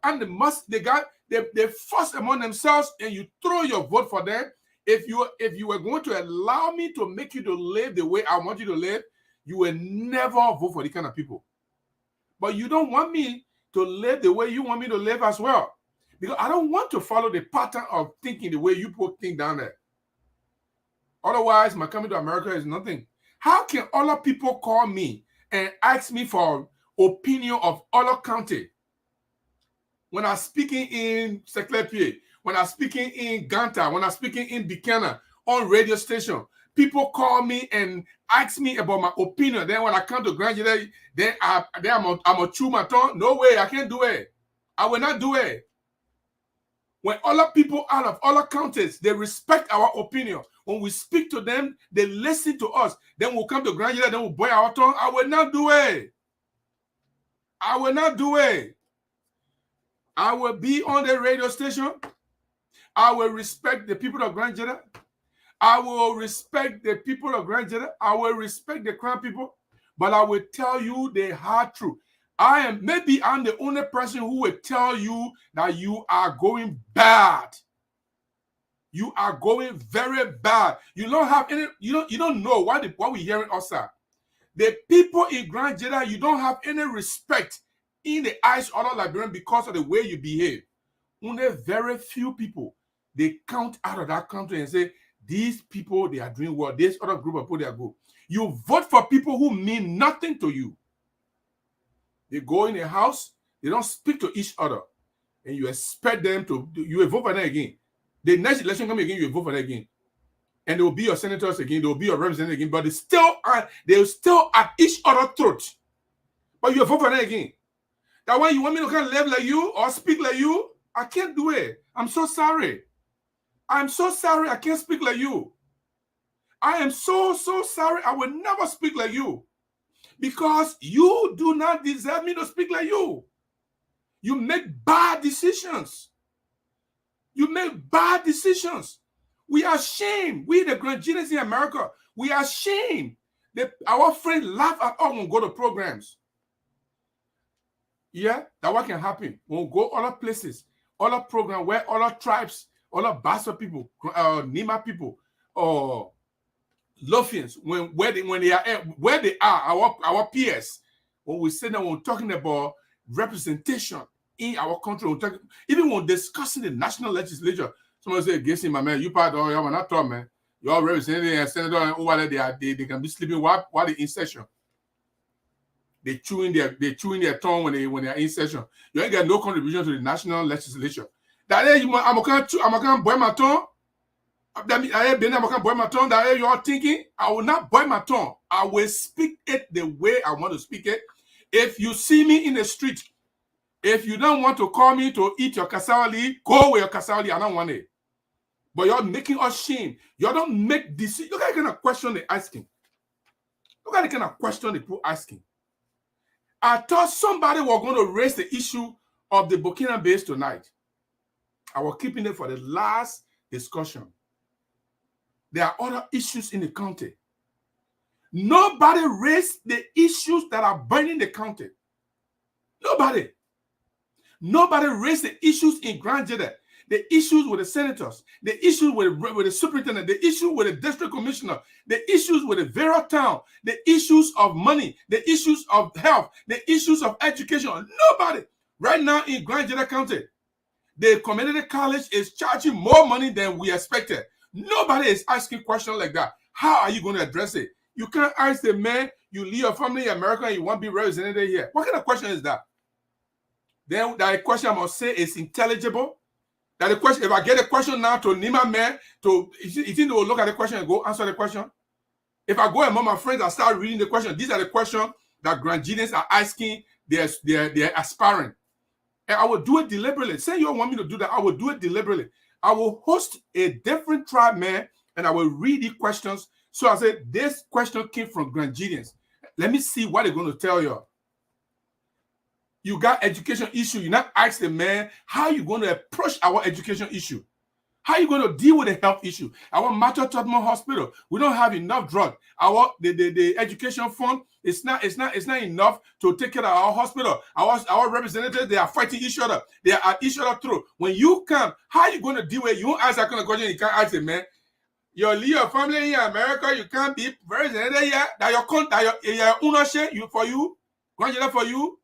they fuss among themselves, and you throw your vote for them. If you were going to allow me to make you to live the way I want you to live, you will never vote for the kind of people. But you don't want me to live the way you want me to live as well. Because I don't want to follow the pattern of thinking the way you put things down there. Otherwise, my coming to America is nothing. How can other people call me and ask me for opinion of other county? When I'm speaking in Secretary, when I'm speaking in Ganta, when I'm speaking in Buchanan on radio station, people call me and ask me about my opinion. Then when I come to Granjere, then I'm a chew my tongue. No way, I can't do it. I will not do it. When other people out of other counties, they respect our opinion. When we speak to them, they listen to us. Then we'll come to Granjere, then we'll boil our tongue. I will not do it. I will not do it. I will be on the radio station. I will respect the people of Granjere. I will respect the people of Granjere. I will respect the Crown people. But I will tell you the hard truth. Maybe I'm the only person who will tell you that you are going bad. You are going very bad. You don't have any, you don't know what we're hearing outside. The people in Granjere, you don't have any respect in the eyes of other Liberians because of the way you behave. Only very few people, they count out of that country and say, these people, they are doing well. This other group of people, they are good. You vote for people who mean nothing to you. They go in a house, they don't speak to each other, and you expect them to, you will vote for them again. The next election comes again, you will vote for them again. And they will be your senators again, they will be your representatives again, but they're still at each other's throat. But you will vote for them again. That when you want me to kind of live like you or speak like you, I can't do it. I'm so sorry. I'm so sorry I can't speak like you. I am so sorry. I will never speak like you. Because you do not deserve me to speak like you. You make bad decisions. You make bad decisions. We are ashamed. We, the Grangeres in America, we are ashamed. Our friends laugh at us when we go to programs. Yeah, that what can happen. When we go other places, other programs where other tribes, other Bassa people, Nima people, or Lofians, where they are, our peers, when we say that when we're talking about representation in our country, even when discussing the national legislature, someone say, "Guess my man, you part of you not talk, man. You all representing a senator and over there, they can be sleeping while they're in session. They chewing their tongue when they're in session. You ain't got no contribution to the national legislature. That is, I'm gonna boil my tongue. That means I'm gonna boil my tongue. That you are thinking, I will not boil my tongue. I will speak it the way I want to speak it. If you see me in the street, if you don't want to call me to eat your cassava leaf, go with your cassava leaf. I don't want it. But you're making us shame. You don't make decisions. Look at the kind of question they're asking. Look at the kind of question they put asking. I thought somebody was going to raise the issue of the Burkina base tonight. I was keeping it for the last discussion. There are other issues in the county. Nobody raised the issues that are burning the county. Nobody. Nobody raised the issues in Grand Jeddah. The issues with the senators, the issues with the superintendent, the issue with the district commissioner, the issues with the various town, the issues of money, the issues of health, the issues of education. Nobody. Right now in Grand Jeddah County, the community college is charging more money than we expected. Nobody is asking questions like that. How are you going to address it? You can't ask the man, you leave your family in America and you want to be represented here. What kind of question is that? Then that question I must say is intelligible. That the question, if I get a question now to Nima man, you think they will look at the question and go answer the question? If I go among my friends and start reading the question, these are the questions that Grandians are asking their aspirant. And I will do it deliberately. Say you don't want me to do that, I will do it deliberately. I will host a different tribe man and I will read the questions. So I said, this question came from Grandians. Let me see what they're going to tell you. You got education issue. You not ask the man, how you going to approach our education issue? How you going to deal with the health issue? Our Mater Tottenham Hospital, we don't have enough drug. The education fund, it's not enough to take care of our hospital. Our representatives, they are fighting each other. They are at each other through. When you come, how you going to deal with it? You won't ask that kind of question. You can't ask the man. Your family here in America, you can't be represented here. That your ownership for you, grandchildren for you.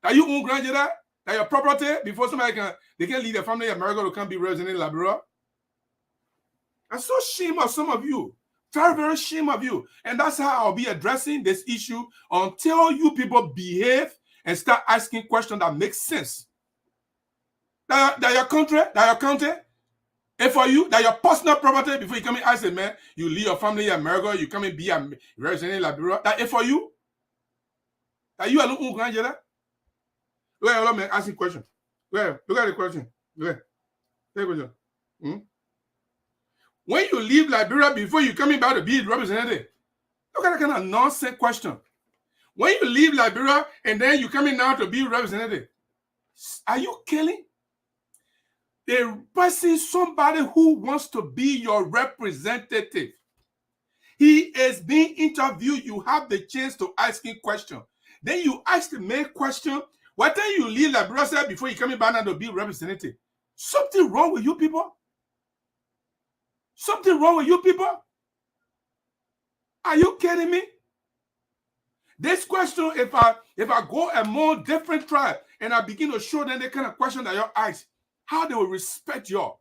That you own Grand Jeddah, that your property, before somebody can leave their family in America to come be represented in Liberia. I'm so ashamed of some of you. Very, very ashamed of you. And that's how I'll be addressing this issue until you people behave and start asking questions that make sense. That your country, and for you, that your personal property, before you come and ask a man, you leave your family in America, you come and be a represented in Liberia. That is for you. That you alone own Grand Jeddah. Where let me ask you a question. Where? Look at the question. Where? Take a question. When you leave Liberia before you coming back to be representative, look at that kind of nonsense question. When you leave Liberia and then you coming now to be representative, are you killing? The person, somebody who wants to be your representative, he is being interviewed. You have the chance to ask him question. Then you ask the main question. What time you leave Liberia before you coming back now to be representative? Something wrong with you people? Something wrong with you people? Are you kidding me? This question, if I go among different tribes and I begin to show them the kind of question that you ask, how they will respect you.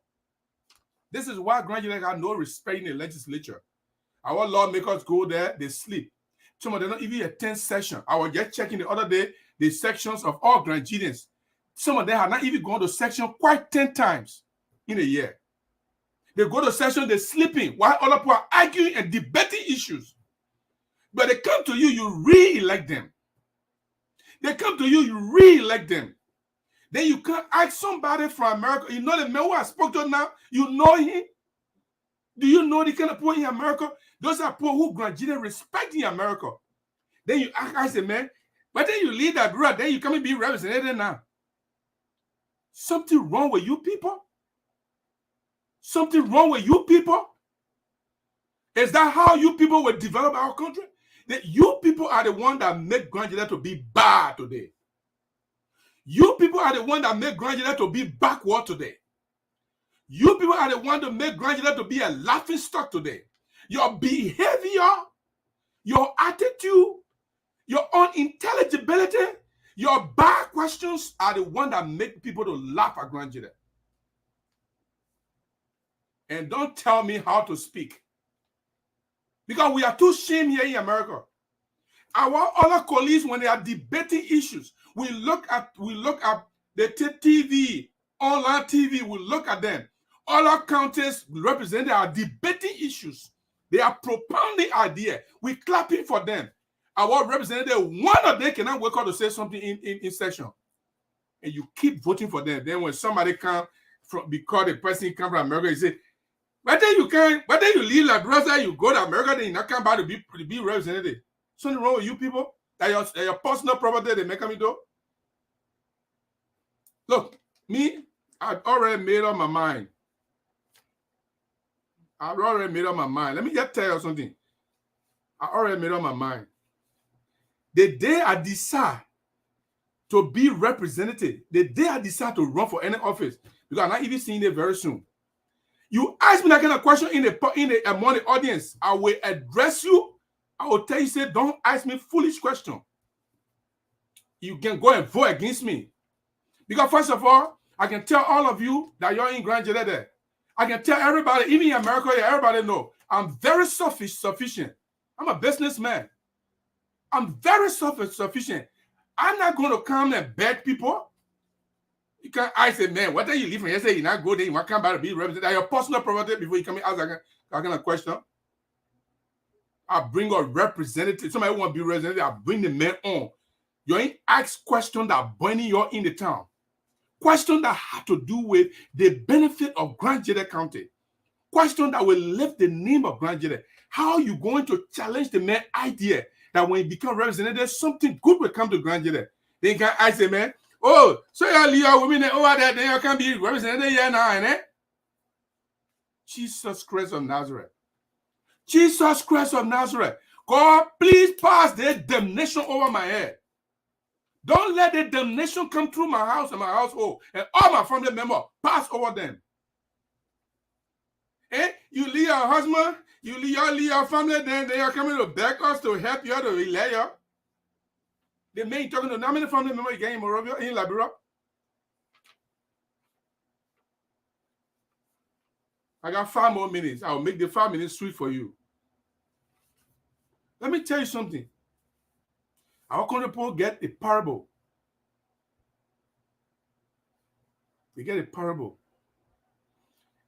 This is why Grand Jeddah have no respect in the legislature. Our lawmakers go there, they sleep. Some of them don't even attend session. I was just checking the other day the sections of all Grandians. Some of them have not even gone to section quite 10 times in a year. They go to session, they're sleeping while other people are arguing and debating issues. But they come to you, you re-elect them. They come to you, you re-elect them. Then you can't ask somebody from America. You know the man who I spoke to now? You know him? Do you know the kind of people in America? Those are people who Grandians respect in America. Then you ask the man, but then you leave that brother, then you come and be represented now. Something wrong with you people? Something wrong with you people? Is that how you people will develop our country? That you people are the one that make Grand Jeddah to be bad today. You people are the one that make Grand Jeddah to be backward today. You people are the one that make Grand Jeddah to be a laughing stock today. Your behavior, your attitude, your unintelligibility, your bad questions are the one that make people to laugh at Grand Jeddah. And don't tell me how to speak. Because we are too ashamed here in America. Our other colleagues, when they are debating issues, we look at the TV, online TV, we look at them. Other counties represented are debating issues. They are propounding ideas. We're clapping for them. Our representative, one of them cannot wake up to say something in session. And you keep voting for them. Then when somebody comes from, because the person comes from America, you say, Whether you leave Liberia, you go to America, then you not come back to be representative. Something wrong with you people? That your personal property they make me do? Look, me, I've already made up my mind. Let me just tell you something. I already made up my mind. The day I decide to be representative, the day I decide to run for any office, because I'm not even seeing it very soon. You ask me that kind of question among the audience, I will address you. I will tell you, say, don't ask me foolish question. You can go and vote against me. Because first of all, I can tell all of you that you're in Grand Jede there. I can tell everybody, even in America, everybody know, I'm very sufficient. I'm a businessman. I'm very sufficient. I'm not going to come and beg people. You can't, I say, man, what are you leaving? You say you not go there, you want to come back to be represented. Your personal property before you come in, ask that kind of question. I bring a representative. Somebody want to be representative, I bring the man on. You ain't ask questions that burning you in the town. Questions that have to do with the benefit of Grand Jede County. Question that will lift the name of Grand Jede. How are you going to challenge the man idea that when you become representative, something good will come to Grand Jede? Then you can ask the man, oh, so you're leaving women over there, then you can be representative here now, eh? Jesus Christ of Nazareth. Jesus Christ of Nazareth. God, please pass the damnation over my head. Don't let the damnation come through my house and my household and all my family members pass over them. Eh? You leave your husband, you leave your family, then they are coming to beg us to help you to relay you. The man talking to how many family members you get in Morovia, in Liberia? I got 5 more minutes. I'll make the 5 minutes sweet for you. Let me tell you something. Our people get a parable. They get a parable.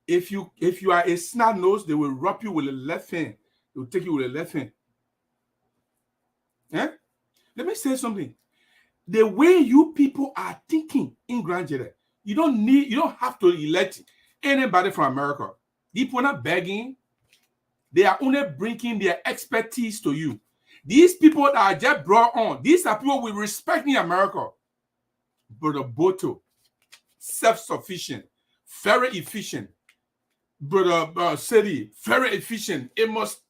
If you are a snot nose, they will rub you with the left hand. They will take you with the left hand. Eh? Let me say something. The way you people are thinking in Grand Jede, you don't have to elect anybody from America. People are not begging. They are only bringing their expertise to you. These people that are just brought on, these are people we respect in America. Brother Boto, self-sufficient, very efficient. Brother Saydee, very efficient. Amos,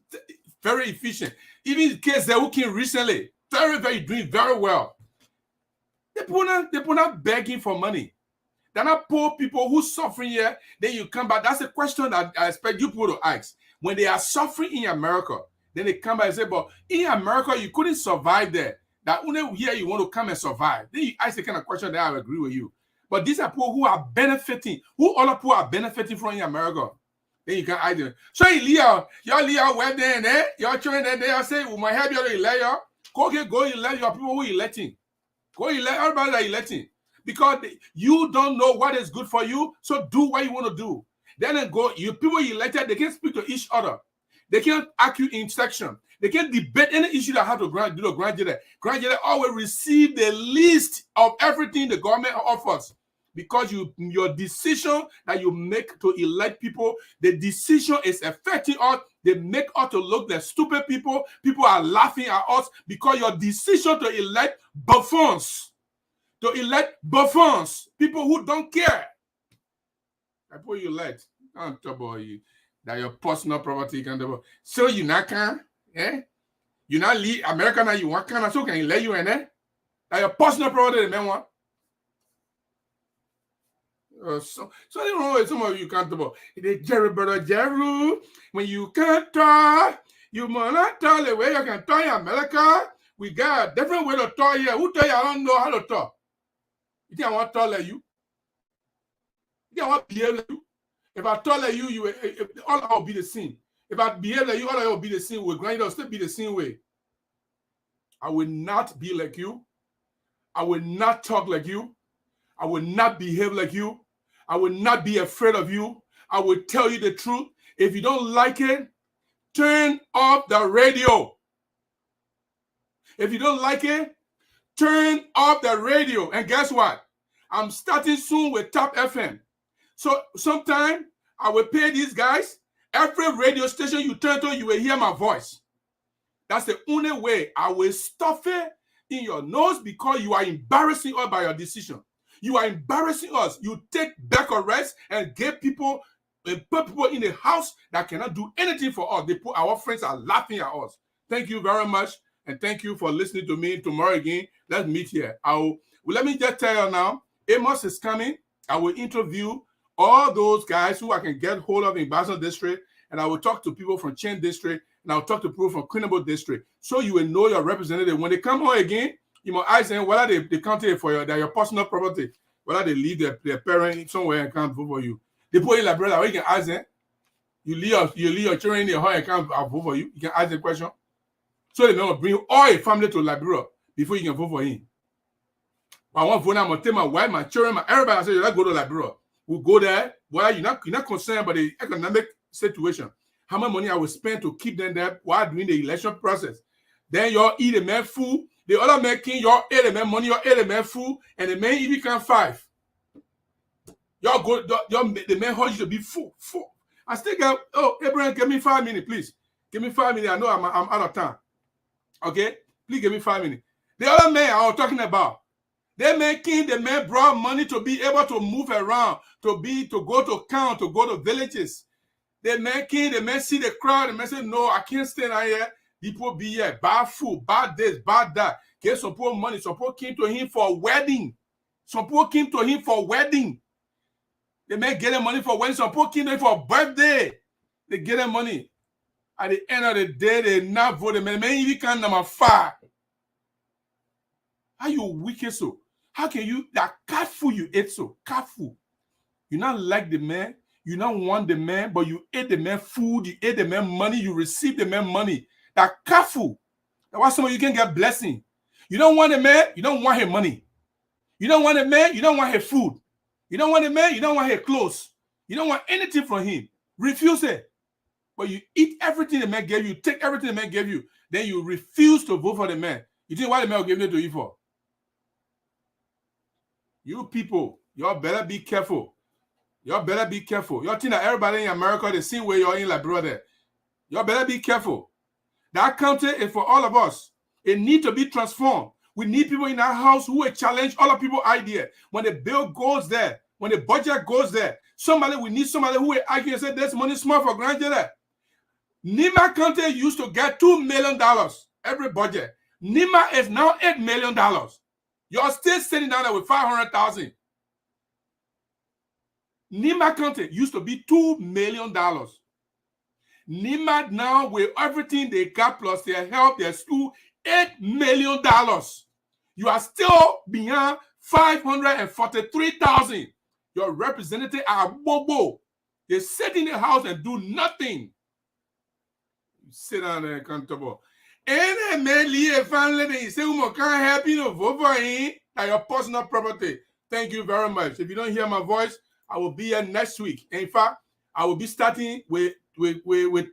very efficient. Even in case they're working recently, very doing very well. They put not begging for money. They're not poor people who suffering here. Then you come back. That's a question that I expect you people to ask. When they are suffering in America, then they come back and say, but in America, you couldn't survive there. That only here you want to come and survive. Then you ask the kind of question that I agree with you. But these are people who are benefiting, who other people are benefiting from in America. Then you can ask them. So you're where then, eh? You're trying that they say, we might help you to elect you. Go elect your people who are electing. Go elect everybody that electing. Because you don't know what is good for you, so do what you want to do. Then go, you people elected, they can speak to each other. They can't argue in section. They can't debate any issue that have to do the Grand Jede. Grand Jede always receive the list of everything the government offers. Because your decision that you make to elect people, the decision is affecting us. They make us to look like stupid people. People are laughing at us because your decision to elect buffoons. To elect buffoons. People who don't care. People you elect. Don't talk about you. That your personal property can do. So you not can, eh? You not leave America now you want can, so can you let you in there? That your personal property the man want. So they don't know some of you can't talk about. The Jerry brother Jeru, when you can't talk, you must not talk the way you can talk in America. We got a different way to talk here. Who tell you I don't know how to talk? You think I want to talk like you? You think I want to behave like you? If I talk like you, all will be the same. If I behave like you, all will be the same way. Granted, it'll still be the same way. I will not be like you. I will not talk like you. I will not behave like you. I will not be afraid of you. I will tell you the truth. If you don't like it, turn off the radio. If you don't like it, turn off the radio. And guess what? I'm starting soon with Top FM. So sometime I will pay these guys Every radio station you turn to, you will hear my voice. That's the only way. I will stuff it in your nose because you are embarrassing us by your decision. You are embarrassing us. You take back arrest and get people, put people in the house that cannot do anything for us. Our friends are laughing at us. Thank you very much. And thank you for listening to me. Tomorrow again, let's meet here. Let me just tell you now, Amos is coming. I will interview all those guys who I can get hold of in Gbarzon District, and I will talk to people from Chen District, and I'll talk to people from Gongloe District, so you will know your representative. When they come home again, you must ask them whether they counted for they're your personal property, whether they leave their parent somewhere and can't vote for you. They put in like brother, you can ask them. You leave your children in their home and can't vote for you. You can ask the question. So they know bring all your family to Liberia before you can vote for him. I want to vote now. I'm gonna tell my wife, my children, everybody. I say, let's go to Liberia. We'll go there. Well, you're not concerned about the economic situation. How much money I will spend to keep them there while doing the election process. Then y'all eat the man food. The other man king, y'all eat the man money, y'all eat the man food, and the man even can 5. Y'all go, the man hold you to be full. I still got, Abraham, give me 5 minutes, please. Give me 5 minutes. I know I'm out of time. Okay? Please give me 5 minutes. The other man I was talking about, the man brought money to be able to move around, to go to town, to go to villages. The man see the crowd, the man say, no, I can't stay down here. People be here, buy food, buy this, buy that. Get some poor money. Some people came to him for a wedding. The man get them money for wedding. Some people came to him for a birthday. They get them money. At the end of the day, they not vote. The man even come number 5. How you wicked so? How can you, that cat food you ate so? Cat food. You not like the man. You not want the man, but you ate the man food. You ate the man money. You received the man money. That cat food. That's why some of you can get blessing. You don't want the man. You don't want his money. You don't want the man. You don't want his food. You don't want the man. You don't want his clothes. You don't want anything from him. Refuse it. But you eat everything the man gave you. Take everything the man gave you. Then you refuse to vote for the man. You think why the man will give it to you for? You people, y'all better be careful. Y'all better be careful. Y'all think that everybody in America the same way you're in like brother. Y'all better be careful. That county is for all of us. It needs to be transformed. We need people in our house who will challenge other people's ideas. When the bill goes there, when the budget goes there, we need somebody who will argue and say, this money is small for grandchildren. Nima County used to get $2 million every budget. Nima is now $8 million. You're still sitting down there with 500,000. Nima County used to be $2 million. Nima now, with everything they got plus their help, their school, $8 million. You are still beyond 543,000. Your representatives are bobo. They sit in the house and do nothing. You sit down there comfortable. And a man leave a family, they say, "Umo can't help you to vote for him." Like your personal property. Thank you very much. If you don't hear my voice, I will be here next week. In fact, I will be starting with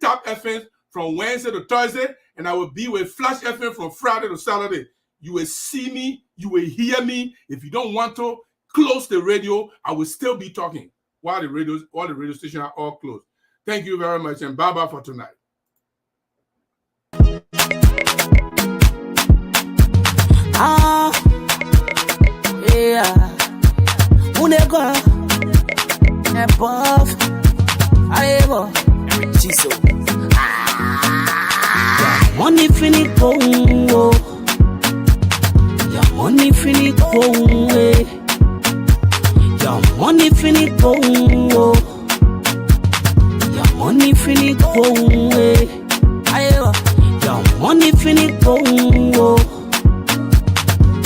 Tap FM from Wednesday to Thursday, and I will be with Flash FM from Friday to Saturday. You will see me, you will hear me. If you don't want to close the radio, I will still be talking while the radio stations are all closed. Thank you very much, and bye-bye for tonight. Unego above Aevo Chiso money finit Congo. Your money finit Congo. Your money finit Congo. Your money finit Congo.